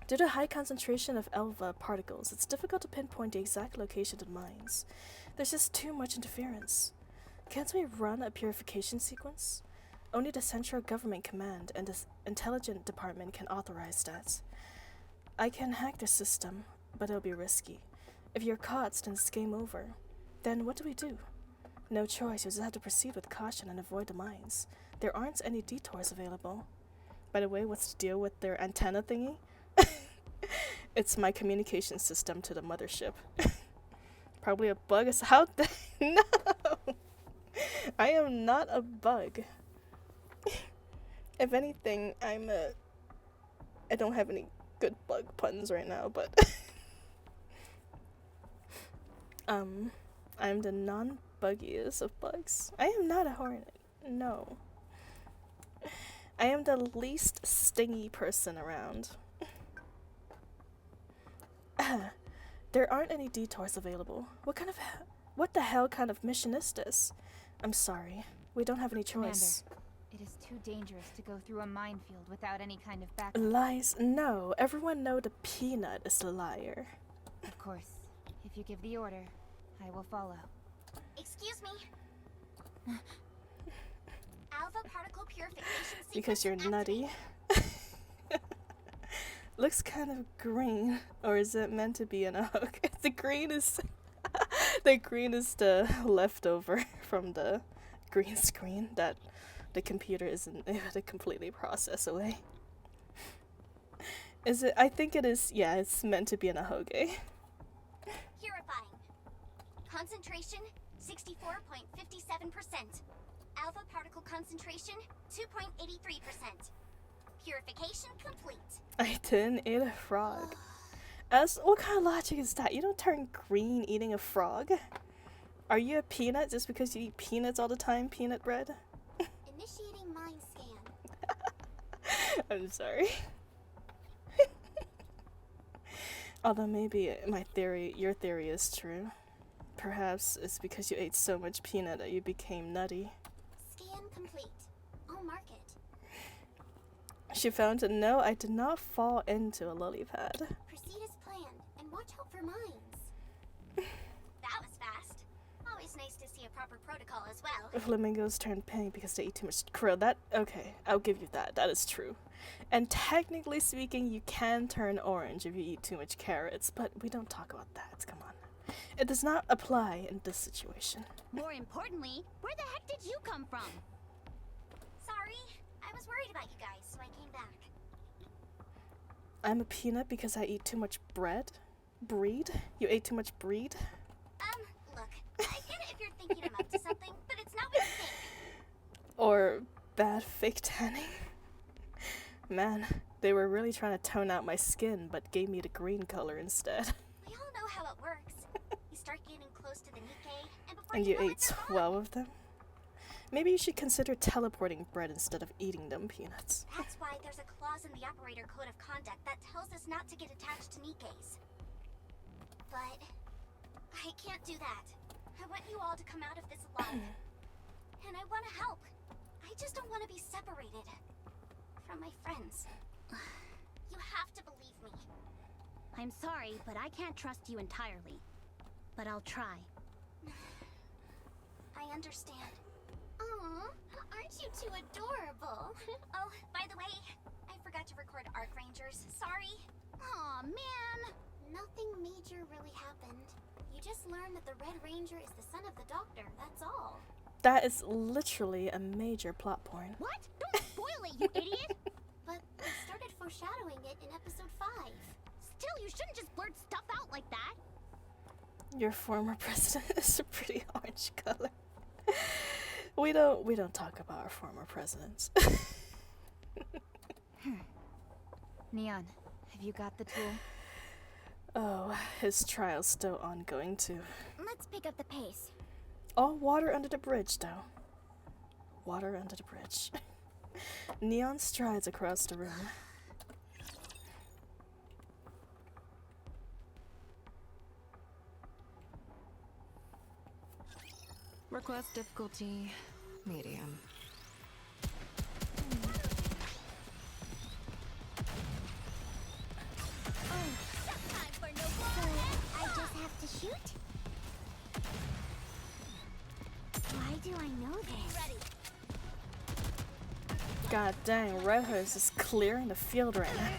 Due to high concentration of alpha particles, it's difficult to pinpoint the exact location of mines. There's just too much interference. Can't we run a purification sequence? Only the Central Government Command and the Intelligence Department can authorize that. I can hack the system, but it'll be risky. If you're caught, then it's game over. Then what do we do? No choice, you just have to proceed with caution and avoid the mines. There aren't any detours available. By the way, what's the deal with their antenna thingy? It's my communication system to the mothership. Probably a bug is out there. No! I am not a bug. If anything, I don't have any good bug puns right now, but I'm the non-buggiest of bugs. I am not a hornet. No. I am the least stingy person around. There aren't any detours available. What the hell kind of mission is this? I'm sorry. We don't have any choice. It is too dangerous to go through a minefield without any kind of backup. Lies? No. Everyone know the Peanut is the liar. Of course. If you give the order, I will follow. Excuse me. Alpha particle purification sequence Because you're nutty. activated. Looks kind of green. Or is it meant to be in a hook? The green is the green is the leftover from the green screen that the computer isn't able to completely process away. Is it? I think it is. Yeah, it's meant to be in a hoge. Purifying. Concentration 64.57%. Alpha particle concentration 2.83%. Purification complete. I didn't eat a frog. What kind of logic is that? You don't turn green eating a frog. Are you a peanut just because you eat peanuts all the time? Peanut bread? Initiating mind scan. I'm sorry. Although maybe your theory is true. Perhaps it's because you ate so much peanut that you became nutty. Scan complete. I'll mark it. She found it. No, I did not fall into a lily pad. Proceed as planned and watch out for mines. That was fast. Always nice to see a proper protocol as well. Flamingos turn pink because they eat too much krill. Okay, I'll give you that. That is true. And technically speaking, you can turn orange if you eat too much carrots, but we don't talk about that. Come on. It does not apply in this situation. More importantly, where the heck did you come from? Sorry, I was worried about you guys, so I came back. I'm a peanut because I eat too much bread? Breed? You ate too much breed? Look, I get it if you're thinking I'm up to something, but it's not what you think. Or bad fake tanning? Man, They were really trying to tone out my skin, but gave me the green color instead. We all know how it works. You start getting close to the NIKKE, and before And you you know ate it, they're gone. 12 of them? Maybe you should consider teleporting bread instead of eating them, Peanuts. That's why there's a clause in the operator code of conduct that tells us not to get attached to NIKKEs. But I can't do that. I want you all to come out of this alive. And I want to help. I just don't want to be separated from my friends. You have to believe me. I'm sorry, but I can't trust you entirely. But I'll try. I understand. Aw, aren't you two adorable? Oh, by the way, I forgot to record Arc Rangers. Sorry. Aw, man. Nothing major really happened. You just learned that the Red Ranger is the son of the Doctor, that's all. That is literally a major plot point. What? Don't spoil it, you idiot! But they started foreshadowing it in episode 5. Still, you shouldn't just blurt stuff out like that. Your former president is a pretty orange color. We don't talk about our former presidents. Neon, have you got the tool? Oh, his trial's still ongoing too. Let's pick up the pace. All water under the bridge, though. Water under the bridge. Neon strides across the room. Request difficulty medium. Time for no more. I just have to shoot? Why do I know this? Ready. God dang, Red Hose is clearing the field right now.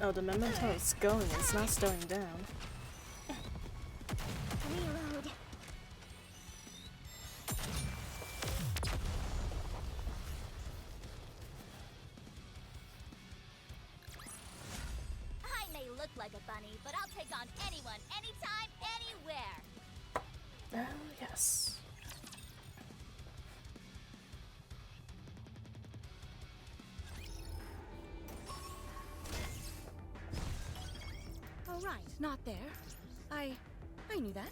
Oh, the momentum's going, it's not slowing down. Reload. I may look like a bunny, but I'll take on anyone, anytime, anywhere. Oh, yes. Oh, right, not there. I knew that.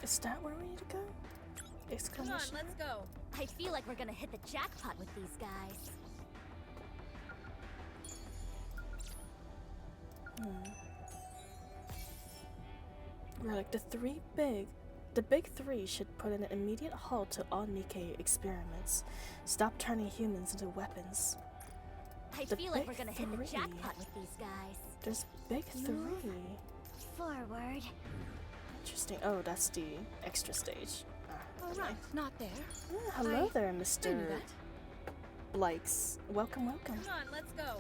Is that where we need to go? Come Exclamation. on, let's go. I feel like we're gonna hit the jackpot with these guys. We're like the big three should put an immediate halt to all NIKKE experiments. Stop turning humans into weapons. I The feel like big we're gonna hit the three. jackpot with these guys. There's big three. Forward. Interesting. Oh, that's the extra stage. All never right, mind. not there. Hello there, I knew Mr. that. Blikes. Welcome, welcome. Come on, let's go.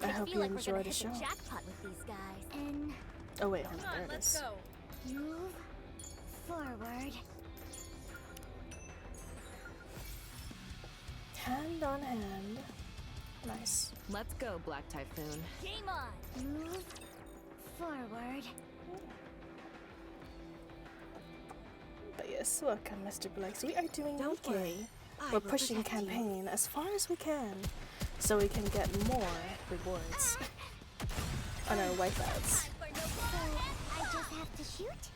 I hope feel you like we're enjoy gonna the hit show. the jackpot with these guys. And Oh wait, hold Come on, on, there it let's is. go. move forward. Hand on hand. Nice. Let's go, Black Typhoon. Game on. Move forward. But yes, welcome, Mr. Blikes. We are doing Don't NIKKE. worry, I We're will pushing protect you. campaign as far as we can, so we can get more rewards on our wipeouts. Time for no more. I just have to shoot?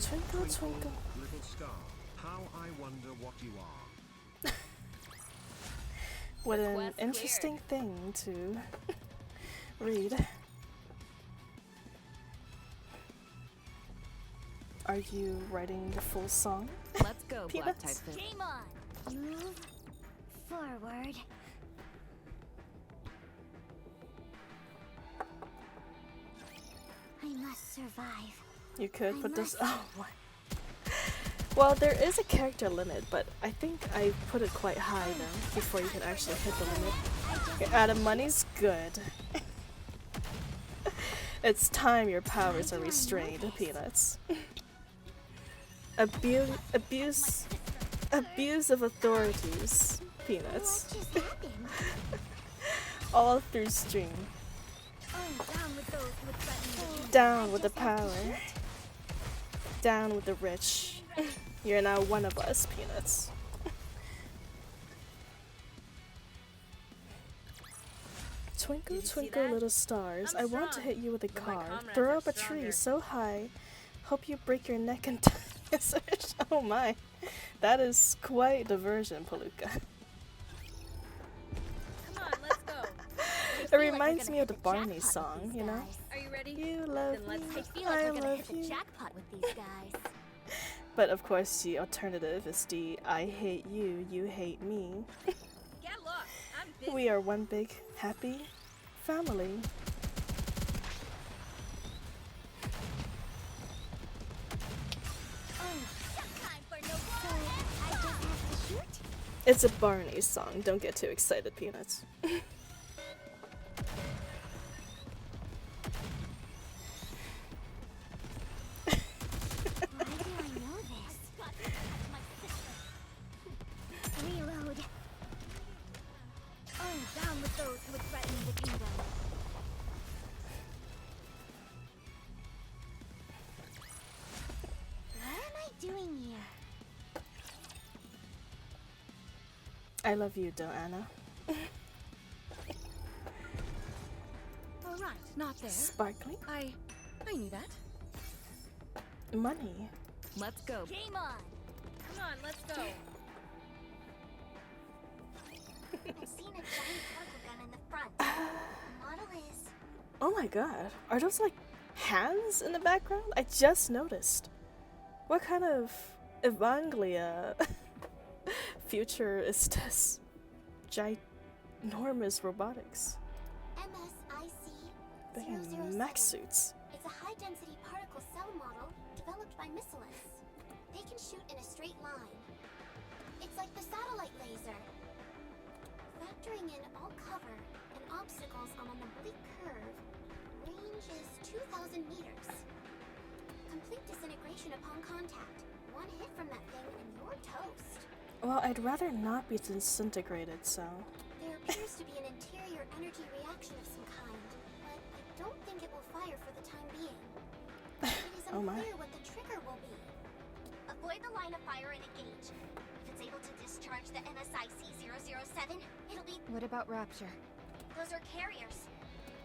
Twinkle, twinkle. Little star, how I wonder what you are. What an Request interesting thing to read. Are you writing the full song? Let's go, Black Peanuts. Typhoon. Game on. Move forward. I must survive. You could, I but there's must. oh my. Well, there is a character limit, but I think I put it quite high now before you can actually hit the limit. Your out of money's good. It's time your powers are restrained, Peanuts. Abuse of authorities, Peanuts. What just happened? All through stream. Oh, down with those who would threaten me. Down with the power. Down with the rich. You're now one of us, Peanuts. Twinkle, twinkle, little stars. I want to hit you with a car. Throw up a tree so high. Hope you break your neck and search. Oh my. That is quite diversion, Palooka. Come on, let's go. It reminds me of the Barney song, you know? Are you ready? You love Then let's me, I feel like I we're gonna love hit the you. jackpot with these guys. But of course, the alternative is the I hate you, you hate me. Get lost. I'm busy. We are one big, happy family. Time for no war. I just have to shoot. It's a Barney song. Don't get too excited, Peanuts. Why do I know this? Reload. Oh, down with those who would threaten the kingdom. What am I doing here? I love you, Anna. All right, not there. Sparkling I knew that. money. Let's go. Game on. Come on, let's go. I've seen a giant particle gun in the front. The model is... Oh my god. Are those like hands in the background? I just noticed. What kind of Evanglia future is this? Ginormous robotics. MSIC They have 007. mech suits. It's a high-density particle cell model developed by Missilis. They can shoot in a straight line. It's like the satellite laser. Factoring in all cover and obstacles on an oblique curve, range is 2,000 meters. Complete disintegration upon contact. One hit from that thing and you're toast. Well, I'd rather not be disintegrated, so. There appears to be an interior energy reaction of some kind, but I don't think it will fire for the time being. It is Oh my. unclear what the trigger will be. Avoid the line of fire and engage. If it's able to discharge the MSIC 007, it'll be... What about Rapture? Those are carriers.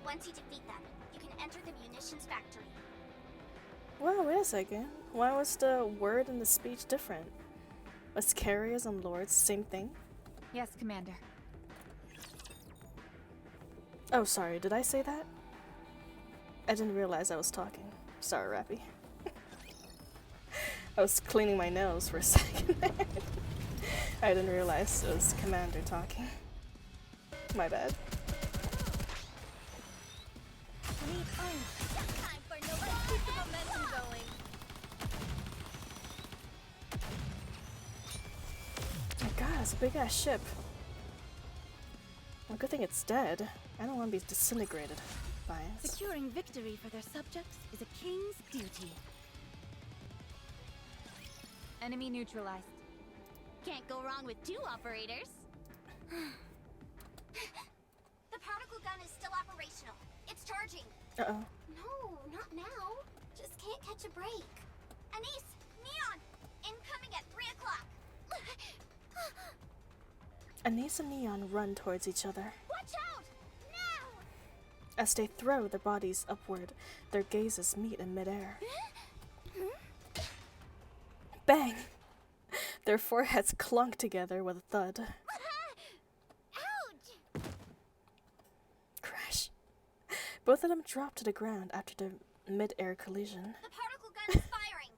Once you defeat them, you can enter the munitions factory. Well, wait a second. Why was the word and the speech different? Was carriers and lords the same thing? Yes, Commander. Oh, sorry, did I say that? I didn't realize I was talking. Sorry, Rappy. I was cleaning my nails for a second. I didn't realize it was Commander talking. My bad. Time for no... Let's keep the momentum going. Oh my god, it's a big ass ship. Well, good thing it's dead. I don't want to be disintegrated by it. Securing victory for their subjects is a king's duty. Enemy neutralized. Can't go wrong with two operators. The particle gun is still operational. It's charging. Uh-oh. No, not now. Just can't catch a break. Anise, Neon, incoming at 3 o'clock. Anise and Neon run towards each other. Watch out! Now! As they throw their bodies upward, their gazes meet in midair. Bang! Their foreheads clunk together with a thud. Ouch! Crash. Both of them drop to the ground after the mid-air collision. The particle gun is firing.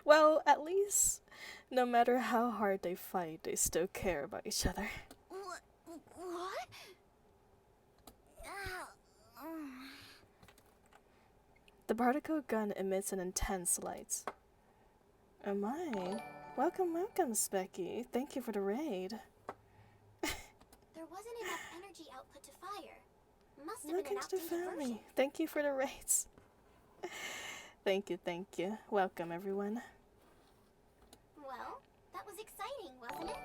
Well, at least, no matter how hard they fight, they still care about each other. What? The particle gun emits an intense light. Oh my. Welcome, welcome, Specky. Thank you for the raid. There wasn't enough energy output to fire. Must have Welcome been an to the outdated family. version. Thank you for the rates. Thank you, thank you. Welcome, everyone. Well, that was exciting, wasn't it?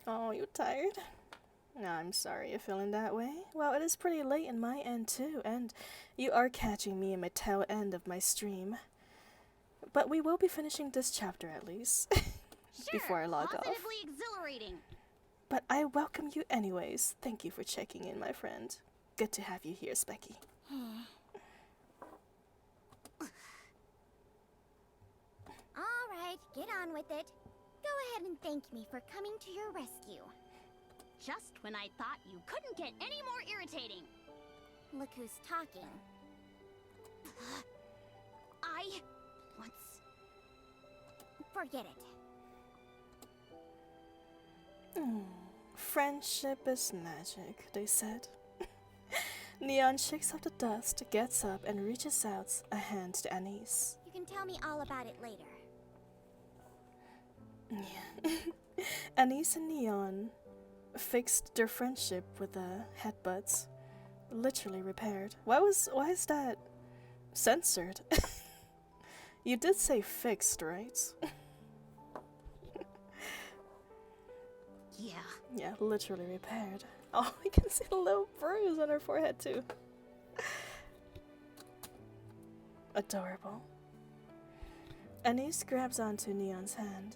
Oh, you tired? No, I'm sorry you're feeling that way. Well, it is pretty late in my end too, and you are catching me in my tail end of my stream. But we will be finishing this chapter at least before I log off. Positively exhilarating. But I welcome you anyways. Thank you for checking in, my friend. Good to have you here, Specky. All right, get on with it. Go ahead and thank me for coming to your rescue. Just when I thought you couldn't get any more irritating. Look who's talking. I... Forget it. Friendship is magic, they said. Neon shakes off the dust, gets up, and reaches out a hand to Anise. You can tell me all about it later. Yeah. Anise and Neon fixed their friendship with a headbutt. Literally repaired. Why is that censored? You did say fixed, right? Yeah. Yeah, literally repaired. Oh, we can see the little bruise on her forehead too. Adorable. Anise grabs onto Neon's hand.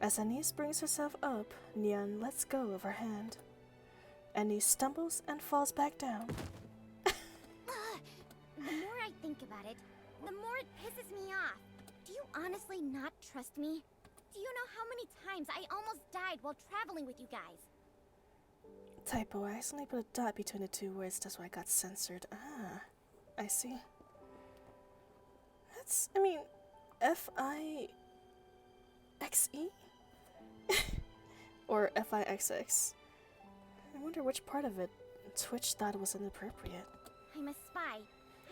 As Anise brings herself up, Neon lets go of her hand. Anise stumbles and falls back down. The more I think about it, the more it pisses me off. Do you honestly not trust me? Do you know how many times I almost died while traveling with you guys? Typo, I accidentally put a dot between the two words, that's why I got censored. Ah, I see. That's, I mean, F-I-X-E? Or F-I-X-X. I wonder which part of it Twitch thought was inappropriate. I'm a spy.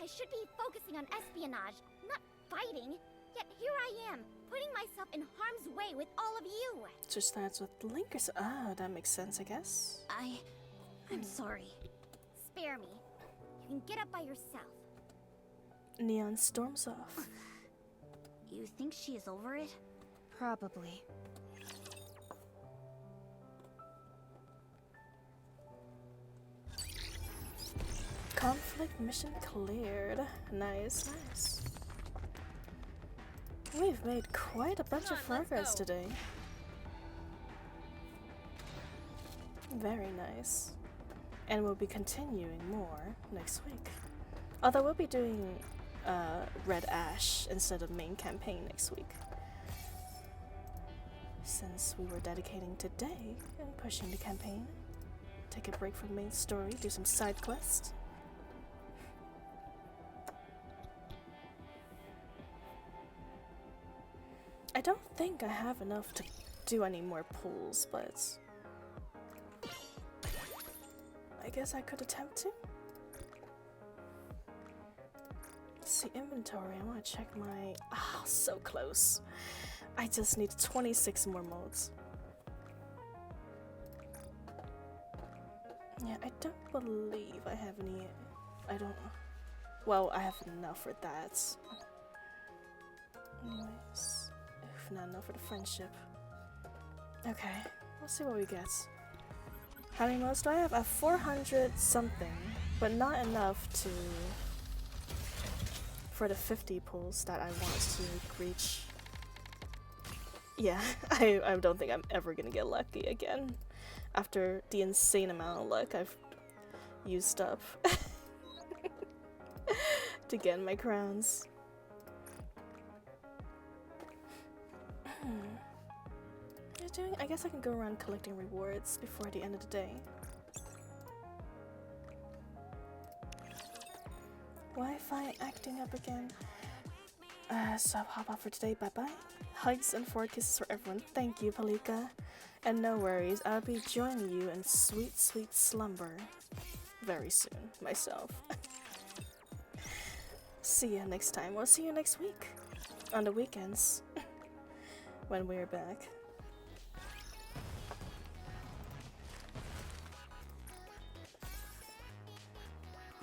I should be focusing on espionage, not fighting. Yet here I am, putting myself in harm's way with all of you. Twitch starts with linkers. Ah, that makes sense, I guess. I'm sorry. Spare me. You can get up by yourself. Neon storms off. You think she is over it? Probably. Conflict mission cleared. Nice, nice. We've made quite a bunch of progress today. Very nice. And we'll be continuing more next week. Although we'll be doing Red Ash instead of main campaign next week. Since we were dedicating today and pushing the campaign. Take a break from main story, do some side quests. I don't think I have enough to do any more pulls, but I guess I could attempt to. Let's see, inventory. I want to check my... Ah, so close. I just need 26 more modes. Yeah, I don't believe I have any... I don't... Well, I have enough for that. Anyways... Not enough for the friendship. Okay, we'll see what we get. How many modes do I have? I have 400 something, but not enough to for the 50 pulls that I want to reach. Yeah, I don't think I'm ever gonna get lucky again after the insane amount of luck I've used up to get my crowns. I guess I can go around collecting rewards before the end of the day. Wi-Fi acting up again. So I'll hop off for today. Bye bye. Hugs and 4 kisses for everyone. Thank you, Palika. And no worries, I'll be joining you in sweet, sweet slumber very soon, myself. See you next time. We'll see you next week. On the weekends. When we're back.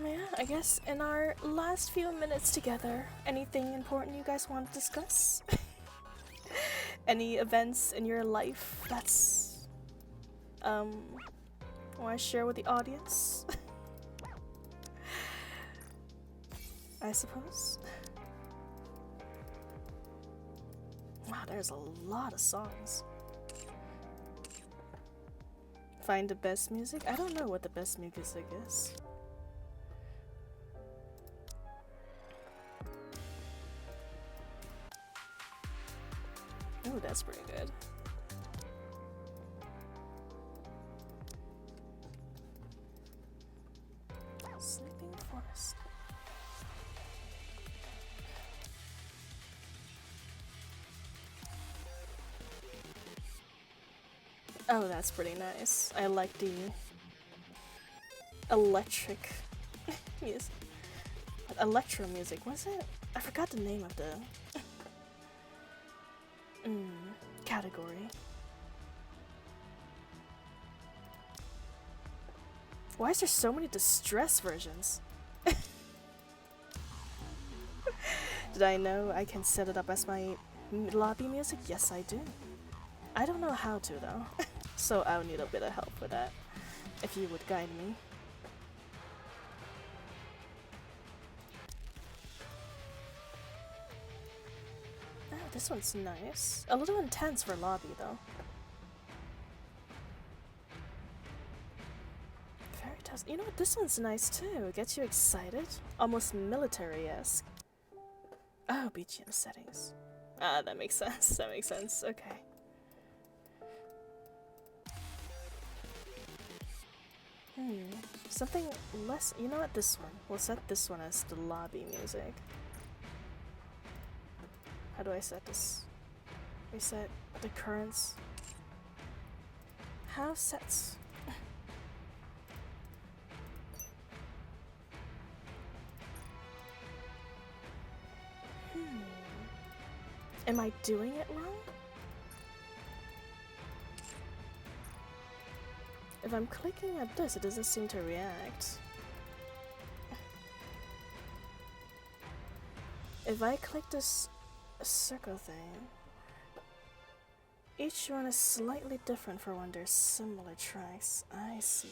Yeah, I guess in our last few minutes together, anything important you guys want to discuss? Any events in your life that's want to share with the audience? I suppose. Wow, there's a lot of songs. Find the best music? I don't know what the best music is. Oh, that's pretty good. Sleeping Forest. Oh, that's pretty nice. I like the electric music. Electro music, was it? I forgot the name of the category. Why is there so many distress versions? Did I know I can set it up as my lobby music? Yes, I do. I don't know how to though, so I would need a bit of help with that, if you would guide me. Oh, this one's nice. A little intense for lobby though. Fairy You know what? This one's nice too. It gets you excited. Almost military-esque. Oh, BGM settings. Ah, that makes sense. That makes sense. Okay. Something less. You know what? This one. We'll set this one as the lobby music. How do I set this? Reset the currents. House sets. Am I doing it wrong? If I'm clicking at this, it doesn't seem to react. If I click this circle thing, each one is slightly different for when they're similar tracks. I see.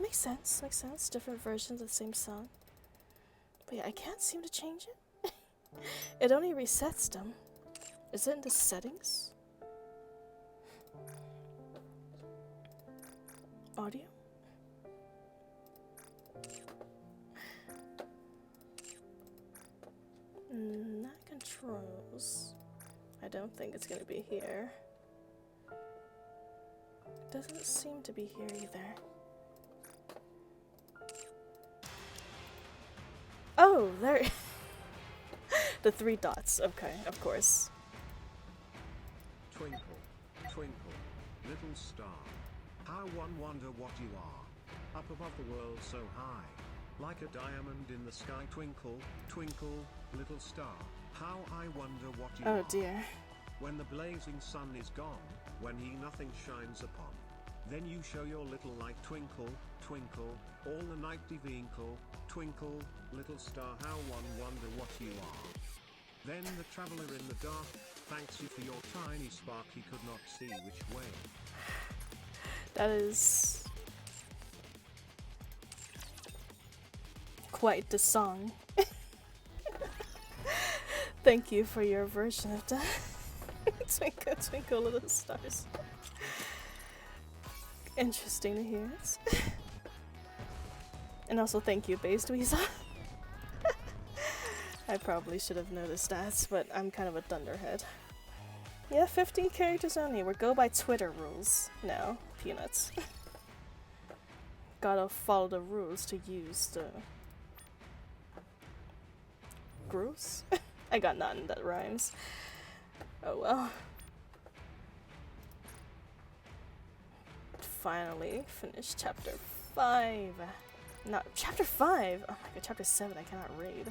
Makes sense, makes sense. Different versions of the same song. But yeah, I can't seem to change it. It only resets them. Is it in the settings? Audio? Not controls. I don't think it's gonna be here. It doesn't seem to be here either. Oh, there. The 3 dots. Okay, of course. Twinkle, twinkle, little star. How one wonder what you are. Up above the world so high. Like a diamond in the sky. Twinkle, twinkle, little star. How I wonder what you are. Oh dear. When the blazing sun is gone, when he nothing shines upon. Then you show your little light. Twinkle, twinkle, all the night twinkle, twinkle, little star. How one wonder what you are. Then the traveler in the dark thanks you for your tiny spark. He could not see which way. That is quite the song. Thank you for your version of that. Twinkle, twinkle, little stars. Interesting to hear it. And also thank you, Based Weasel. I probably should have noticed that, but I'm kind of a thunderhead. Yeah, 15 characters only. We're go by Twitter rules now, peanuts. Gotta follow the rules to use the grooves. I got nothing that rhymes. Oh well. Finally finished chapter 5. Not chapter 5. Oh my god, chapter 7 I cannot read.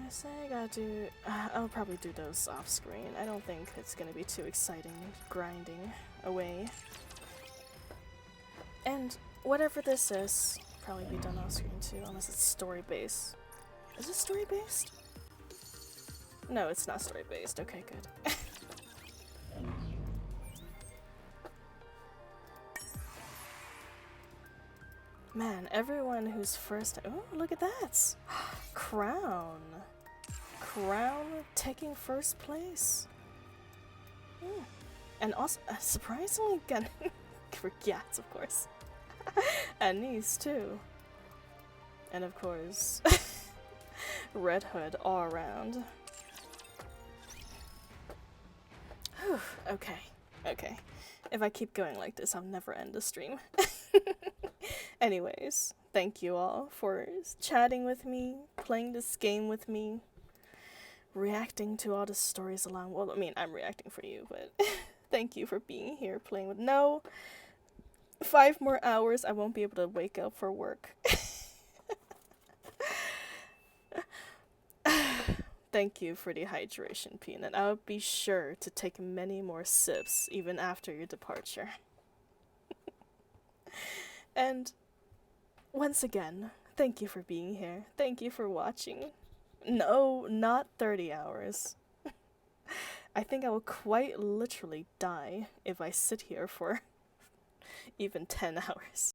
I say I gotta do. I'll probably do those off screen. I don't think it's gonna be too exciting grinding away. And whatever this is, probably be done off screen too, unless it's story based. Is it story based? No, it's not story based. Okay, good. Man, everyone who's first. Oh, look at that! Crown! Crown taking first place. And also, surprisingly, getting. For Gyats, of course. And Nice, too. And of course, Red Hood all around. Whew, okay, okay. If I keep going like this, I'll never end the stream. Anyways, thank you all for chatting with me, playing this game with me, reacting to all the stories along. Well, I mean, I'm reacting for you, but thank you for being here, playing with. No, 5 more hours, I won't be able to wake up for work. Thank you for the hydration, Peanut. I'll be sure to take many more sips even after your departure. And once again, thank you for being here. Thank you for watching. No, not 30 hours. I think I will quite literally die if I sit here for even 10 hours.